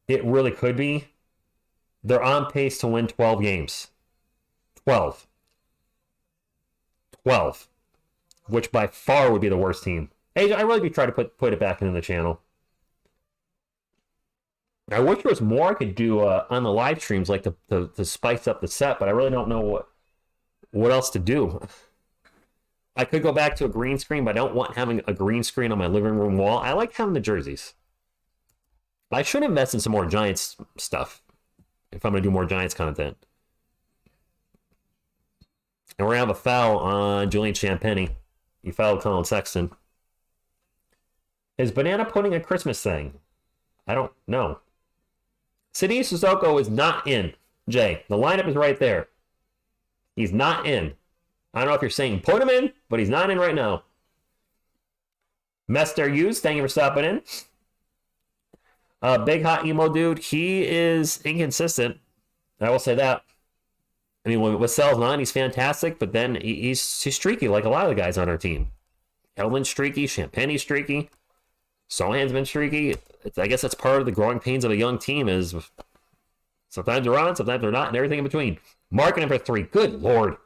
It really could be. They're on pace to win 12 games. 12. Which by far would be the worst team. Hey, I really do try to put it back into the channel. I wish there was more I could do on the live streams, like to spice up the set, but I really don't know what else to do. I could go back to a green screen, but I don't want having a green screen on my living room wall. I like having the jerseys. I should invest in some more Giants stuff if I'm going to do more Giants content. And we're going to have a foul on Julian Champagny. He fouled Colin Sexton. Is Banana Pudding a Christmas thing? I don't know. City Sissoko is not in. Jay, the lineup is right there. He's not in. I don't know if you're saying put him in, but he's not in right now. Mester Hughes, thank you for stopping in. Big Hot Emo Dude, he is inconsistent. I will say that. I mean, when Wassell's on, he's fantastic, but then he's streaky like a lot of the guys on our team. Kelvin's streaky, Champagne's streaky, Sohan's been streaky. I guess that's part of the growing pains of a young team is sometimes they're on, sometimes they're not, and everything in between. Marketing for 3. Good Lord.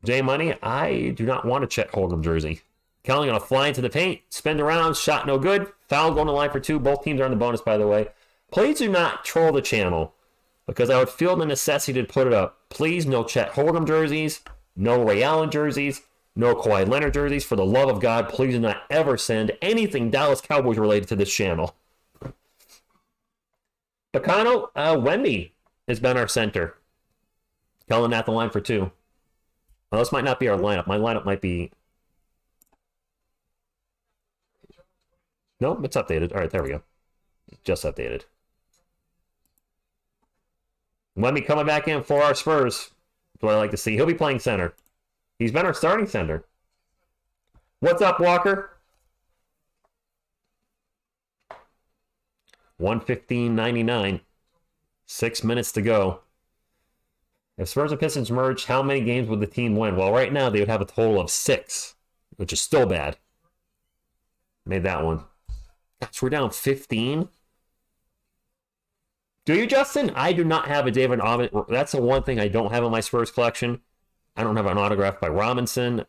J Money, I do not want a Chet Holmgren jersey. Kelly gonna fly into the paint, spin around, shot no good, foul going to line for 2. Both teams are in the bonus, by the way. Please do not troll the channel because I would feel the necessity to put it up. Please, no Chet Holmgren jerseys, no Ray Allen jerseys, no Kawhi Leonard jerseys. For the love of God, please do not ever send anything Dallas Cowboys related to this channel. Bacano, Wemby has been our center. Kellen at the line for 2. Well, this might not be our lineup. My lineup might be... No, it's updated. All right, there we go. Just updated. Wemby coming back in for our Spurs. That's what I like to see. He'll be playing center. He's been our starting center. What's up, Walker? 1:15.99. 6 minutes to go. If Spurs and Pistons merge, how many games would the team win? Well, right now they would have a total of 6, which is still bad. Made that one. Gosh, we're down 15. Do you, Justin? I do not have a David Robinson. That's the one thing I don't have in my Spurs collection. I don't have an autograph by Robinson,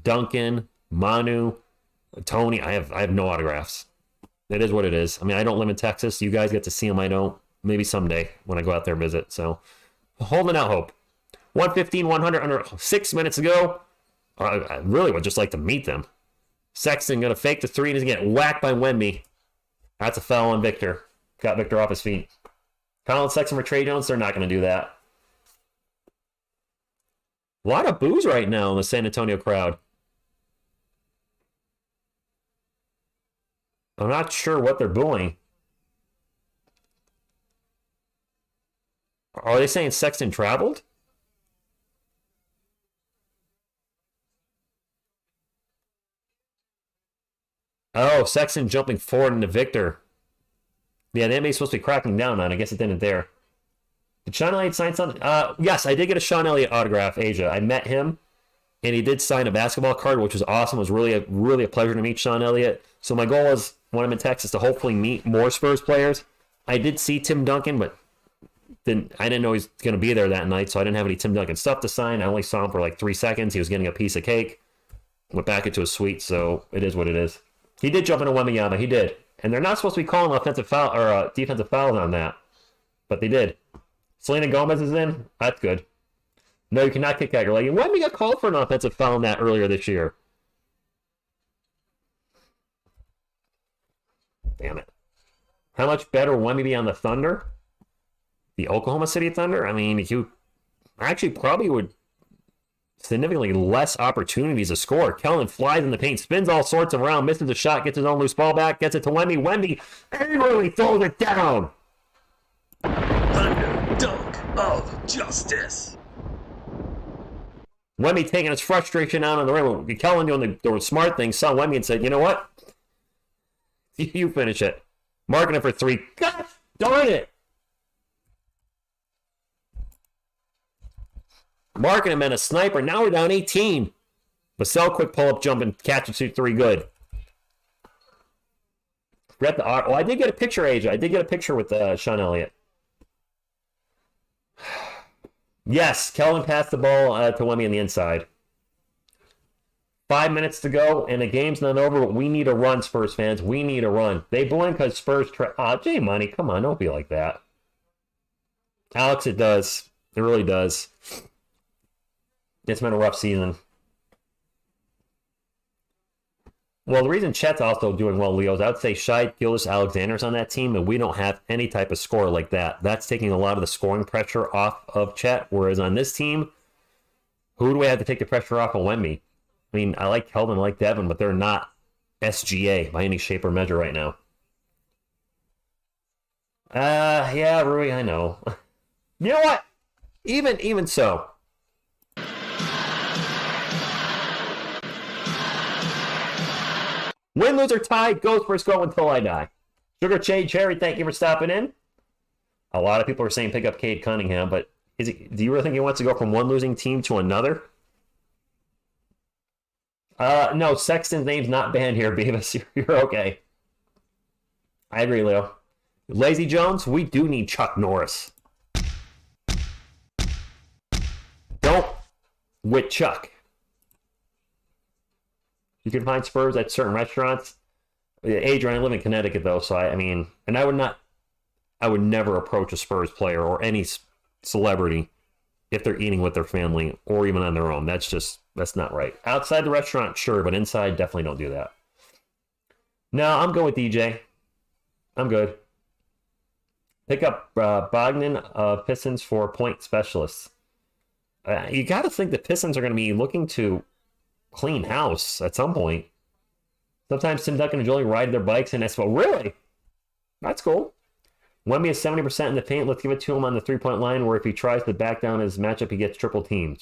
Duncan, Manu, Tony. I have no autographs. It is what it is. I mean, I don't live in Texas. You guys get to see them. I don't. Maybe someday when I go out there and visit. So, holding out hope. 1:15, 100, under 6 minutes ago. I really would just like to meet them. Sexton going to fake the 3 and he's going to get whacked by Wemby. That's a foul on Victor. Got Victor off his feet. Colin Sexton for Trey Jones, they're not going to do that. A lot of boos right now in the San Antonio crowd. I'm not sure what they're booing. Are they saying Sexton traveled? Oh, Sexton jumping forward into Victor. Yeah, the NBA's supposed to be cracking down on it. I guess it didn't there. Did Sean Elliott sign something? Yes, I did get a Sean Elliott autograph, Asia. I met him, and he did sign a basketball card, which was awesome. It was really a pleasure to meet Sean Elliott. So my goal was, when I'm in Texas, to hopefully meet more Spurs players. I did see Tim Duncan, but I didn't know he was going to be there that night, so I didn't have any Tim Duncan stuff to sign. I only saw him for like 3 seconds. He was getting a piece of cake. Went back into his suite, so it is what it is. He did jump into Wembanyama. He did. And they're not supposed to be calling offensive foul or defensive fouls on that, but they did. Selena Gomez is in. That's good. No, you cannot kick out your leg. And Wemby got called for an offensive foul on that earlier this year. Damn it. How much better will Wemby be on the Thunder? The Oklahoma City Thunder? I mean, you actually probably would significantly less opportunities to score. Kellen flies in the paint, spins all sorts of around, misses a shot, gets his own loose ball back, gets it to Wemby. Wemby angrily throws it down. Thunder dunk of justice. Wemby taking his frustration out on the rim. Kellen doing the smart thing, saw Wemby and said, you know what? You finish it. Marking it for 3. Gosh darn it. Marking him and a sniper. Now we're down 18. Vassell quick pull-up jump and catch and shoot 3 good. I did get a picture, Asia. I did get a picture with Sean Elliott. Yes, Kelvin passed the ball to Wemby on the inside. 5 minutes to go, and the game's not over, but we need a run, Spurs fans. We need a run. They blew in because Spurs... J Money, come on, don't be like that. Alex, it does. It really does. It's been a rough season. Well, the reason Chet's also doing well, Leo, is I would say Shai Gilgeous-Alexander's on that team, and we don't have any type of scorer like that. That's taking a lot of the scoring pressure off of Chet, whereas on this team, who do we have to take the pressure off of Wemby? I mean, I like Keldon, I like Devin, but they're not SGA by any shape or measure right now. Yeah, Rui, I know. You know what? Even so. Win, lose, or tie, go Spurs go until I die. Sugar Shade Cherry, thank you for stopping in. A lot of people are saying pick up Cade Cunningham, but do you really think he wants to go from one losing team to another? No, Sexton's name's not banned here, Beavis. You're okay. I agree, Leo. Lazy Jones, we do need Chuck Norris. Don't with Chuck. You can find Spurs at certain restaurants. Adrian, I live in Connecticut, though, so I mean, and I would never approach a Spurs player or any celebrity if they're eating with their family or even on their own. That's not right. Outside the restaurant, sure, but inside, definitely don't do that. No, I'm good with DJ. I'm good. Pick up Bogdan of Pistons for point specialists. You got to think the Pistons are going to be looking to clean house at some point. Sometimes Tim Duncan and Jolie ride their bikes and that's really? That's cool. Wemby is 70% in the paint. Let's give it to him on the three-point line where if he tries to back down his matchup, he gets triple teamed.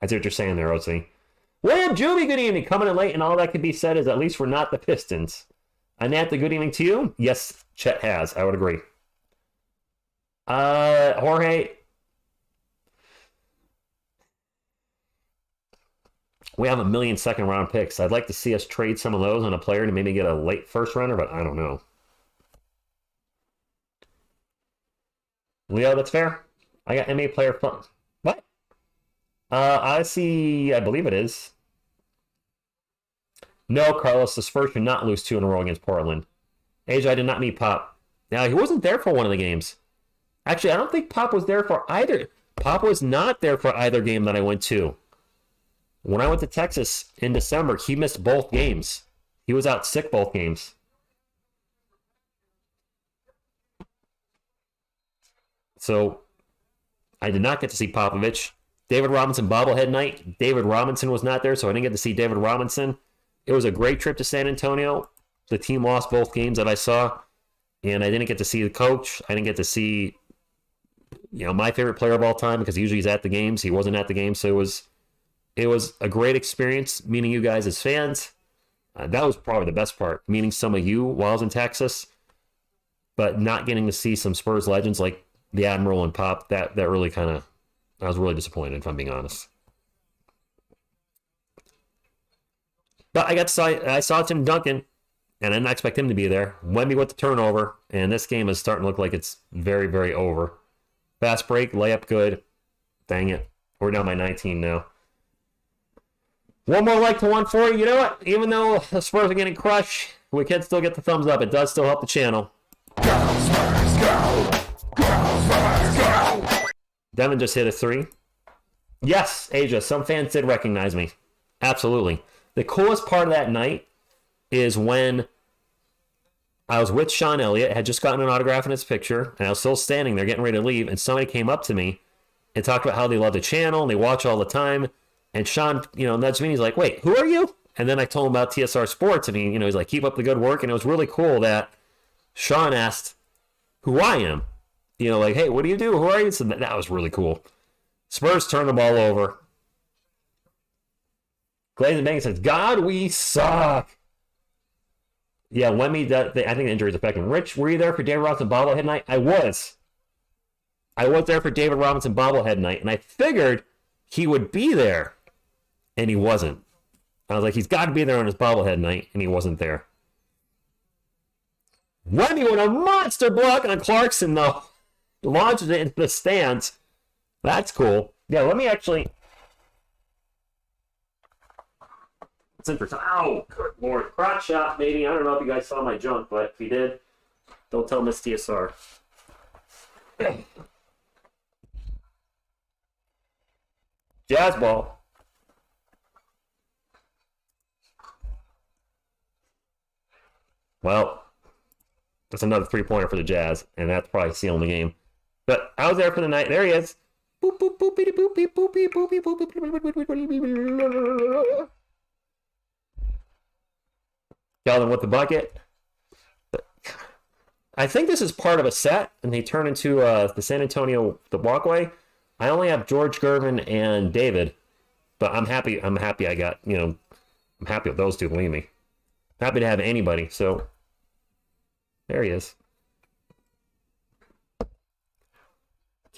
I see what you're saying there, OC. William Juvie, good evening. Coming in late, and all that could be said is at least we're not the Pistons. Anantha, good evening to you. Yes, Chet has. I would agree. Jorge. We have 1 million second-round picks. I'd like to see us trade some of those on a player to maybe get a late first-rounder, but I don't know. Leo, that's fair. I got NBA player fun. What? Odyssey, I believe it is. No, Carlos, the Spurs should not lose 2 in a row against Portland. Asia, I did not meet Pop. Now, he wasn't there for one of the games. Actually, I don't think Pop was there for either. Pop was not there for either game that I went to. When I went to Texas in December, he missed both games. He was out sick both games. So, I did not get to see Popovich. David Robinson bobblehead night. David Robinson was not there, so I didn't get to see David Robinson. It was a great trip to San Antonio. The team lost both games that I saw, and I didn't get to see the coach. I didn't get to see, my favorite player of all time because usually he's at the games. He wasn't at the game, so it was a great experience meeting you guys as fans. That was probably the best part, meeting some of you while I was in Texas, but not getting to see some Spurs legends like the Admiral and Pop. That really I was really disappointed, if I'm being honest. But I saw Tim Duncan, and I didn't expect him to be there. Wemby with the turnover, and this game is starting to look like it's very, very over. Fast break, layup good. Dang it. We're down by 19 now. One more like to 140. You know what? Even though the Spurs are getting crushed, we can still get the thumbs up. It does still help the channel. Go Spurs, go! Go Spurs, go! Devin just hit a 3. Yes, Asia, some fans did recognize me. Absolutely. The coolest part of that night is when I was with Sean Elliott, had just gotten an autograph in his picture, and I was still standing there getting ready to leave, and somebody came up to me and talked about how they love the channel and they watch all the time. And Sean, nudged me, and he's like, wait, who are you? And then I told him about TSR Sports, and he's like, keep up the good work. And it was really cool that Sean asked who I am. Like, hey, what do you do? Who are you? So that was really cool. Spurs turned the ball over. Glazen Bang says, God, we suck. Yeah, Wemby, I think the injury is affecting. Rich, were you there for David Robinson bobblehead night? I was. I was there for David Robinson bobblehead night, and I figured he would be there, and he wasn't. I was like, he's got to be there on his bobblehead night, and he wasn't there. Wemby with a monster block on Clarkson, though. Launches it into the stands. That's cool. Yeah, let me actually... It's interesting. Ow! Good Lord. Crotch shot, maybe. I don't know if you guys saw my junk, but if you did, don't tell Miss TSR. Jazz ball. Well, that's another three-pointer for the Jazz, and that's probably sealing the game. But I was there for the night. There he is. Boop, boop, boop, boop, boop, boop, boop, boop, boop, boop. Keldon with the bucket. I think this is part of a set, and they turn into the San Antonio the walkway. I only have George Gervin and David, but I'm happy. I'm happy I got I'm happy with those two. Believe me, happy to have anybody. So there he is.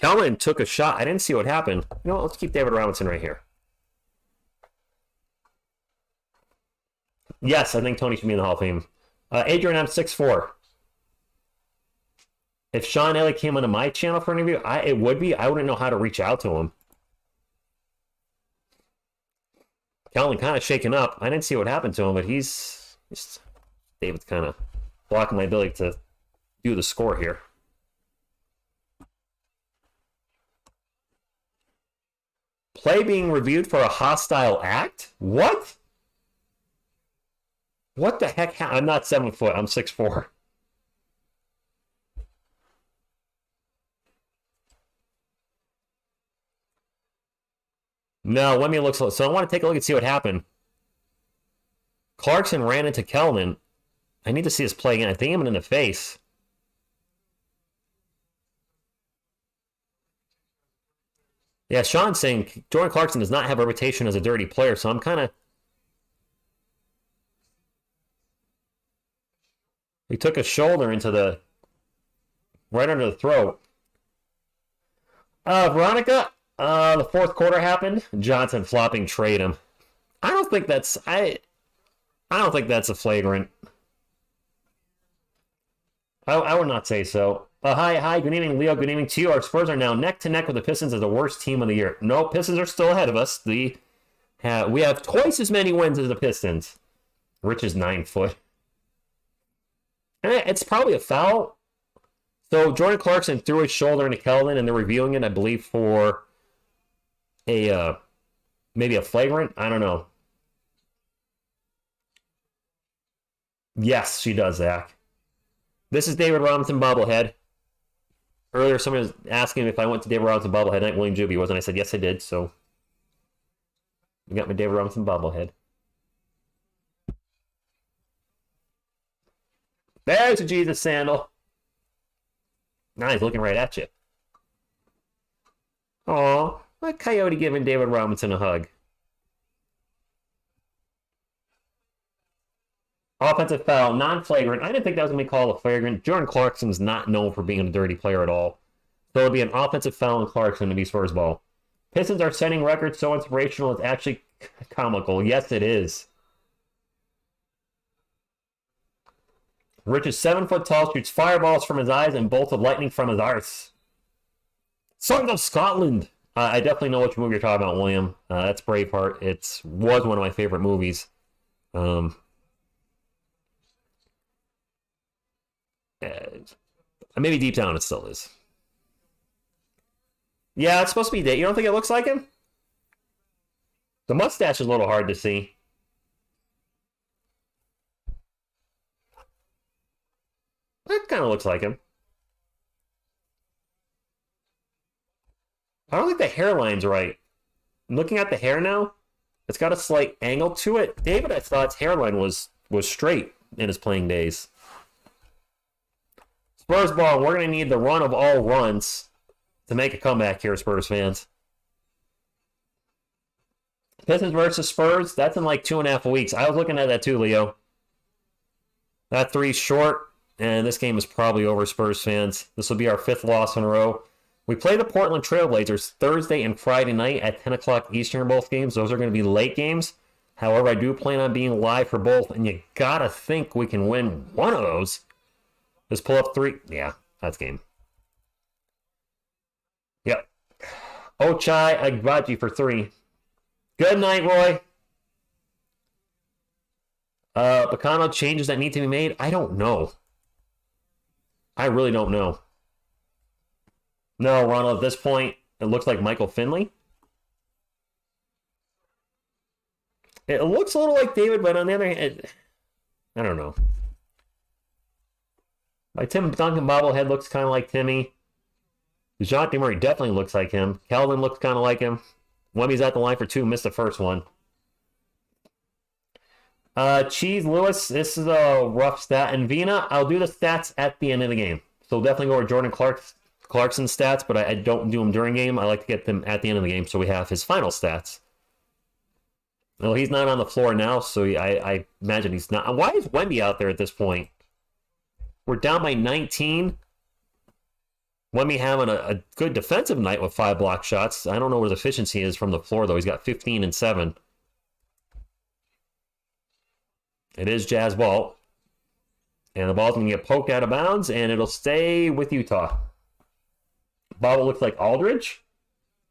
Keldon took a shot. I didn't see what happened. You know what? Let's keep David Robinson right here. Yes, I think Tony should be in the Hall of Fame. Adrian, I'm 6'4". If Sean Elliott came onto my channel for an interview, it would be. I wouldn't know how to reach out to him. Keldon kind of shaken up. I didn't see what happened to him, but David's kind of blocking my ability to do the score here. Play being reviewed for a hostile act? What? What the heck? I'm not 7 foot. I'm 6'4". No, let me look. So I want to take a look and see what happened. Clarkson ran into Keldon. I need to see his play again. I think him in the face. Yeah, Sean's saying Jordan Clarkson does not have a reputation as a dirty player, so I'm kind of... He took a shoulder into the... right under the throat. Veronica, the fourth quarter happened. Johnson flopping trade him. I don't think that's... I don't think that's a flagrant. I would not say so. Hi, good evening, Leo. Good evening to you. Our Spurs are now neck to neck with the Pistons as the worst team of the year. No, Pistons are still ahead of us. We have twice as many wins as the Pistons. Rich is 9 foot. And it's probably a foul. So Jordan Clarkson threw his shoulder into Keldon, and they're reviewing it, I believe, for a maybe a flagrant. I don't know. Yes, she does, Zach. This is David Robinson bobblehead. Earlier, somebody was asking if I went to David Robinson bobblehead night. William Juby was, and I said yes, I did. So we got my David Robinson bobblehead. There's a Jesus sandal. Nah, he's looking right at you. Aw, my Coyote giving David Robinson a hug. Offensive foul, non-flagrant. I didn't think that was going to be called a flagrant. Jordan Clarkson's not known for being a dirty player at all. So it'll be an offensive foul on Clarkson to be Spurs ball. Pistons are setting records so inspirational it's actually comical. Yes, it is. Rich is 7 foot tall, shoots fireballs from his eyes and bolts of lightning from his arse. Sons of Scotland. I definitely know which movie you're talking about, William. That's Braveheart. It was one of my favorite movies. Maybe deep down it still is. Yeah, it's supposed to be Dave. You don't think it looks like him? The mustache is a little hard to see. That kind of looks like him. I don't think the hairline's right. I'm looking at the hair now. It's got a slight angle to it. David, I thought his hairline was straight in his playing days. Spurs ball, we're going to need the run of all runs to make a comeback here, Spurs fans. Pistons versus Spurs, that's in like 2.5 weeks. I was looking at that too, Leo. That three's short, and this game is probably over, Spurs fans. This will be our 5th loss in a row. We play the Portland Trailblazers Thursday and Friday night at 10 o'clock Eastern, both games. Those are going to be late games. However, I do plan on being live for both, and you got to think we can win one of those. Just pull up 3. Yeah, that's game. Yep. Ochai Agbaji for 3. Good night, Roy. Bacano changes that need to be made. I don't know. I really don't know. No, Ronald, at this point, it looks like Michael Finley. It looks a little like David, but on the other hand, I don't know. My Tim Duncan bobblehead looks kind of like Timmy. DeJounte Murray definitely looks like him. Kelvin looks kind of like him. Wemby's at the line for 2, missed the first one. Cheese Lewis, this is a rough stat. And Vina, I'll do the stats at the end of the game. So definitely go over Jordan Clarkson's stats, but I don't do them during game. I like to get them at the end of the game so we have his final stats. Well, he's not on the floor now, so I imagine he's not. Why is Wemby out there at this point? We're down by 19. Wemby having a good defensive night with 5 block shots. I don't know what his efficiency is from the floor, though. He's got 15 and 7. It is Jazz ball. And the ball's going to get poked out of bounds, and it'll stay with Utah. Bobble looks like Aldridge.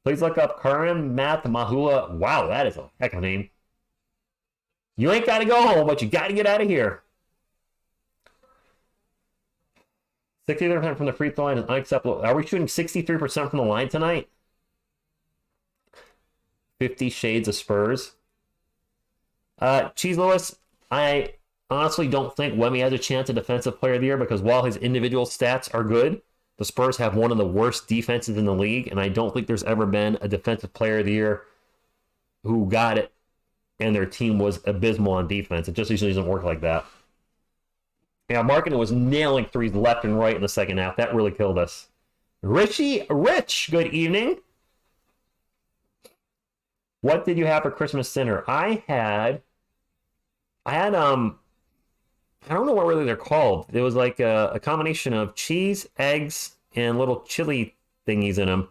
Please look up Karim Math Mahula. Wow, that is a heck of a name. You ain't got to go home, but you got to get out of here. 63% from the free throw line is unacceptable. Are we shooting 63% from the line tonight? 50 Shades of Spurs. Cheese Lewis, I honestly don't think Wemby has a chance at Defensive Player of the Year because while his individual stats are good, the Spurs have one of the worst defenses in the league, and I don't think there's ever been a Defensive Player of the Year who got it and their team was abysmal on defense. It just usually doesn't work like that. Yeah, Markkanen was nailing threes left and right in the second half. That really killed us. Richie Rich, good evening. What did you have for Christmas dinner? I had I don't know what really they're called. It was like a combination of cheese, eggs, and little chili thingies in them.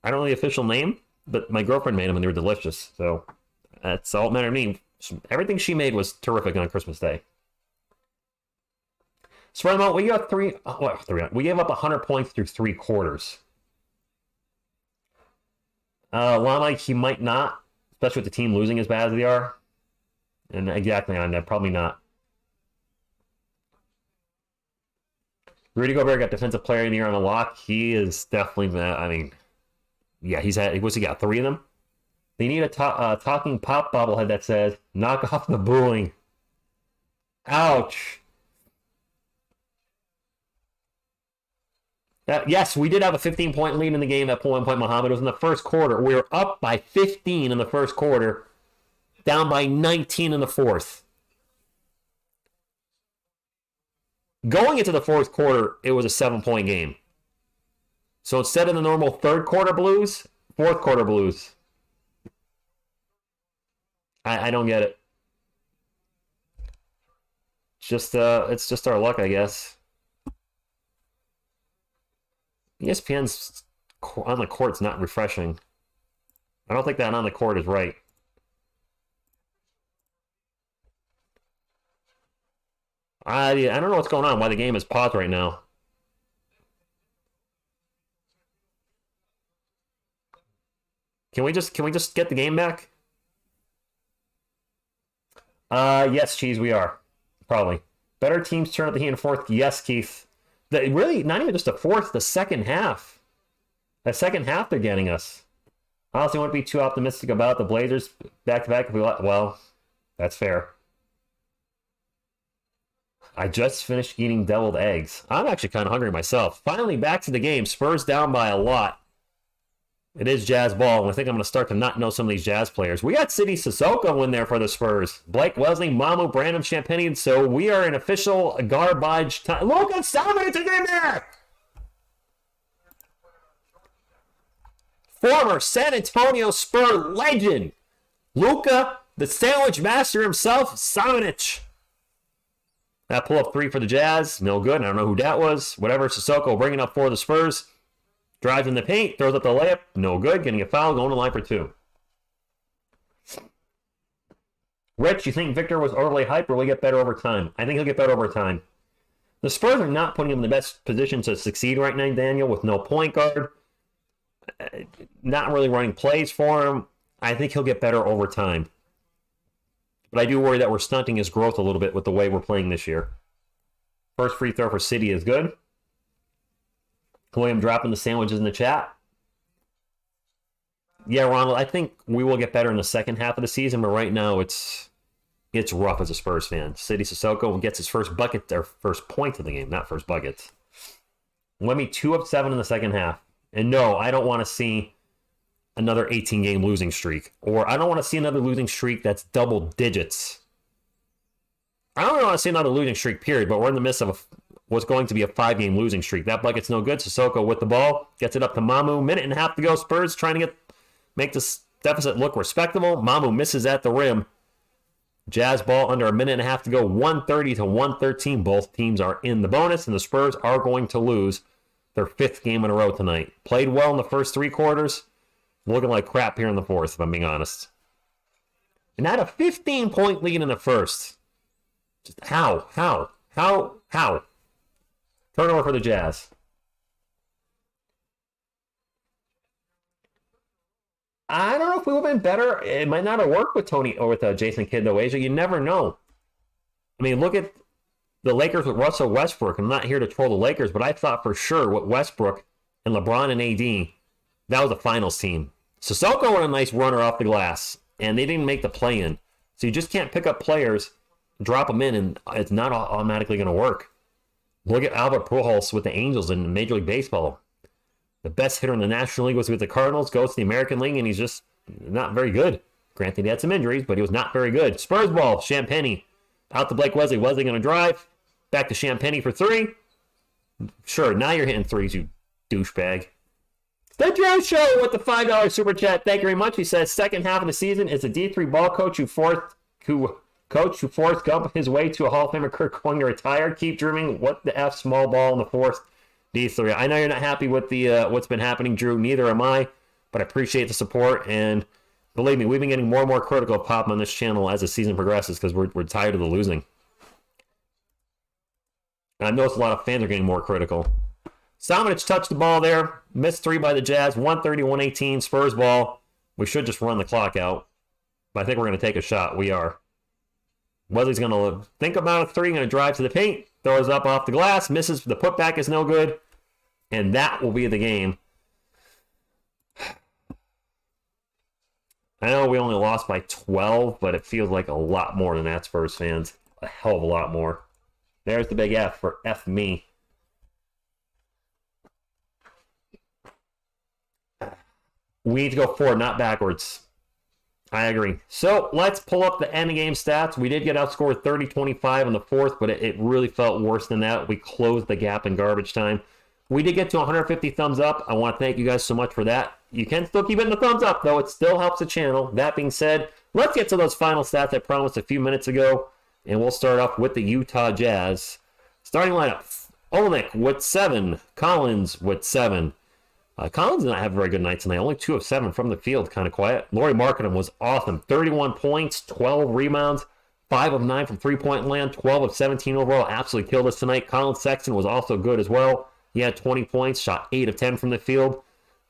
I don't know the official name, but my girlfriend made them and they were delicious. So that's all that mattered to me. Everything she made was terrific on Christmas Day. Spread we got we gave up 100 points through 3 quarters. Lama, he might not, especially with the team losing as bad as they are. And exactly on that, probably not. Rudy Gobert got Defensive Player of the Year on a lock. He is definitely, I mean, yeah, he got 3 of them. They need a talking pop bobblehead that says, knock off the booing. Ouch. Yes, we did have a 15-point lead in the game at one point, Muhammad. It was in the first quarter. We were up by 15 in the first quarter, down by 19 in the fourth. Going into the fourth quarter, it was a 7-point game. So instead of the normal third quarter blues, fourth quarter blues. I don't get it. It's just our luck, I guess. ESPN's on the court's not refreshing. I don't think that on the court is right. I don't know what's going on, why the game is paused right now. Can we just get the game back? Yes, Cheese, we are. Probably. Better teams turn up the heat in fourth. Yes, Keith. Really, not even just the fourth, the second half. The second half they're getting us. Honestly, I wouldn't be too optimistic about the Blazers back-to-back. Well, that's fair. I just finished eating deviled eggs. I'm actually kind of hungry myself. Finally, back to the game. Spurs down by a lot. It is Jazz ball, and I think I'm going to start to not know some of these Jazz players. We got City Sissoko in there for the Spurs. Blake Wesley, Mamu, Brandon Champagne. So we are in official garbage time. Look at Salmon in there! Former San Antonio Spur legend, Luka, the sandwich master himself, Samanic. That pull-up 3 for the Jazz. No good. I don't know who that was. Whatever. Sissoko bringing up for the Spurs. Drives in the paint. Throws up the layup. No good. Getting a foul. Going to line for 2. Rich, you think Victor was overly hyped or will he get better over time? I think he'll get better over time. The Spurs are not putting him in the best position to succeed right now, Daniel, with no point guard. Not really running plays for him. I think he'll get better over time. But I do worry that we're stunting his growth a little bit with the way we're playing this year. First free throw for City is good. William dropping the sandwiches in the chat. Yeah, Ronald, I think we will get better in the second half of the season, but right now it's rough as a Spurs fan. City Sissoko gets his first bucket, or first point of the game, not first bucket. Let me 2 of 7 in the second half. And no, I don't want to see another 18-game losing streak. Or I don't want to see another losing streak that's double digits. I don't want to see another losing streak, period, but we're in the midst of what's going to be a 5-game losing streak. That bucket's no good. Sissoko with the ball. Gets it up to Mamu. Minute and a half to go. Spurs trying to make this deficit look respectable. Mamu misses at the rim. Jazz ball under a minute and a half to go. 130 to 113. Both teams are in the bonus, and the Spurs are going to lose their 5th game in a row tonight. Played well in the first 3 quarters. Looking like crap here in the 4th, if I'm being honest. And had a 15-point lead in the first. Just how? Turnover for the Jazz. I don't know if we would have been better. It might not have worked with Tony or with Jason Kidd, though, Asia. You never know. I mean, look at the Lakers with Russell Westbrook. I'm not here to troll the Lakers, but I thought for sure with Westbrook and LeBron and AD, that was a finals team. Sissoko won a nice runner off the glass, and they didn't make the play-in. So you just can't pick up players, drop them in, and it's not automatically going to work. Look at Albert Pujols with the Angels in Major League Baseball. The best hitter in the National League was with the Cardinals, goes to the American League, and he's just not very good. Granted, he had some injuries, but he was not very good. Spurs ball, Champagnie. Out to Blake Wesley. Wesley going to drive. Back to Champagnie for 3. Sure, now you're hitting threes, you douchebag. The Joe Show with the $5 super chat. Thank you very much. He says, second half of the season is a D3 ball coach who forced Gump his way to a Hall of Famer Kirk going to retire. Keep dreaming. What the F, small ball in the 4th. D3. I know you're not happy with the what's been happening, Drew. Neither am I, but I appreciate the support. And believe me, we've been getting more and more critical of Pop on this channel as the season progresses because we're tired of the losing. And I noticed a lot of fans are getting more critical. Samanic touched the ball there. Missed 3 by the Jazz. 130-118. Spurs ball. We should just run the clock out. But I think we're going to take a shot. We are. Wesley's going to think about a 3. Going to drive to the paint. Throws up off the glass. Misses. The putback is no good. And that will be the game. I know we only lost by 12, but it feels like a lot more than that, Spurs fans. A hell of a lot more. There's the big F for F me. We need to go forward, not backwards. I agree. So let's pull up the end game stats. We did get outscored 30-25 in the 4th, but it really felt worse than that. We closed the gap in garbage time. We did get to 150 thumbs up. I want to thank you guys so much for that. You can still keep hitting the thumbs up, though. It still helps the channel. That being said, let's get to those final stats I promised a few minutes ago. And we'll start off with the Utah Jazz. Starting lineup. Olenek with 7. Collins with 7. Collins did not have a very good night tonight. Only 2 of 7 from the field. Kind of quiet. Lauri Markkanen was awesome. 31 points, 12 rebounds, 5 of 9 from three-point land, 12 of 17 overall. Absolutely killed us tonight. Colin Sexton was also good as well. He had 20 points, shot 8 of 10 from the field.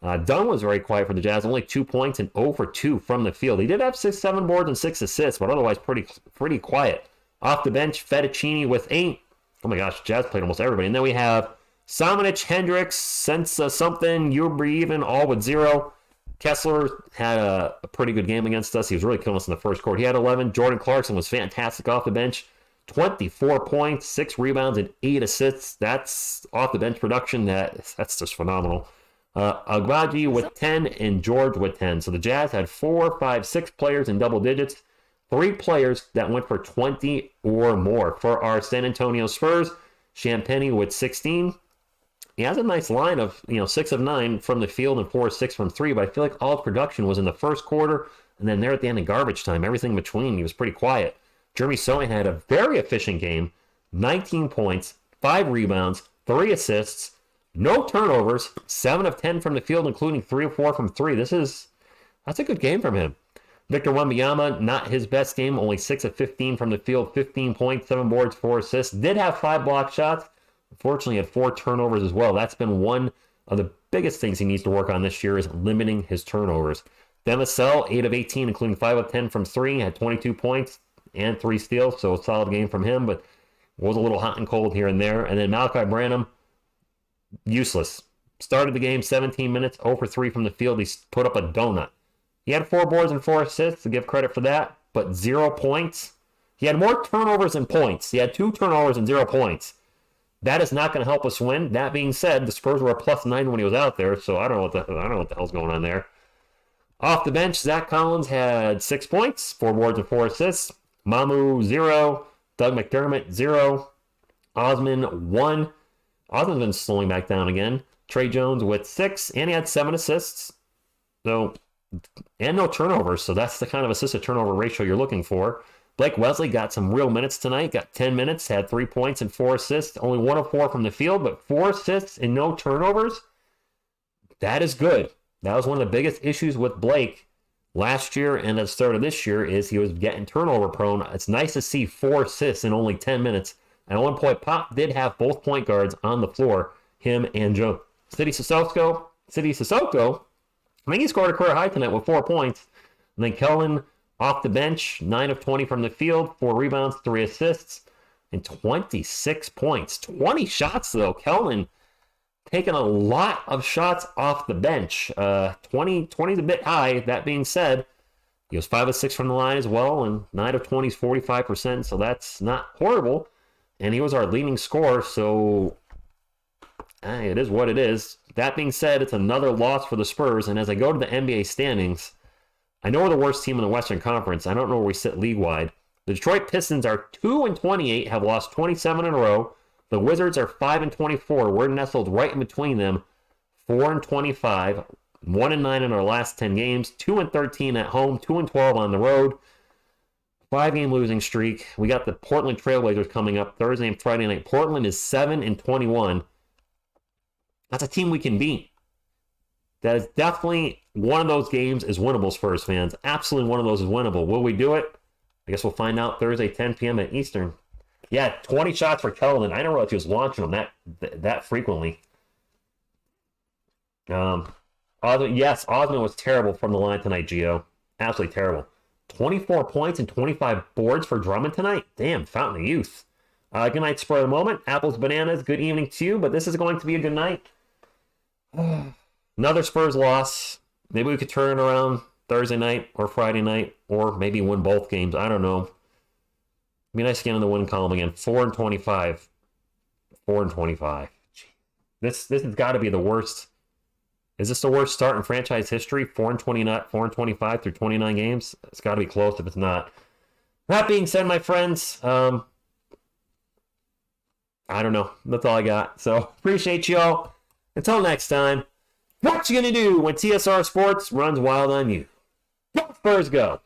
Dunn was very quiet for the Jazz. Only 2 points and 0 for 2 from the field. He did have 7 boards and 6 assists, but otherwise pretty quiet. Off the bench, Fettuccini with 8. Oh my gosh, Jazz played almost everybody. And then we have Samanic, Hendricks, Sensa something, even, all with 0. Kessler had a pretty good game against us. He was really killing us in the first quarter. He had 11. Jordan Clarkson was fantastic off the bench. 24 points, 6 rebounds, and 8 assists. That's off the bench production. That's just phenomenal. Agbaji with 10 and George with 10. So the Jazz had 4, 5, 6 players in double digits. 3 players that went for 20 or more. For our San Antonio Spurs, Champagnie with 16. He has a nice line of 6 of 9 from the field and 4 of 6 from 3, but I feel like all his production was in the first quarter, and then there at the end of garbage time. Everything in between, he was pretty quiet. Jeremy Sohan had a very efficient game, 19 points, 5 rebounds, 3 assists, no turnovers, 7 of 10 from the field, including 3 of 4 from 3. That's a good game from him. Victor Wembanyama, not his best game, only 6 of 15 from the field, 15 points, 7 boards, 4 assists. Did have 5 block shots. Unfortunately, had 4 turnovers as well. That's been one of the biggest things he needs to work on this year, is limiting his turnovers. Demisel, 8 of 18, including 5 of 10 from 3, had 22 points, and 3 steals, so a solid game from him, but was a little hot and cold here and there. And then Malachi Branham, useless. Started the game 17 minutes, 0 for 3 from the field. He put up a donut. He had 4 boards and 4 assists, to give credit for that, but 0 points. He had more turnovers than points. He had 2 turnovers and 0 points. That is not going to help us win. That being said, the Spurs were a +9 when he was out there, so I don't know what the hell's going on there. Off the bench, Zach Collins had 6 points, 4 boards and 4 assists. Mamu, 0. Doug McDermott, 0. Osman, 1. Osman's been slowing back down again. Trey Jones with 6, and he had 7 assists. So, and no turnovers, so that's the kind of assist-to-turnover ratio you're looking for. Blake Wesley got some real minutes tonight, got 10 minutes, had 3 points and 4 assists. Only 1 of 4 from the field, but 4 assists and no turnovers. That is good. That was one of the biggest issues with Blake last year and at the start of this year is he was getting turnover prone. It's nice to see 4 assists in only 10 minutes. At one point, Pop did have both point guards on the floor, him and Joe. City Sissoko, I think he scored a career high tonight with 4 points. And then Kellen off the bench, 9 of 20 from the field, 4 rebounds, 3 assists, and 26 points. 20 shots, though. Kellen taking a lot of shots off the bench. 20 is a bit high. That being said, he was 5 of 6 from the line as well, and 9 of 20 is 45%, so that's not horrible. And he was our leading scorer, so it is what it is. That being said, it's another loss for the Spurs, and as I go to the NBA standings, I know we're the worst team in the Western Conference. I don't know where we sit league-wide. The Detroit Pistons are 2-28, have lost 27 in a row. The Wizards are 5-24. We're nestled right in between them, 4-25, 1-9 in our last 10 games, 2-13 at home, 2-12 on the road. 5-game losing streak. We got the Portland Trailblazers coming up Thursday and Friday night. Portland is 7-21. That's a team we can beat. That is definitely one of those games is winnable, Spurs fans. Absolutely one of those is winnable. Will we do it? I guess we'll find out Thursday, 10 p.m. at Eastern. Yeah, 20 shots for Keldon. I didn't realize he was launching them that frequently. Osman was terrible from the line tonight, Gio. Absolutely terrible. 24 points and 25 boards for Drummond tonight. Damn, fountain of youth. Good night, Spur of the Moment. Apples, bananas, good evening to you, but this is going to be a good night. Another Spurs loss. Maybe we could turn it around Thursday night or Friday night, or maybe win both games. I don't know. Be nice to get in the win column again. 4-25. 4-25. This has got to be the worst. Is this the worst start in franchise history? 4-25 through 29 games? It's got to be close if it's not. That being said, my friends, I don't know. That's all I got. So, appreciate y'all. Until next time, what you gonna do when TSR Sports runs wild on you? Go Spurs, go!